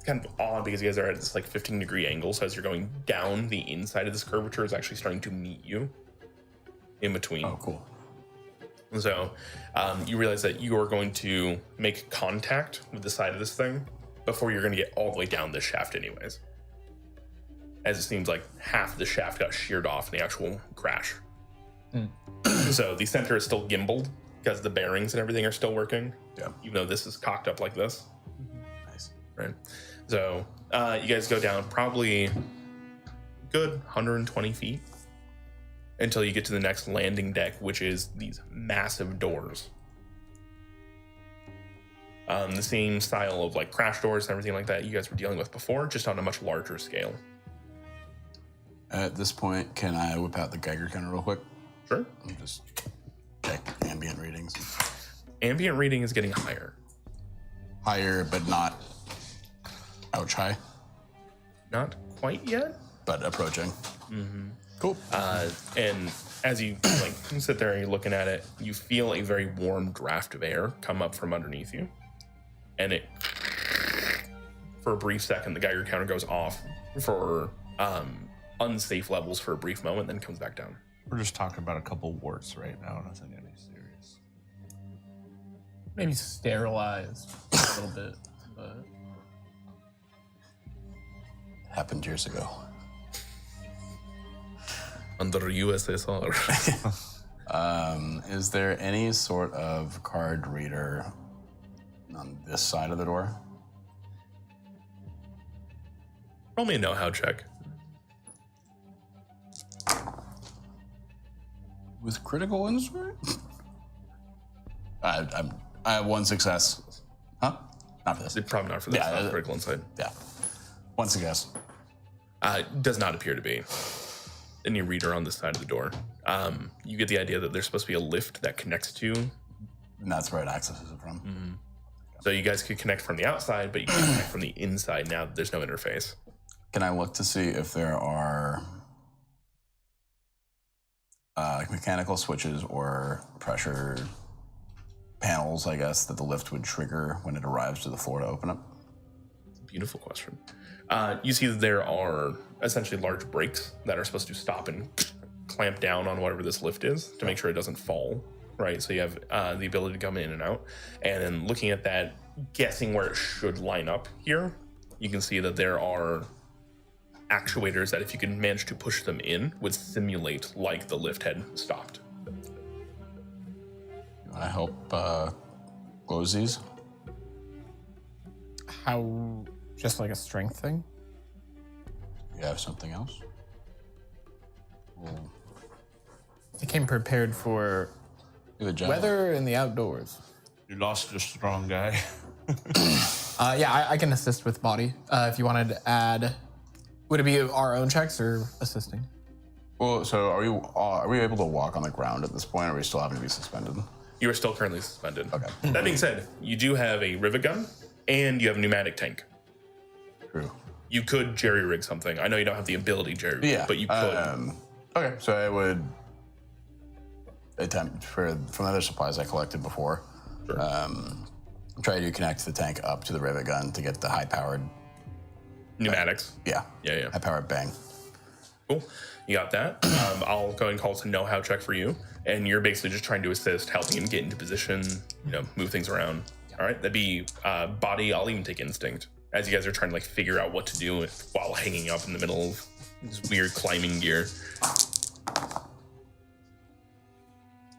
it's kind of odd because you guys are at this like 15-degree angle. So as you're going down, the inside of this curvature is actually starting to meet you in between. Oh, cool. So you realize that you are going to make contact with the side of this thing before you're going to get all the way down this shaft anyways. As it seems like half of the shaft got sheared off in the actual crash. So the center is still gimbaled because the bearings and everything are still working. Yeah. Even though this is cocked up like this. Nice. Right. So you guys go down probably good 120 feet until you get to the next landing deck, which is these massive doors. The same style of like crash doors and everything like that you guys were dealing with before, just on a much larger scale. At this point, can I whip out the Geiger counter real quick? Sure. And just check ambient readings. Ambient reading is getting higher. Higher, but not ouch high, Not quite yet. but approaching. Cool. And as you like sit there and you're looking at it, you feel a very warm draft of air come up from underneath you. And it, for a brief second, the Geiger counter goes off for unsafe levels for a brief moment, then comes back down. We're just talking about a couple warts right now, nothing any serious. Maybe sterilized a little bit, but Happened years ago. Under USSR. Is there any sort of card reader on this side of the door? Roll me a know-how check. With critical insight? I have one success. Huh? Not for this. Probably not for this. Yeah, Not critical insight. Yeah. One success. Does not appear to be any reader on this side of the door. You get the idea that there's supposed to be a lift that connects to, And that's where it accesses it from. so you guys could connect from the outside, but you can't connect from the inside now that there's no interface. Can I look to see if there are like mechanical switches or pressure panels, I guess, that the lift would trigger when it arrives to the floor to open it? Beautiful question. You see that there are essentially large brakes that are supposed to stop and clamp down on whatever this lift is to make sure it doesn't fall, right? So you have the ability to come in and out. And then looking at that, guessing where it should line up here, you can see that there are actuators that if you can manage to push them in would simulate like the lift had stopped. You want to help close these? how just like a strength thing? You have something else? We'll I came prepared for do the job. weather and the outdoors. You lost your strong guy. Yeah, I can assist with body. If you wanted to add, would it be our own checks or assisting? Well, so are we able to walk on the ground at this point, or are we still having to be suspended? You are still currently suspended. Okay. That being said, you do have a rivet gun and you have a pneumatic tank. True. You could jerry rig something. I know you don't have the ability jerry rig, Yeah. but you could. Okay, so I would attempt from other supplies I collected before. Sure. Try to connect the tank up to the rivet gun to get the high-powered. Pneumatics. Yeah. Yeah. High-powered bang. Cool. You got that. I'll go ahead and call it a know-how check for you. And you're basically just trying to assist, helping him get into position, move things around. All right. That'd be body. I'll even take instinct as you guys are trying to like figure out what to do while hanging up in the middle of this weird climbing gear.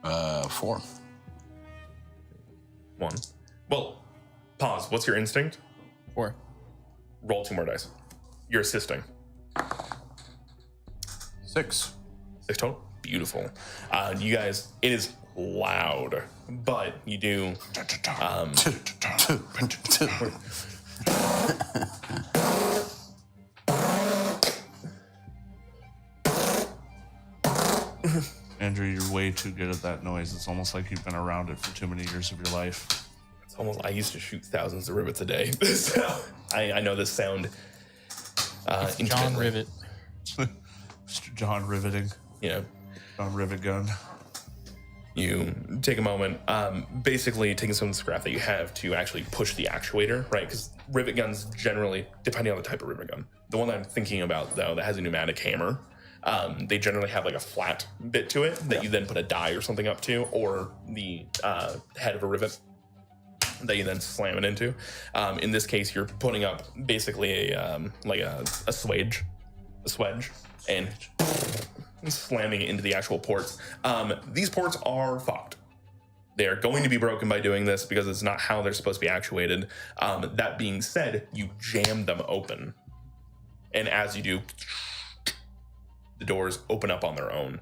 4. 1. Well, pause. What's your instinct? 4. Roll 2 more dice. You're assisting. 6. 6 total. Beautiful. You guys, it is loud, but you do. Andrew, you're way too good at that noise. It's almost like you've been around it for too many years of your life. It's almost. I used to shoot thousands of rivets a day, so I know this sound. John intimately. Rivet. Mr. John Riveting. Yeah. John Rivet Gun. You take a moment, basically taking some of the scrap that you have to actually push the actuator, right? Because rivet guns generally, depending on the type of rivet gun, the one that I'm thinking about though that has a pneumatic hammer, they generally have like a flat bit to it that you then put a die or something up to, or the head of a rivet that you then slam it into. In this case, you're putting up basically a swedge, and slamming it into the actual ports. These ports are fucked. They are going to be broken by doing this because it's not how they're supposed to be actuated. That being said, you jam them open. And as you do, the doors open up on their own,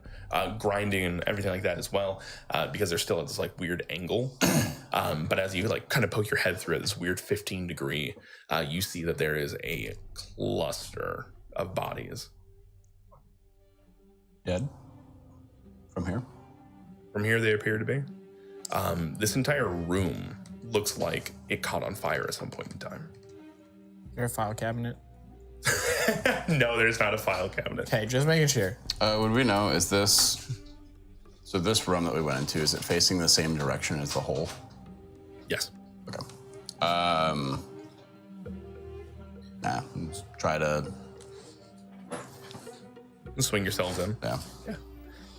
grinding and everything like that as well, because they're still at this like weird angle. But as you like kind of poke your head through at this weird 15 degree, you see that there is a cluster of bodies. Dead? From here? From here, they appear to be. This entire room looks like it caught on fire at some point in time. Is there a file cabinet? No, there's not a file cabinet. Okay, just making sure. Would we know, is this... So this room that we went into, is it facing the same direction as the hole? Yes. Okay. Let's try to... Swing yourselves in. Yeah.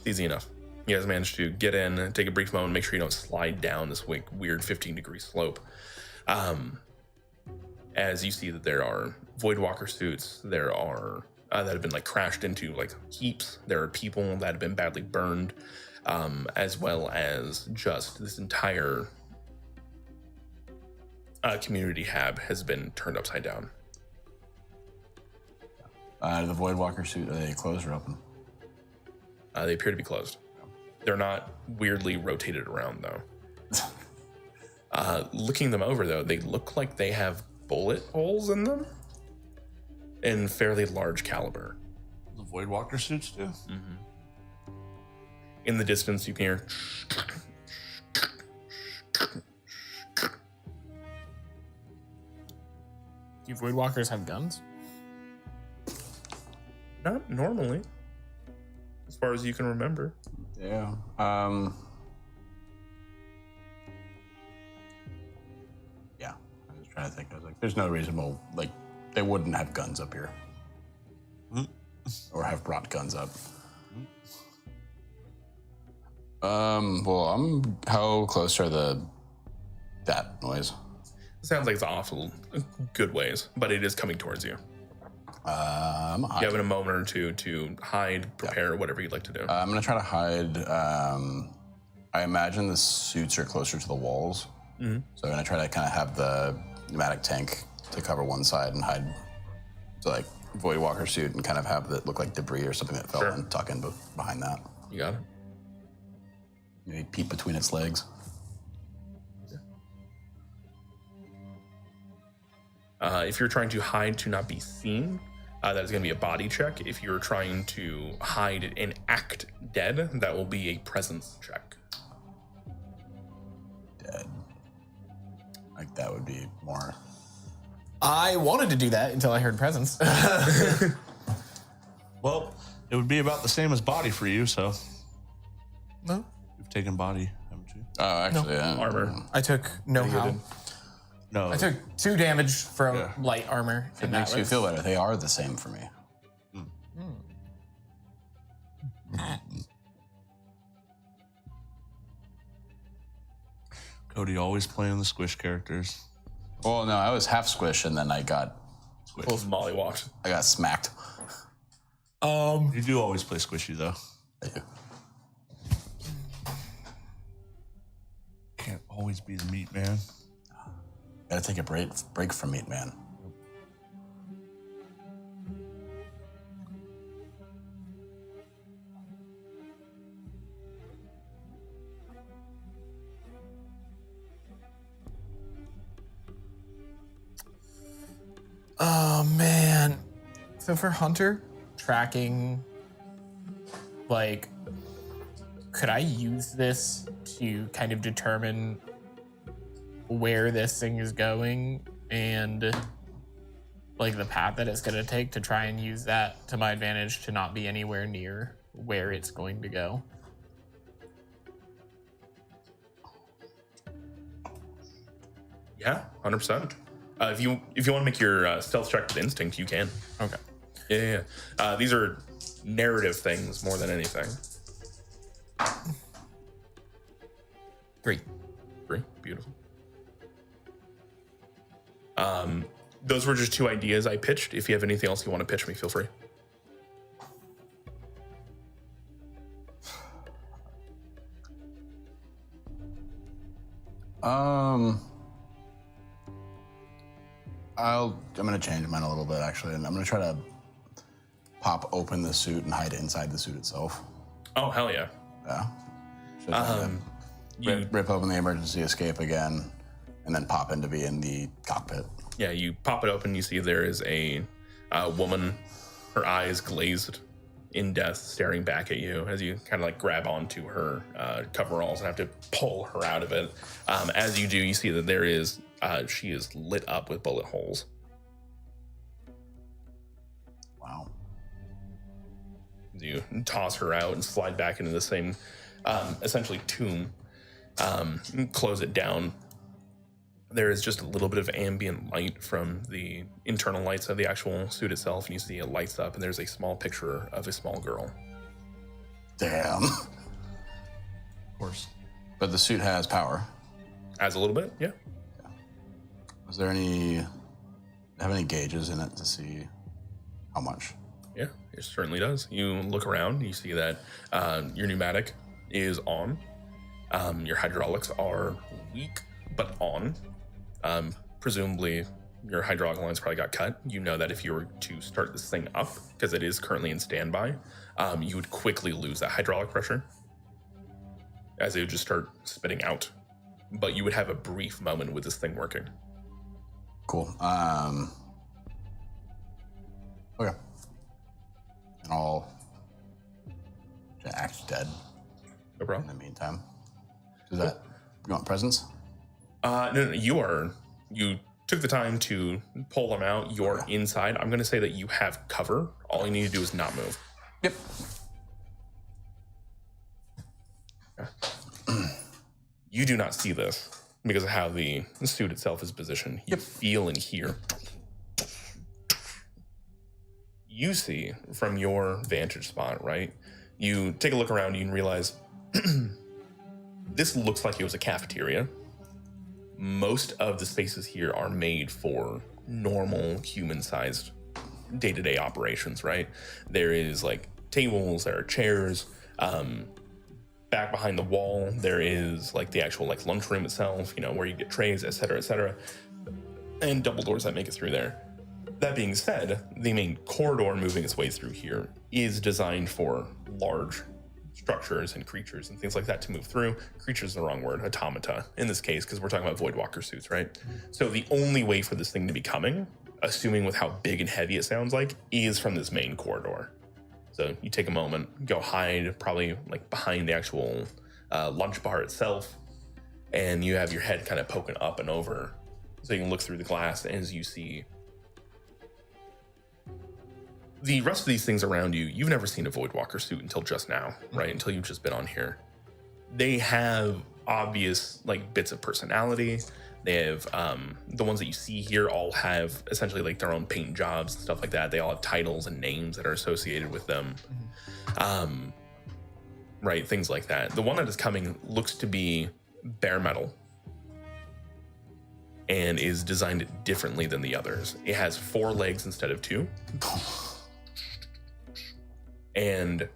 Easy enough. You guys manage to get in, take a brief moment, make sure you don't slide down this weird 15-degree slope. As you see that there are Voidwalker suits, there are that have been like crashed into like heaps. There are people that have been badly burned, as well as just this entire community hab has been turned upside down. The Voidwalker suit, are they closed or open? They appear to be closed. They're not weirdly rotated around though. Looking them over though, they look like they have bullet holes in them in fairly large caliber. The Voidwalker suits do? Mm-hmm. In the distance, you can hear. Do Voidwalkers have guns? Not normally, as far as you can remember. Yeah. Yeah. I was trying to think. I was like, there's no reasonable, like, they wouldn't have guns up here. Or have brought guns up. Well, how close are that noise? It sounds like it's awful good ways, but it is coming towards you. You have a moment or two to hide, prepare, whatever you'd like to do. I'm gonna try to hide. I imagine the suits are closer to the walls, so I'm gonna try to kind of have the pneumatic tank to cover one side and hide, so like Voidwalker suit, and kind of have it look like debris or something that fell and tuck in behind that. You got it. Maybe peek between its legs. If you're trying to hide to not be seen, that is going to be a body check. If you're trying to hide and act dead, that will be a presence check. Dead. Like that would be more. I wanted to do that until I heard presence. Well, it would be about the same as body for you, so. No. You've taken body, haven't you? Oh, actually, Armor. I took no how. No. I took 2 damage from light armor. It makes you feel better. They are the same for me. Cody always playing the squish characters. Well, no, I was half squish and then I got Mollywopped. I got smacked. You do always play squishy, though. I do. Can't always be the meat man. Gotta take a break from Meat Man. Oh man. So for Hunter, tracking, like, could I use this to kind of determine where this thing is going and like the path that it's going to take to try and use that to my advantage to not be anywhere near where it's going to go? Yeah, 100%. If you want to make your stealth check with instinct, you can. Okay. Yeah. These are narrative things more than anything. 3. 3, beautiful. Those were just 2 ideas I pitched. If you have anything else you want to pitch me, feel free. I'm gonna change mine a little bit actually, and I'm gonna try to pop open the suit and hide inside the suit itself. Oh, hell yeah. Yeah. Rip open the emergency escape again, and then pop in to be in the cockpit. Yeah, you pop it open, you see there is a woman, her eyes glazed in death, staring back at you as you kind of like grab onto her coveralls and have to pull her out of it. As you do, you see that there is, she is lit up with bullet holes. Wow. You toss her out and slide back into the same, essentially tomb, close it down. There is just a little bit of ambient light from the internal lights of the actual suit itself, and you see it lights up, and there's a small picture of a small girl. Damn. Of course. But the suit has power. As a little bit, yeah. Was there any gauges in it to see how much? Yeah, it certainly does. You look around, you see that your pneumatic is on. Your hydraulics are weak, but on. Presumably, your hydraulic lines probably got cut. You know that if you were to start this thing up, because it is currently in standby, you would quickly lose that hydraulic pressure as it would just start spitting out. But you would have a brief moment with this thing working. Cool. Okay. And I'll act dead No problem. in the meantime. Does that, you want presents? No, you took the time to pull them out. You're inside. I'm going to say that you have cover. All you need to do is not move. Yep. You do not see this because of how the suit itself is positioned. You feel and hear. You see from your vantage spot, right? You take a look around you and realize this looks like it was a cafeteria. Most of the spaces here are made for normal human-sized day-to-day operations, right? There is like tables, there are chairs. Back behind the wall, there is like the actual like lunchroom itself, you know, where you get trays, et cetera, and double doors that make it through there. That being said, the main corridor moving its way through here is designed for large structures and creatures and things like that to move through. Creatures is the wrong word, automata in this case, because we're talking about Voidwalker suits, right? So the only way for this thing to be coming, assuming with how big and heavy it sounds like, is from this main corridor. So you take a moment, go hide probably like behind the actual lunch bar itself, and you have your head kind of poking up and over so you can look through the glass as you see the rest of these things around you. You've never seen a Voidwalker suit until just now, right? Until you've just been on here. They have obvious like bits of personality. They have the ones that you see here all have essentially like their own paint jobs and stuff like that. They all have titles and names that are associated with them. Right, things like that. The one that is coming looks to be bare metal and is designed differently than the others. It has 4 legs instead of 2. And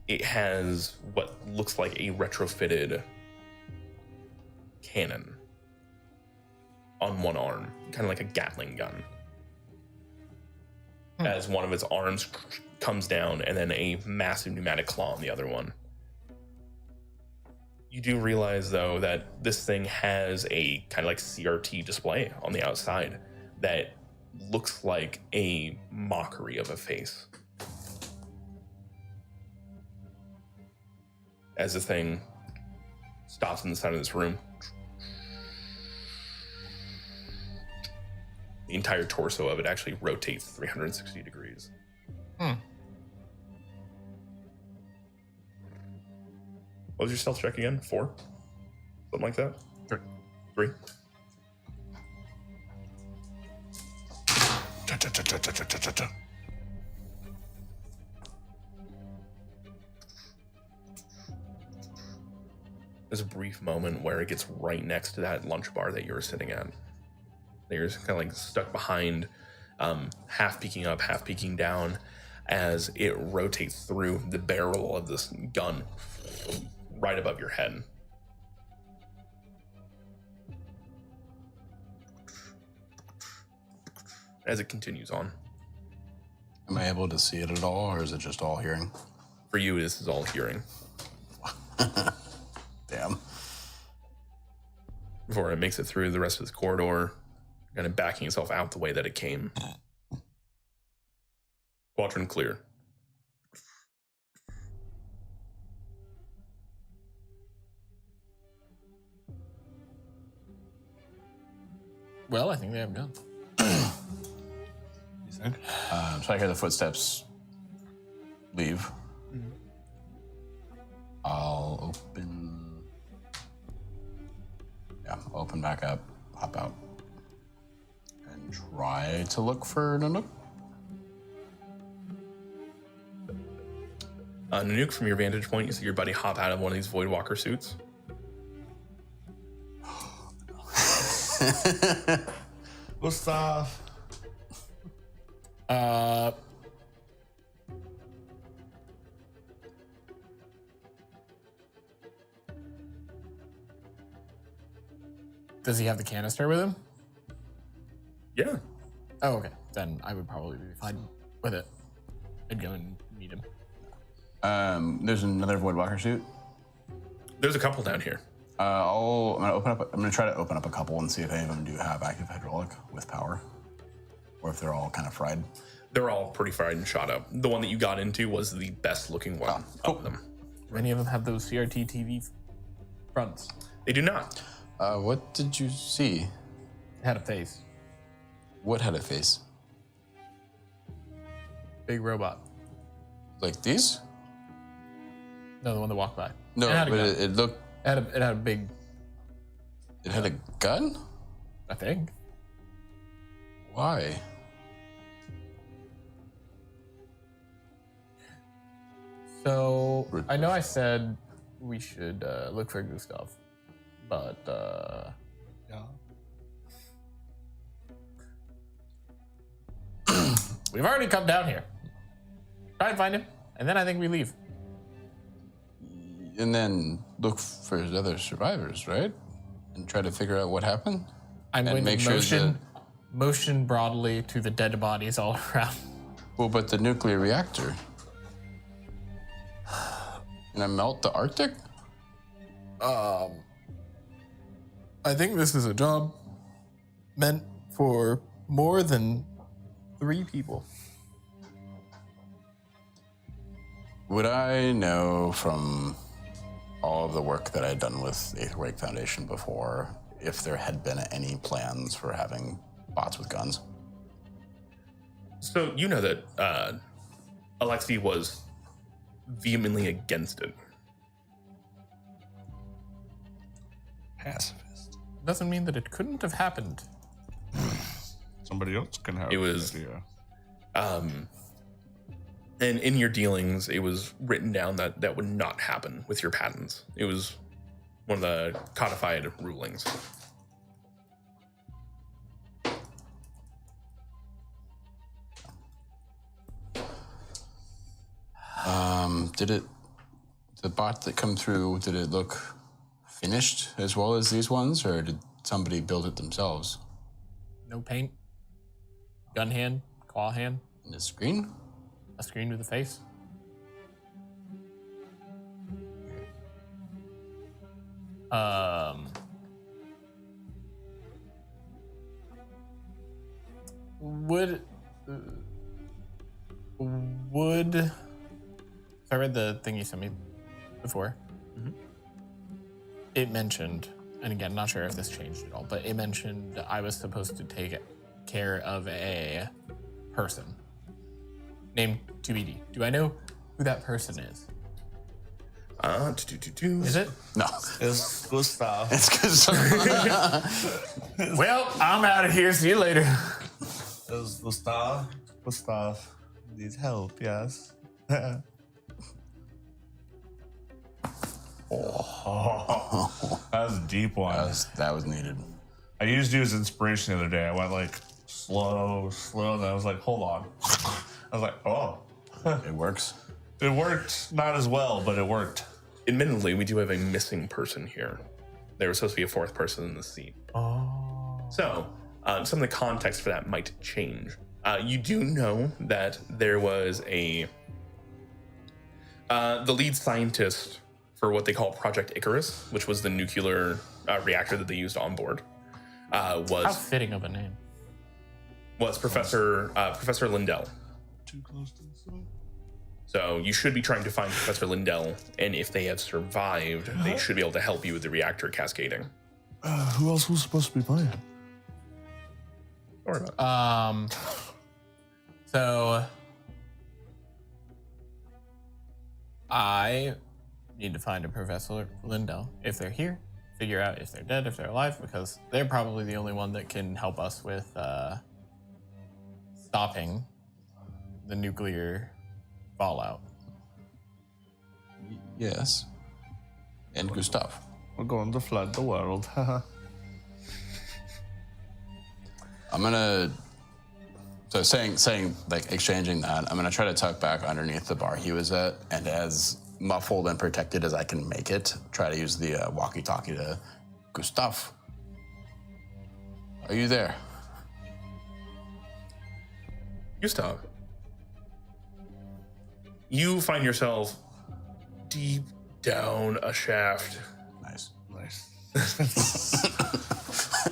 it has what looks like a retrofitted cannon on one arm, kind of like a Gatling gun. As one of its arms comes down, and then a massive pneumatic claw on the other one. You do realize, though, that this thing has a kind of like CRT display on the outside that looks like a mockery of a face. As the thing stops in the center of this room, the entire torso of it actually rotates 360 degrees. What was your stealth check again? 4? Something like that? 3. There's a brief moment where it gets right next to that lunch bar that you're sitting at. You're kind of like stuck behind, half peeking up, half peeking down, as it rotates through the barrel of this gun right above your head. As it continues on. Am I able to see it at all, or is it just all hearing? For you, this is all hearing. Damn. Before it makes it through the rest of the corridor, kind of backing itself out the way that it came. Quadrant clear. Well, I think they have guns. You think? So I hear the footsteps leave. Mm-hmm. I'll open back up, hop out, and try to look for Nanook. Nanook, from your vantage point, you see your buddy hop out of one of these Voidwalker suits. Gustav. Does he have the canister with him? Yeah. Oh, okay. Then I would probably be fine with it. I'd go and meet him. There's another Voidwalker suit. There's a couple down here. I'm gonna try to open up a couple and see if any of them do have active hydraulic with power, or if they're all kind of fried. They're all pretty fried and shot up. The one that you got into was the best looking one of them. Many of them have those CRT TV fronts. They do not. What did you see? It had a face. What had a face? Big robot. Like these? No, the one that walked by. No, It had a but gun. it looked. It had a big, It had a gun? I think. Why? So I know I said we should look for Gustav, but Yeah. we've already come down here. Try and find him, and then I think we leave. And then look for his other survivors, right? And try to figure out what happened? I'm And going make to sure motion broadly to the dead bodies all around. Well, but the nuclear reactor. And I melt the Arctic? I think this is a job meant for more than 3 people. Would I know from all of the work that I'd done with Aetherwake Foundation before if there had been any plans for having bots with guns? So you know that Alexei was vehemently against it. Pacifist. Doesn't mean that it couldn't have happened. Somebody else can have It was- the idea. And in your dealings, it was written down that that would not happen with your patents. It was one of the codified rulings. The bot that come through, did it look finished as well as these ones, or did somebody build it themselves? No paint. Gun hand, claw hand, In the screen? a screen with a face. Would I read the thing you sent me before? It mentioned, and again, not sure if this changed at all, but it mentioned I was supposed to take care of a person named 2ED. Do I know who that person is? Is it? No. It's Gustav. It's because Well, I'm out of here. See you later. Does Gustav needs help? Yes. Oh, that was a deep one. That was needed. I used you as inspiration the other day. I went like slow, and I was like, hold on. I was like, oh. It works. It worked not as well, but it worked. Admittedly, we do have a missing person here. There was supposed to be a fourth person in the scene. Oh. So, some of the context for that might change. You do know that there was the lead scientist for what they call Project Icarus, which was the nuclear reactor that they used on board. How fitting of a name. Was Professor Lindell. Too close to the sun. So you should be trying to find Professor Lindell, and if they have survived, they should be able to help you with the reactor cascading. Who else was supposed to be playing? Don't worry about it. So I need to find a Professor Lindell. If they're here, figure out if they're dead, if they're alive, because they're probably the only one that can help us with stopping the nuclear fallout. Yes. And Gustav. We're going to flood the world. I'm gonna. So saying like exchanging that, I'm gonna try to tuck back underneath the bar he was at, and as muffled and protected as I can make it, try to use the walkie-talkie to Gustav. Are you there? Gustav, you find yourself deep down a shaft. Nice.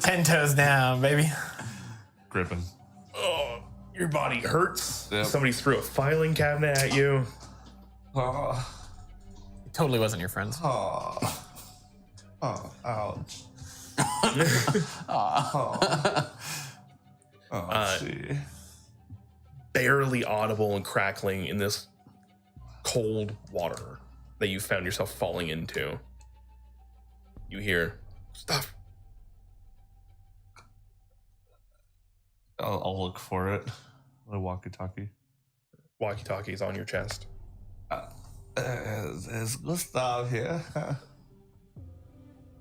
10 toes down, baby. Gripping. Oh, your body hurts. Yep. Somebody threw a filing cabinet at you. Oh, It totally wasn't your friends. ouch. See. Barely audible and crackling in this cold water that you found yourself falling into. You hear stuff. I'll look for it. The walkie-talkie. Walkie-talkie's on your chest. Is Gustav here?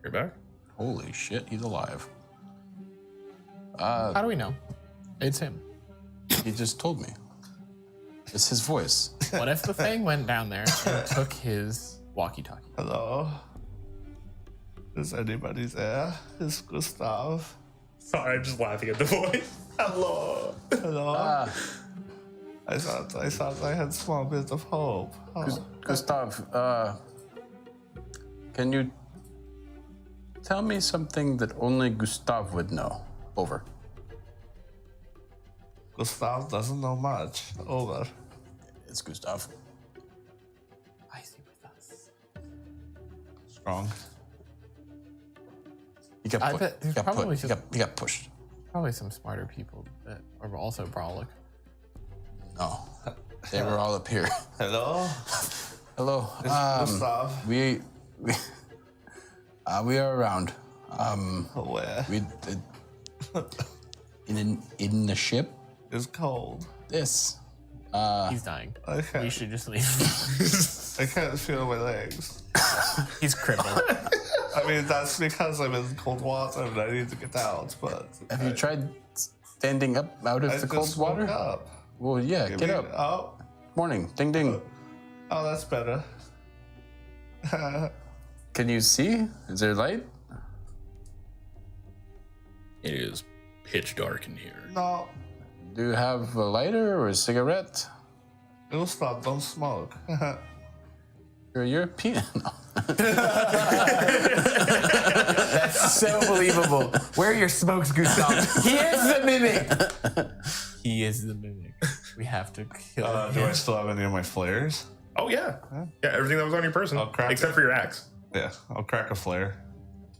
You're back? Holy shit, he's alive. How do we know? It's him. He just told me. It's his voice. What if the thing went down there and took his walkie-talkie? Hello? Is anybody there? Is Gustav? Sorry, I'm just laughing at the voice. Hello. Hello? I thought I had small bit of hope. Gustav, can you tell me something that only Gustav would know? Over. Gustav doesn't know much. Over. It's Gustav. I see with us. Strong. He got I put. bet He there's got, probably put. He got pushed. Probably some smarter people that are also brolic. No, they were all up here. Hello? Hello. Gustav. We are around. Where? We in the ship. It's cold. This. He's dying. Okay. We should just leave. I can't feel my legs. He's crippled. I mean, that's because I'm in cold water and I need to get out, but... Have you tried standing up out of I the cold just water? woke up. Well, yeah, You get mean- up. Oh, Morning. Ding ding. oh, that's better. Can you see? Is there light? It is pitch dark in here. No, Do you have a lighter or a cigarette? Gustav, don't smoke. You're European. That's so believable. Where are your smokes, Gustav? He is the mimic. He is the mimic. We have to kill him. Do I still have any of my flares? Oh, yeah. Yeah, everything that was on your person, I'll crack except it. for your axe. Yeah, I'll crack a flare.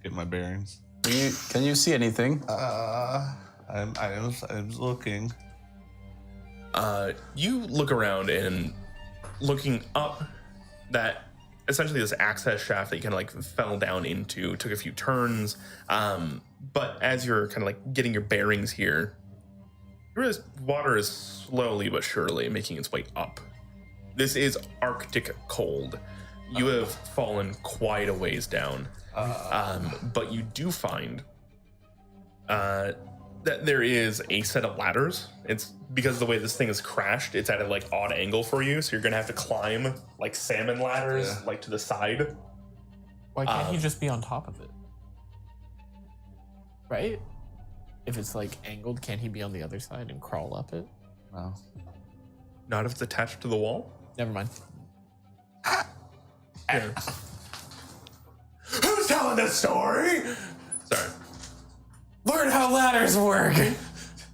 Get my bearings. Can you see anything? I'm looking. You look around and looking up that essentially this access shaft that you kind of like fell down into, took a few turns. But as you're kind of like getting your bearings here, you Water is slowly but surely making its way up. This is Arctic cold. You have fallen quite a ways down. But you do find that there is a set of ladders. It's because of the way this thing is crashed, it's at a like odd angle for you, so you're gonna have to climb like salmon ladders like to the side. Why can't he just be on top of it? Right? If it's like angled, can't he be on the other side and crawl up it? No. Not if it's attached to the wall. Never mind. Yeah. Who's telling this story? Sorry. Learn how ladders work.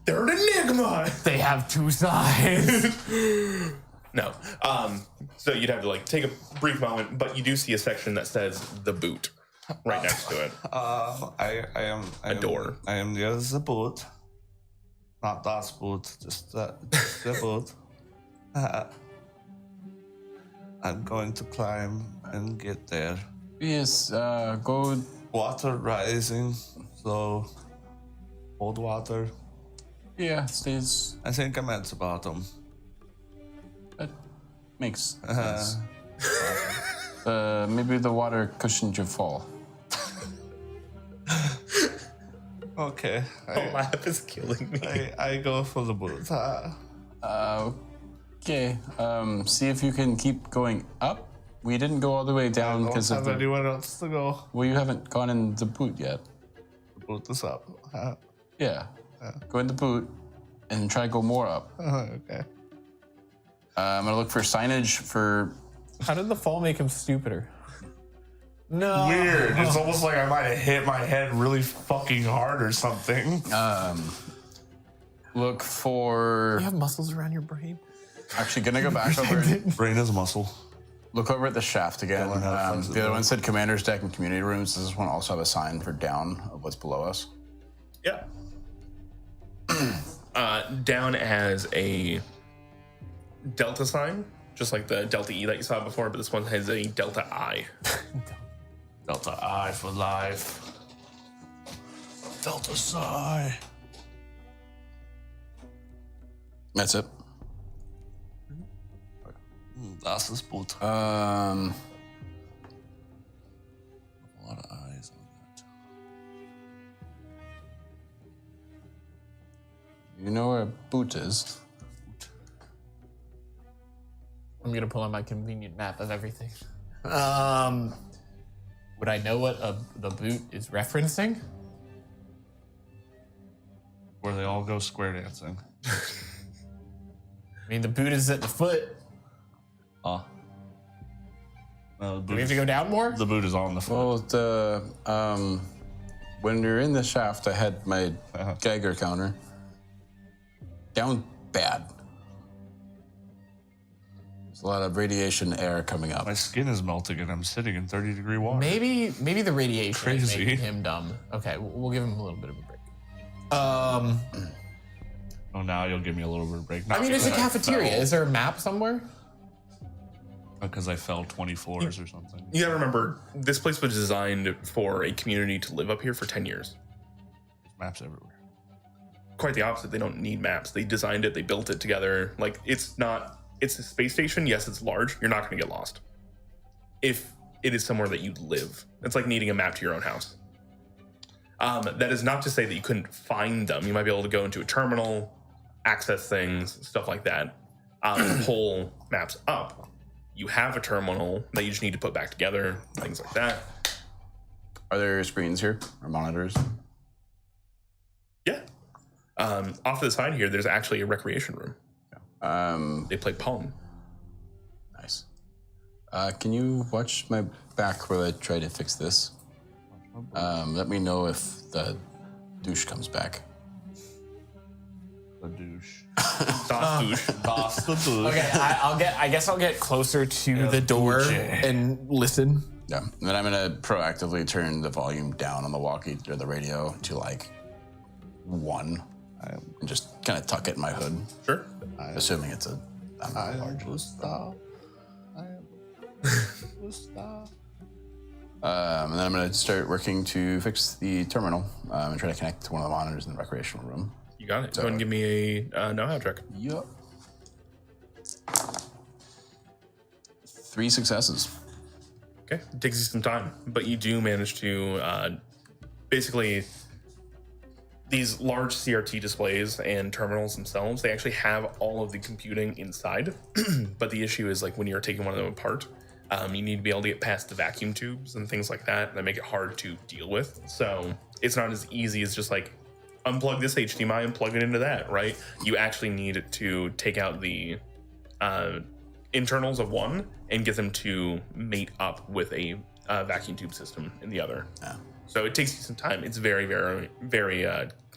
They're an enigma. They have two sides. No. So you'd have to like take a brief moment, but you do see a section that says the boot right next to it. I am A door. I am near the boot. Not that boot, just the boot. I'm going to climb and get there. Yes, go. Water rising, so hold water. Yeah, stays. I think I'm at the bottom. That makes sense. Maybe the water cushioned your fall. Okay. The laugh is killing me. I go for the boot. Okay. See if you can keep going up. We didn't go all the way down Don't because of have the. anywhere else to go. Well, you haven't gone in the boot yet. The boot is up. Yeah. Go in the boot and try to go more up. Okay. I'm gonna look for signage for. How did the fall make him stupider? No. Weird. It's almost like I might have hit my head really fucking hard or something. Look for. You have muscles around your brain. Actually, gonna go back over. Brain is muscle. Look over at the shaft again. learn how to flex it The other though. one said commander's deck and community rooms. Does this one also have a sign for down of what's below us? Yeah. Down as a delta sign, just like the delta E that you saw before, but this one has a delta I. Delta I for life. Delta Psi. That's it. That's this boot. Um, A lot of eyes on that. you know where a boot is. I'm gonna pull out my convenient map of everything. Would I know what the boot is referencing? Where they all go square dancing. I mean, the boot is at the foot. No, the Do boot, we have to go down more? the boot is on the foot. Well, when you're in the shaft, I had my Geiger counter down bad. There's a lot of radiation air coming up. My skin is melting and I'm sitting in 30-degree water. Maybe the radiation is Crazy. making him dumb. Okay, we'll give him a little bit of a break. Oh, now you'll give me a little bit of break. I mean, it's a cafeteria. Is there a map somewhere? Because I fell 20 floors or something. You gotta remember, this place was designed for a community to live up here for 10 years. There's maps everywhere. Quite the opposite. They don't need maps. They designed it, they built it together. Like, it's a space station. Yes, it's large. You're not gonna get lost. If it is somewhere that you live, it's like needing a map to your own house. That is not to say that you couldn't find them. You might be able to go into a terminal, access things, stuff like that, pull maps up. You have a terminal that you just need to put back together, things like that. Are there screens here or monitors? Yeah. Off to the side here, there's actually a recreation room. They play Pong. Nice. Can you watch my back while I try to fix this? Let me know if the douche comes back. The douche. Das douche. Das the douche. Okay, I guess I'll get closer to the door and listen. Yeah, and then I'm gonna proactively turn the volume down on the walkie or the radio to like 1, and just kind of tuck it in my hood, Sure. assuming it's a. I am Gustav. I am Gustav. And then I'm gonna start working to fix the terminal and try to connect to one of the monitors in the recreational room. You got it. Go ahead and give me a know-how check. Yup. 3 successes. Okay, it takes you some time, but you do manage to basically these large CRT displays and terminals themselves. They actually have all of the computing inside, but the issue is like when you're taking one of them apart, you need to be able to get past the vacuum tubes and things like that make it hard to deal with. So it's not as easy as just like unplug this HDMI and plug it into that, right? You actually need to take out the internals of one and get them to mate up with a vacuum tube system in the other. Yeah. So it takes you some time. It's very, very, very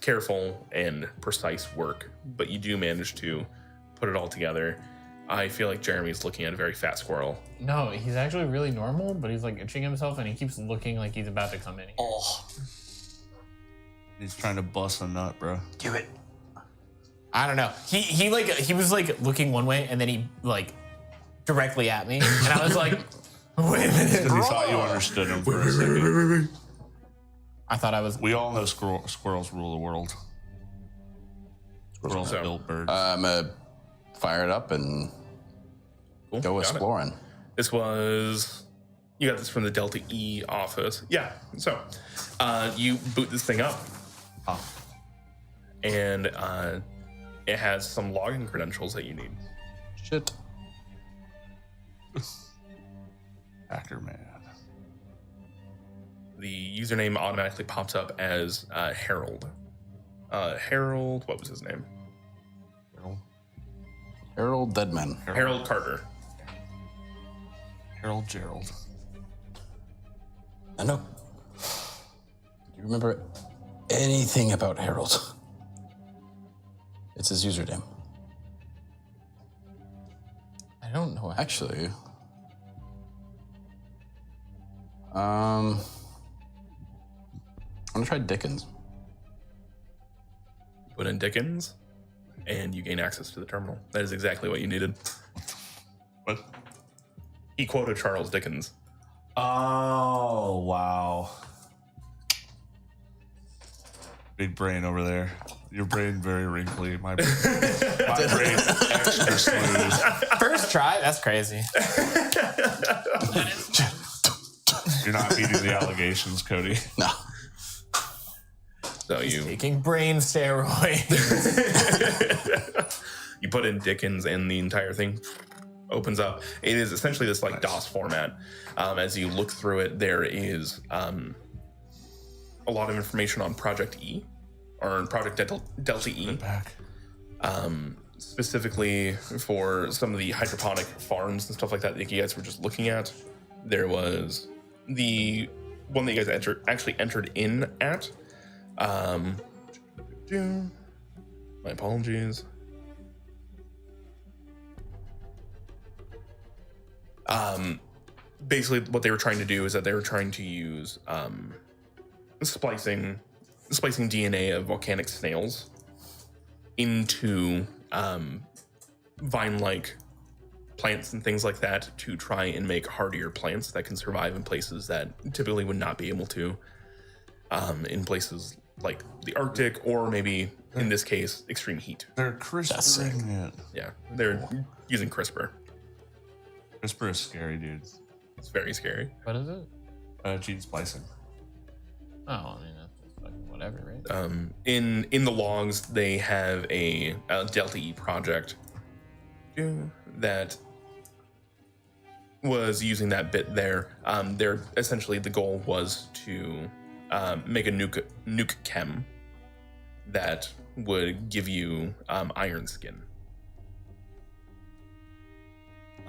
careful and precise work, but you do manage to put it all together. I feel like Jeremy's looking at a very fat squirrel. No, he's actually really normal, but he's like itching himself and he keeps looking like he's about to come in. Oh. He's trying to bust a nut, bro. Do it. I don't know. He was like looking one way and then he like directly at me. And I was like, wait a minute. Because he thought you understood him for a second. I thought I was. We all know squirrels rule the world. Squirrels So- built birds. I'm gonna fire it up and Cool, go got it. exploring. This was, you got this from the Delta E office. Yeah, so you boot this thing up. And it has some login credentials that you need. Shit. Hacker man. The username automatically pops up as Harold. Harold, what was his name? Harold Deadman. Harold Carter. Harold Gerald. I know. Do you remember anything about Harold? It's his username. I don't know. Actually, I'm gonna try Dickens. Put in Dickens, and you gain access to the terminal. That is exactly what you needed. What? He quoted Charles Dickens. Oh, wow. Big brain over there. Your brain very wrinkly. My brain extra smooth. First try? That's crazy. You're not meeting the allegations, Cody. No. So you Taking brain steroids. you put in Dickens, and the entire thing opens up. It is essentially this like DOS format. As you look through it, there is a lot of information on Project E, or Project Delta E. Back. Specifically for some of the hydroponic farms and stuff like that you guys were just looking at. There was the one that you guys actually entered in at. My apologies. Basically what they were trying to do is that they were trying to use splicing DNA of volcanic snails into vine-like plants and things like that to try and make hardier plants that can survive in places that typically would not be able to, in places like the Arctic or maybe in this case extreme heat. They're CRISPRing it. Yeah, they're using CRISPR. CRISPR is scary, dude. It's very scary. What is it? Gene splicing. Oh, I mean, that's fucking whatever, right? In the logs, they have a Delta E project that was using that bit there. They're essentially, the goal was to make a nuke chem that would give you iron skin.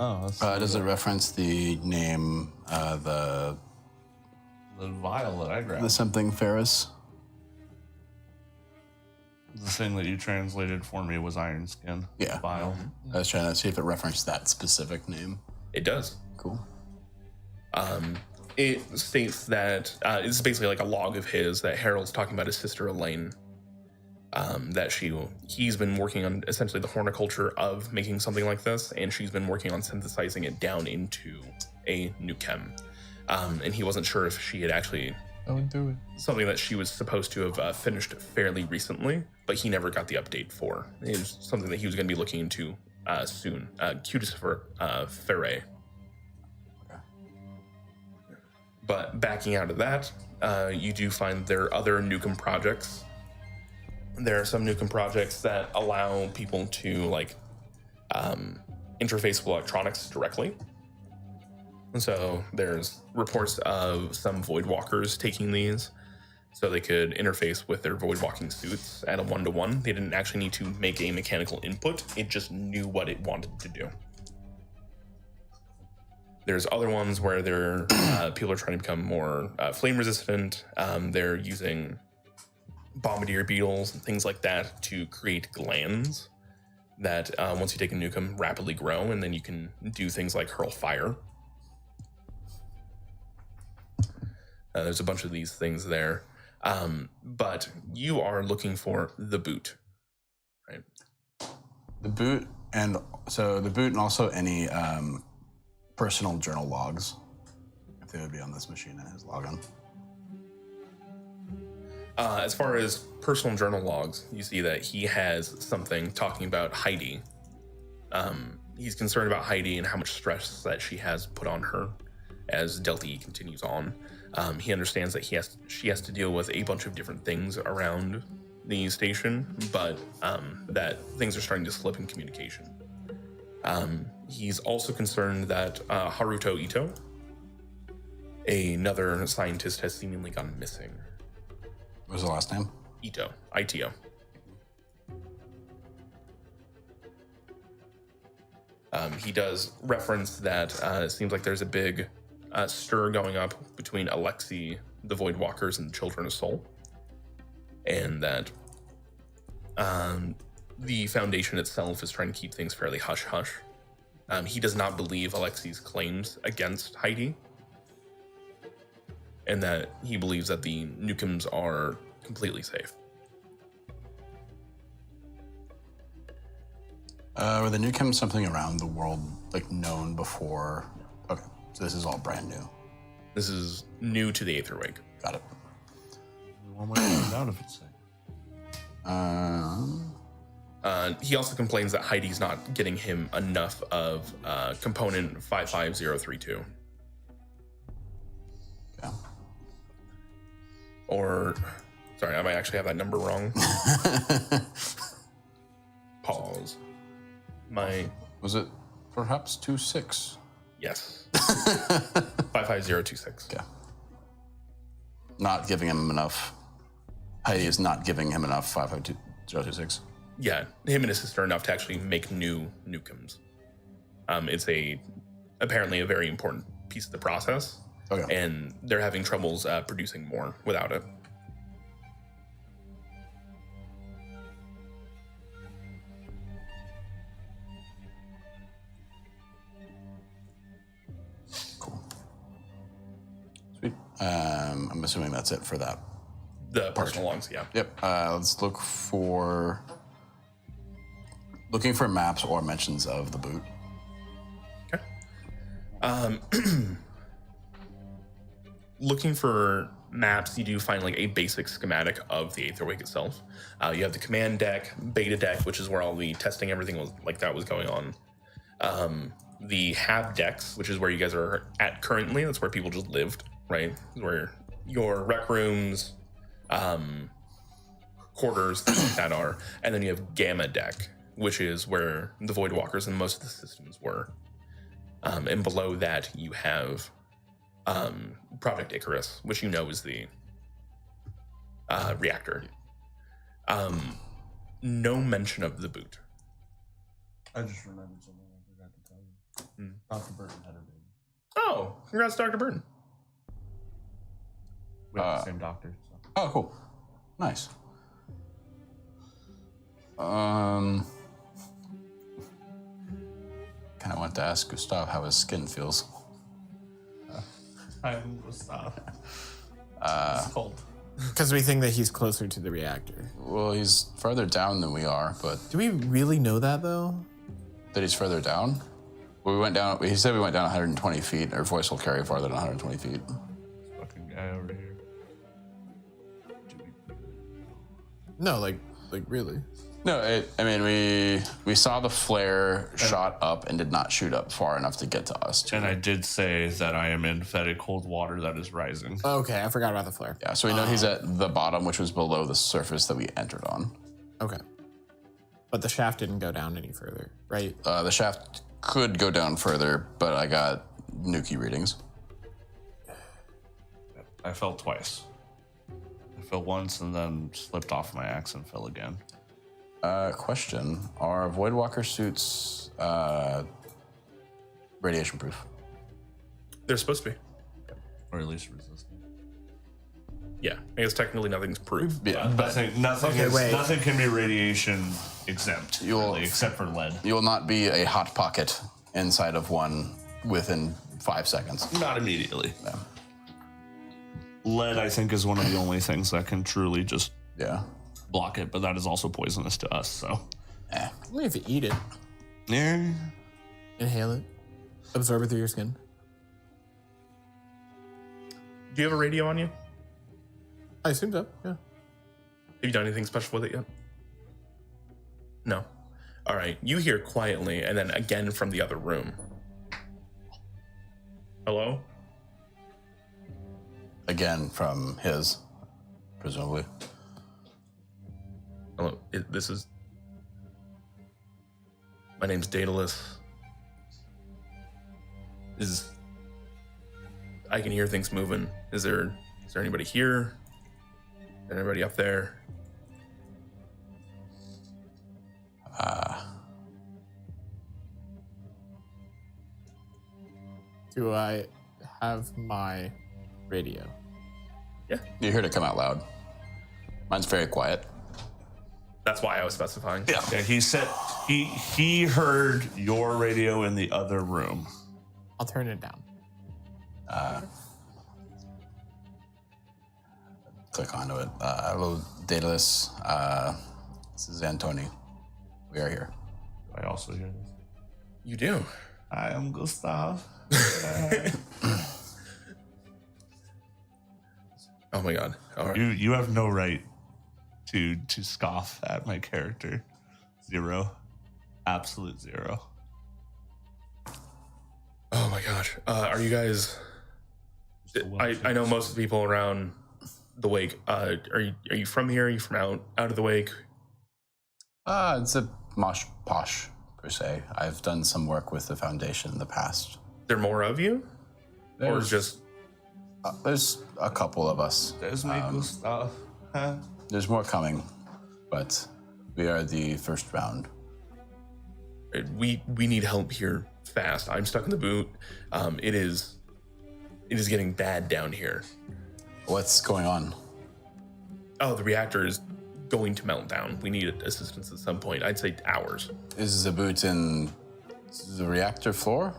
Oh, that's Does it reference the name, the vial that I grabbed. the something Ferris? The thing that you translated for me was iron skin. Yeah. Vial. I was trying to see if it referenced that specific name. It does. Cool. It states that it's basically like a log of his that Harold's talking about his sister Elaine. That he's been working on essentially the horticulture of making something like this, and she's been working on synthesizing it down into a new chem. And he wasn't sure if she had actually do it. Something that she was supposed to have finished fairly recently, but he never got the update for. It was something that he was going to be looking into soon. Cutis for Ferre. Okay. But backing out of that, you do find there are other Nukem projects. There are some Nukem projects that allow people to like interface with electronics directly. And so there's reports of some Void Walkers taking these so they could interface with their Void Walking suits at a 1-to-1. They didn't actually need to make a mechanical input. It just knew what it wanted to do. There's other ones where they're people are trying to become more flame resistant. They're using bombardier beetles and things like that to create glands that once you take a Nukem rapidly grow, and then you can do things like hurl fire. There's a bunch of these things there. But you are looking for the boot, right? The boot and also any personal journal logs, if they would be on this machine and his login. As far as personal journal logs, you see that he has something talking about Heidi. He's concerned about Heidi and how much stress that she has put on her as Delta E continues on. He understands that she has to deal with a bunch of different things around the station, but that things are starting to slip in communication. He's also concerned that Haruto Ito, another scientist, has seemingly gone missing. What was the last name? Ito, ITO. He does reference that it seems like there's a big stir going up between Alexei, the Void Walkers, and the Children of Soul, and that the Foundation itself is trying to keep things fairly hush-hush. He does not believe Alexei's claims against Heidi, and that he believes that the Nukems are completely safe. Were the Nukems something around the world, like, known before? Okay, so this is all brand new. This is new to the Aetherwake. Got it. One way to find out if it's safe. He also complains that Heidi's not getting him enough of component 55032. Yeah. Or, sorry, I might actually have that number wrong. Pause. Was it perhaps 2.6? Yes. 55026. Okay. Not giving him enough. Heidi is not giving him enough 55026. Yeah, him and his sister are enough to actually make new Nukems. It's apparently a very important piece of the process. Okay. And they're having troubles producing more without it. Cool. Sweet. I'm assuming that's it for that. The personal logs, yeah. Yep. Let's looking for maps or mentions of the boot. Okay. Looking for maps, you do find like a basic schematic of the Aetherwake itself. You have the command deck, beta deck, which is where all the testing, everything was like that was going on. The hab decks, which is where you guys are at currently. That's where people just lived, right? Where your rec rooms, quarters, things like that are. And then you have gamma deck, which is where the Void Walkers and most of the systems were. And below that, you have Project Icarus, which you know is the reactor. No mention of the boot. I just remembered something I forgot to tell you. Dr. Burton had a baby. Oh, congrats, Dr. Burton. We have the same doctor. So. Oh, cool. Nice. Kind of want to ask Gustav how his skin feels. I will stop. It's cold. Because we think that he's closer to the reactor. Well, he's further down than we are, but Do we really know that, though? that he's further down? Well, we went down. He said we went down 120 feet. Our voice will carry farther than 120 feet. Fucking guy over here. No, like really. No, we saw the flare shot up and did not shoot up far enough to get to us. And I did say that I am in fetid cold water that is rising. Okay, I forgot about the flare. Yeah, so we know he's at the bottom, which was below the surface that we entered on. Okay. But the shaft didn't go down any further, right? The shaft could go down further, but I got Nuki readings. I fell twice. I fell once and then slipped off my axe and fell again. Question: are Voidwalker suits radiation proof? They're supposed to be. Or at least resistant. Yeah, I guess technically nothing's proof. Yeah, Nothing can be radiation exempt, really, except for lead. You will not be a hot pocket inside of one within 5 seconds. Not immediately. Yeah. Lead, I think, is one of the only things that can truly just Yeah. block it, but that is also poisonous to us, so. Only if you eat it, Yeah. inhale it, absorb it through your skin. Do you have a radio on you? I assume so. Yeah. Have you done anything special with it yet? No. All right. You hear quietly, and then again from the other room. Hello? Again from his, presumably. Hello. This is. My name's Daedalus. I can hear things moving. Is there anybody here? Anybody up there? Do I have my radio? Yeah. You heard it come out loud. Mine's very quiet. That's why I was specifying. Yeah, he said he heard your radio in the other room. I'll turn it down. Click onto it. Hello, Daedalus. This is Antoni. We are here. Do I also hear this? You do. I am Gustav. Oh my god. All right. You have no right to scoff at my character. 0. Absolute 0. Oh my gosh. Are you guys? I know most of the people around the wake. Are you from here? Are you from out of the wake? It's a mosh posh per se. I've done some work with the foundation in the past. There more of you, or just? There's a couple of us. There's me, Gustav. Huh? There's more coming, but we are the first round. We need help here fast. I'm stuck in the boot. It is getting bad down here. What's going on? Oh, the reactor is going to melt down. We need assistance at some point. I'd say hours. Is the boot in the reactor floor?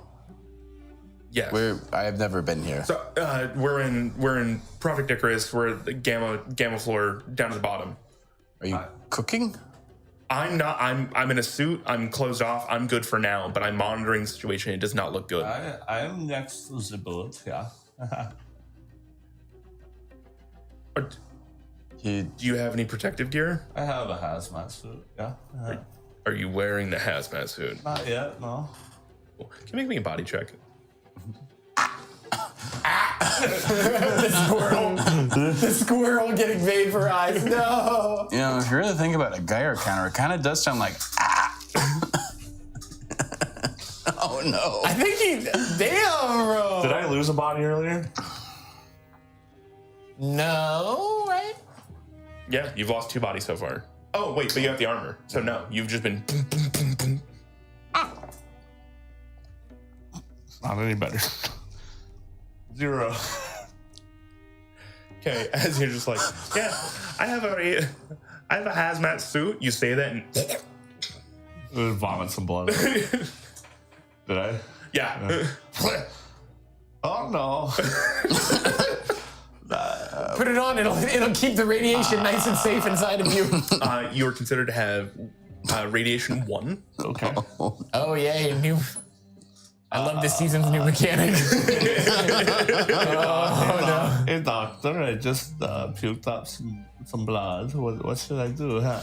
Yes. I have never been here. So we're in Project Icarus. We're at the gamma floor down at the bottom. Are you cooking? I'm not. I'm in a suit. I'm closed off. I'm good for now. But I'm monitoring the situation. It does not look good. I am next to the boat, yeah. Do you have any protective gear? I have a hazmat suit, yeah. Are you wearing the hazmat suit? Not yet, no. Can you make me a body check? The squirrel getting vaporized. No. You know, if you really think about a Geiger counter, it kind of does sound like Oh no. I think he. Damn, bro. Did I lose a body earlier? No, right? Yeah, you've lost 2 bodies so far. Oh wait, but you have the armor, so no, you've just been. Not any better. 0. Okay, as you're just like, yeah, I have a hazmat suit. You say that, and Vomit some blood. Did I? yeah. Oh no. Put it on. It'll keep the radiation nice and safe inside of you. You are considered to have radiation 1. Okay. Oh yay, new. I love this season's new mechanic. Hey doctor, I just puked up some some blood. What should I do? Huh?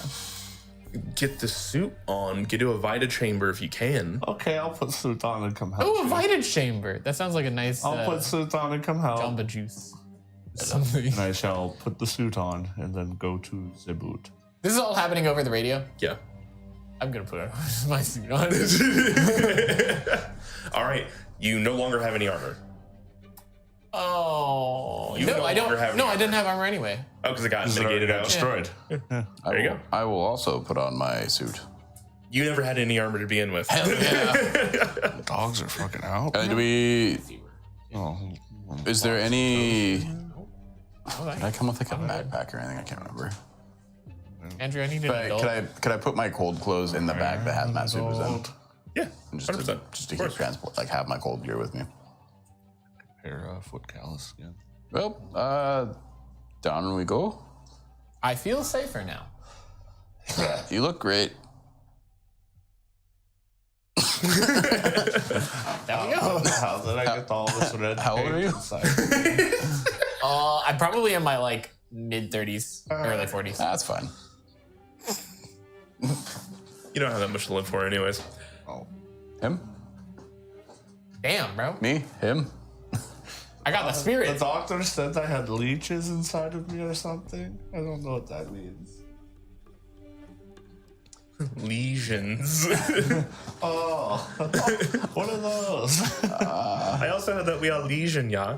Get the suit on. Get to a Vita chamber if you can. Okay, I'll put suit on and come help. Oh, a you. Vita chamber. That sounds like a nice I'll put suit on and come help. Jamba Juice. Something. And I shall put the suit on and then go to the boot. This is all happening over the radio. Yeah. I'm gonna put my suit on. All right. You no longer have any armor. Oh You no, no I don't. longer have No, any I didn't have armor anyway. Oh, because it got It already mitigated got out. destroyed. There you go. I will also put on my suit. You never had any armor to begin with. Dogs are fucking out. Do we? Oh, Is there any? Okay. Did I come with like a backpack or anything? I can't remember. Andrew, I need an But adult. could I put my cold clothes in the bag that hazmat suit was in? Yeah. And 100%. just to keep transport, like have my cold gear with me. Pair foot callus again. Well, down we go. I feel safer now. You look great. There we go. How did I get all this red? How old are you? I'm probably in my like mid 30s, early 40s. That's fine. You don't have that much to live for, anyways. Him? Damn, bro. Me? Him? I got the The spirit. doctor said I had leeches inside of me or something. I don't know what that means. Lesions. Oh, what are those? I also had that we are lesion, yeah.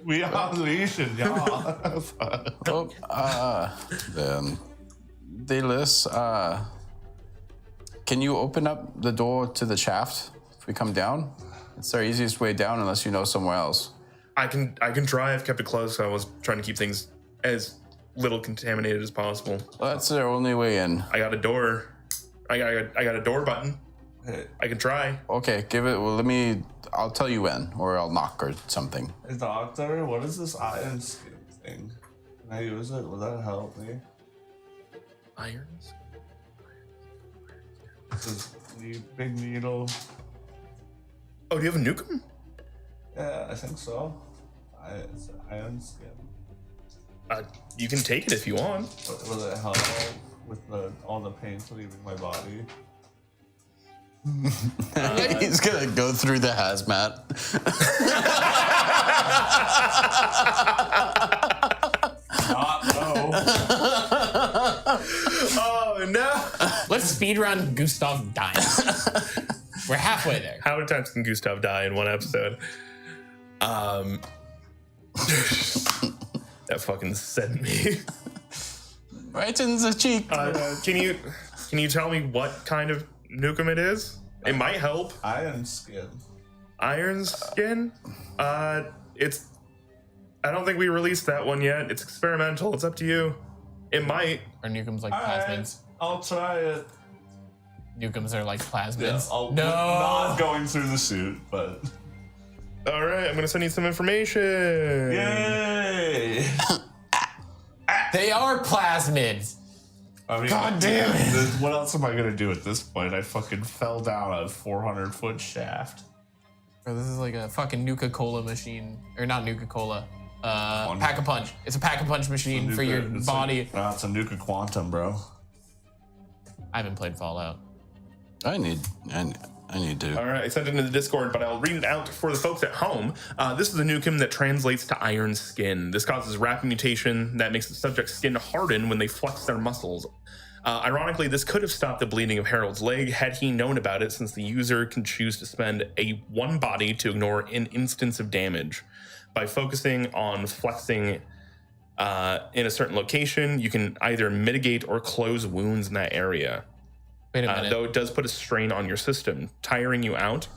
We are lesion, yeah. Then, Daedalus, can you open up the door to the shaft if we come down? It's our easiest way down unless you know somewhere else. I can try. I've kept it closed, so I was trying to keep things as little contaminated as possible. Well, that's our only way in. I got a door. I got a door button. I can try. Okay, give it. Well, I'll tell you when, or I'll knock or something. Hey, doctor, what is this iron skin thing? Can I use it? Will that help me? Irons. This is the big needle. Oh, do you have a nukem? Yeah, I think so. It's iron skin. You can take it if you want. Will it help with all the pains leaving my body? He's gonna go through the hazmat. Oh no! Let's speedrun Gustav dying. We're halfway there. How many times can Gustav die in one episode? That fucking sent me. Right in the cheek. Can you tell me what kind of nukem it is? It might help. Iron skin. Iron skin? It's. I don't think we released that one yet. It's experimental. It's up to you. It might. Or Nukem's like Alright, plasmids. I'll try it. Nukem's are like plasmids. I'll No. not going through the suit, but All right, I'm gonna send you some information. yay! They are plasmids. I mean, God damn it. What else am I gonna do at this point? I fucking fell down a 400-foot shaft. Bro, this is like a fucking Nuka-Cola machine. Or not Nuka-Cola. Pack-a-punch. It's a pack-a-punch machine for your body. It's a Nuka Quantum, bro. I haven't played Fallout. I need to. All right, I sent it into the Discord, but I'll read it out for the folks at home. This is a nukem that translates to iron skin. This causes rapid mutation that makes the subject's skin harden when they flex their muscles. Ironically, this could have stopped the bleeding of Harold's leg had he known about it, since the user can choose to spend one body to ignore an instance of damage. By focusing on flexing in a certain location, you can either mitigate or close wounds in that area. Wait a minute. Though it does put a strain on your system, tiring you out.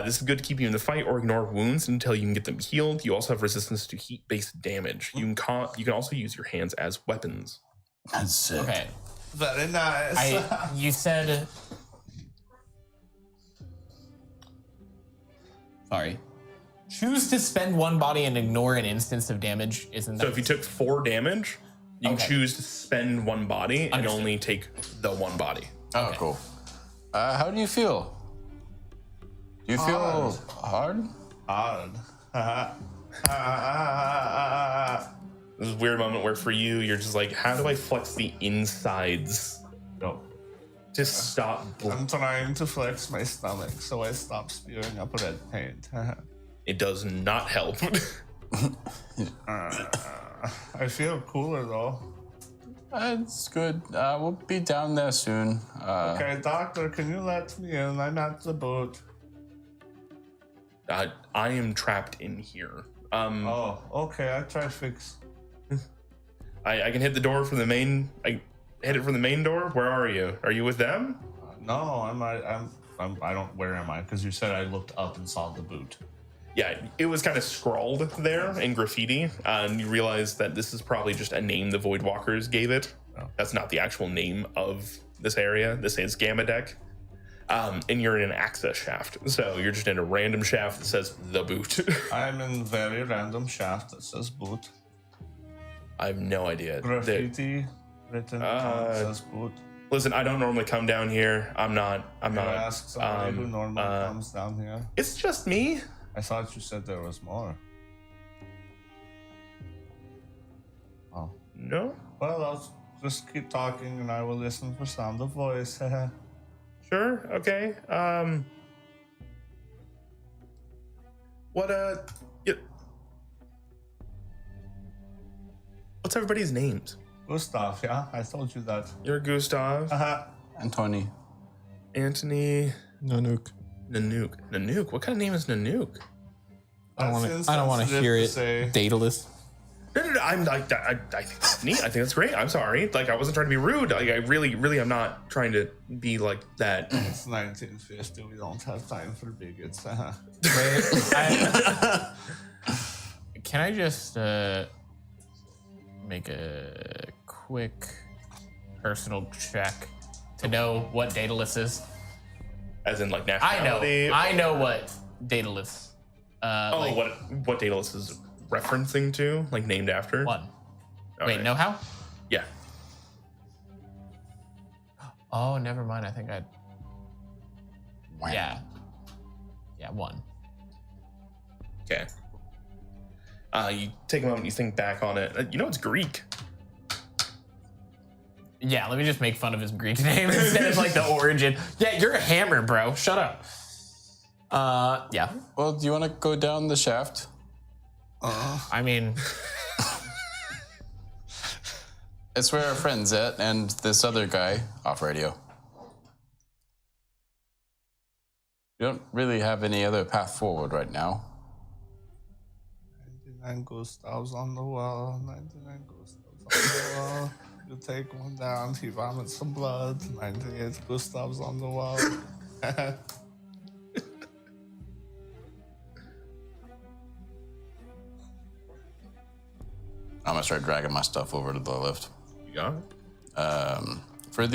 This is good to keep you in the fight or ignore wounds until you can get them healed. You also have resistance to heat-based damage. You can also use your hands as weapons. That's sick. Okay. Very nice. You said... Sorry. Choose to spend one body and ignore an instance of damage. Isn't that... So if you took 4 damage, you can Okay. choose to spend one body and Understood. only take the one body. Oh, Okay. cool. How do you feel? Do you feel hard? Hard. This is a weird moment where for you, you're just like, how do I flex the insides No. to stop? I'm trying to flex my stomach so I stop spewing up red paint. It does not help. I feel cooler though. It's good. We'll be down there soon. Okay, doctor, can you let me in? I'm at the boat. I am trapped in here. Oh, okay. I try to fix. I can hit the door from the main. I hit it from the main door. Where are you? Are you with them? No, I don't. Where am I? Because you said I looked up and saw the boot. Yeah, it was kind of scrawled there in graffiti, and you realize that this is probably just a name the Voidwalkers gave it. Oh. That's not the actual name of this area. This is Gamma Deck, and you're in an access shaft, so you're just in a random shaft that says the boot. I'm in very random shaft that says boot. I have no idea. Graffiti written says boot. Listen, I don't normally come down here. I'm not. Ask somebody who normally comes down here. It's just me. I thought you said there was more. Oh. No. Well, I'll just keep talking and I will listen for sound of voice. Sure. Okay. What? Yeah. What's everybody's names? Gustav, yeah? I told you that. You're Gustav, Antony. Anthony, Nanook. Nanook. What kind of name is Nanook? I don't want to hear it. Daedalus. No. I'm like, I think that's neat. I think that's great. I'm sorry. Like, I wasn't trying to be rude. Like, I really, I'm not trying to be like that. It's 1950. We don't have time for bigots. Can I just make a quick personal check to know what Daedalus is? As in, like, nationality? I know what Daedalus. What Daedalus is referencing to? Like, named after? One. Okay. Wait, know how? Yeah. Oh, never mind. I think Wow. Yeah, one. Okay. You take a moment, you think back on it. You know it's Greek. Yeah, let me just make fun of his Greek name instead of like the origin. Yeah, you're a hammer, bro. Shut up. Yeah. Well, do you want to go down the shaft? I mean, It's where our friend's at, and this other guy off radio. We don't really have any other path forward right now. 99 Gustavs on the wall. 99 Gustavs on the wall. You take one down, he vomits some blood. 98 Gustavs on the wall. I'm gonna start dragging my stuff over to the lift. You got it? For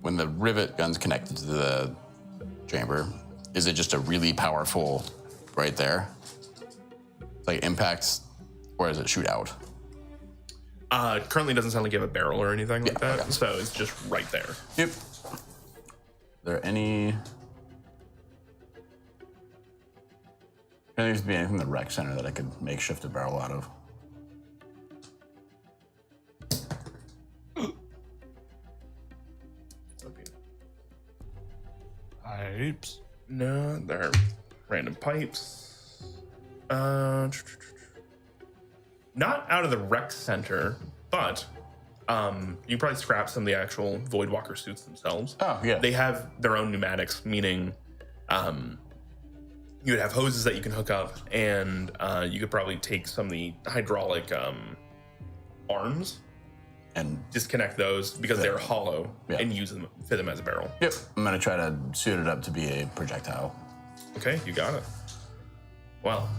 when the rivet gun's connected to the chamber, is it just a really powerful right there? Like impacts, or does it shoot out? Currently doesn't sound like you have a barrel or anything like that, okay. so it's just right there. Yep. Are there any? There needs to be anything in the rec center that I could makeshift a barrel out of. Pipes. No, they're random pipes. Not out of the rec center, but you probably scrap some of the actual Voidwalker suits themselves. Oh, yeah. They have their own pneumatics, meaning you would have hoses that you can hook up, and you could probably take some of the hydraulic arms, And disconnect those because they're hollow, Yeah. and use them, fit them as a barrel. yep, I'm gonna try to suit it up to be a projectile. Okay, you got it. Well,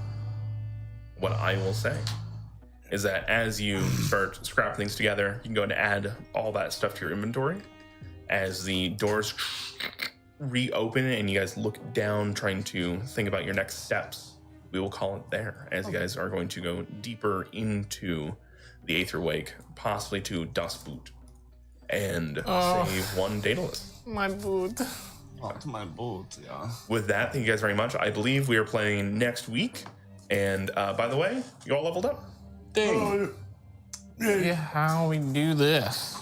what I will say is that as you start scrapping things together, you can go and add all that stuff to your inventory. As the doors reopen and you guys look down, trying to think about your next steps, we will call it there. As you guys are going to go deeper into the Aetherwake, possibly to Dust Boot, and save one Daedalus. my boot. Not my boot, yeah. With that, thank you guys very much. I believe we are playing next week And by the way, you all leveled up. Ding. Yeah, how we do this?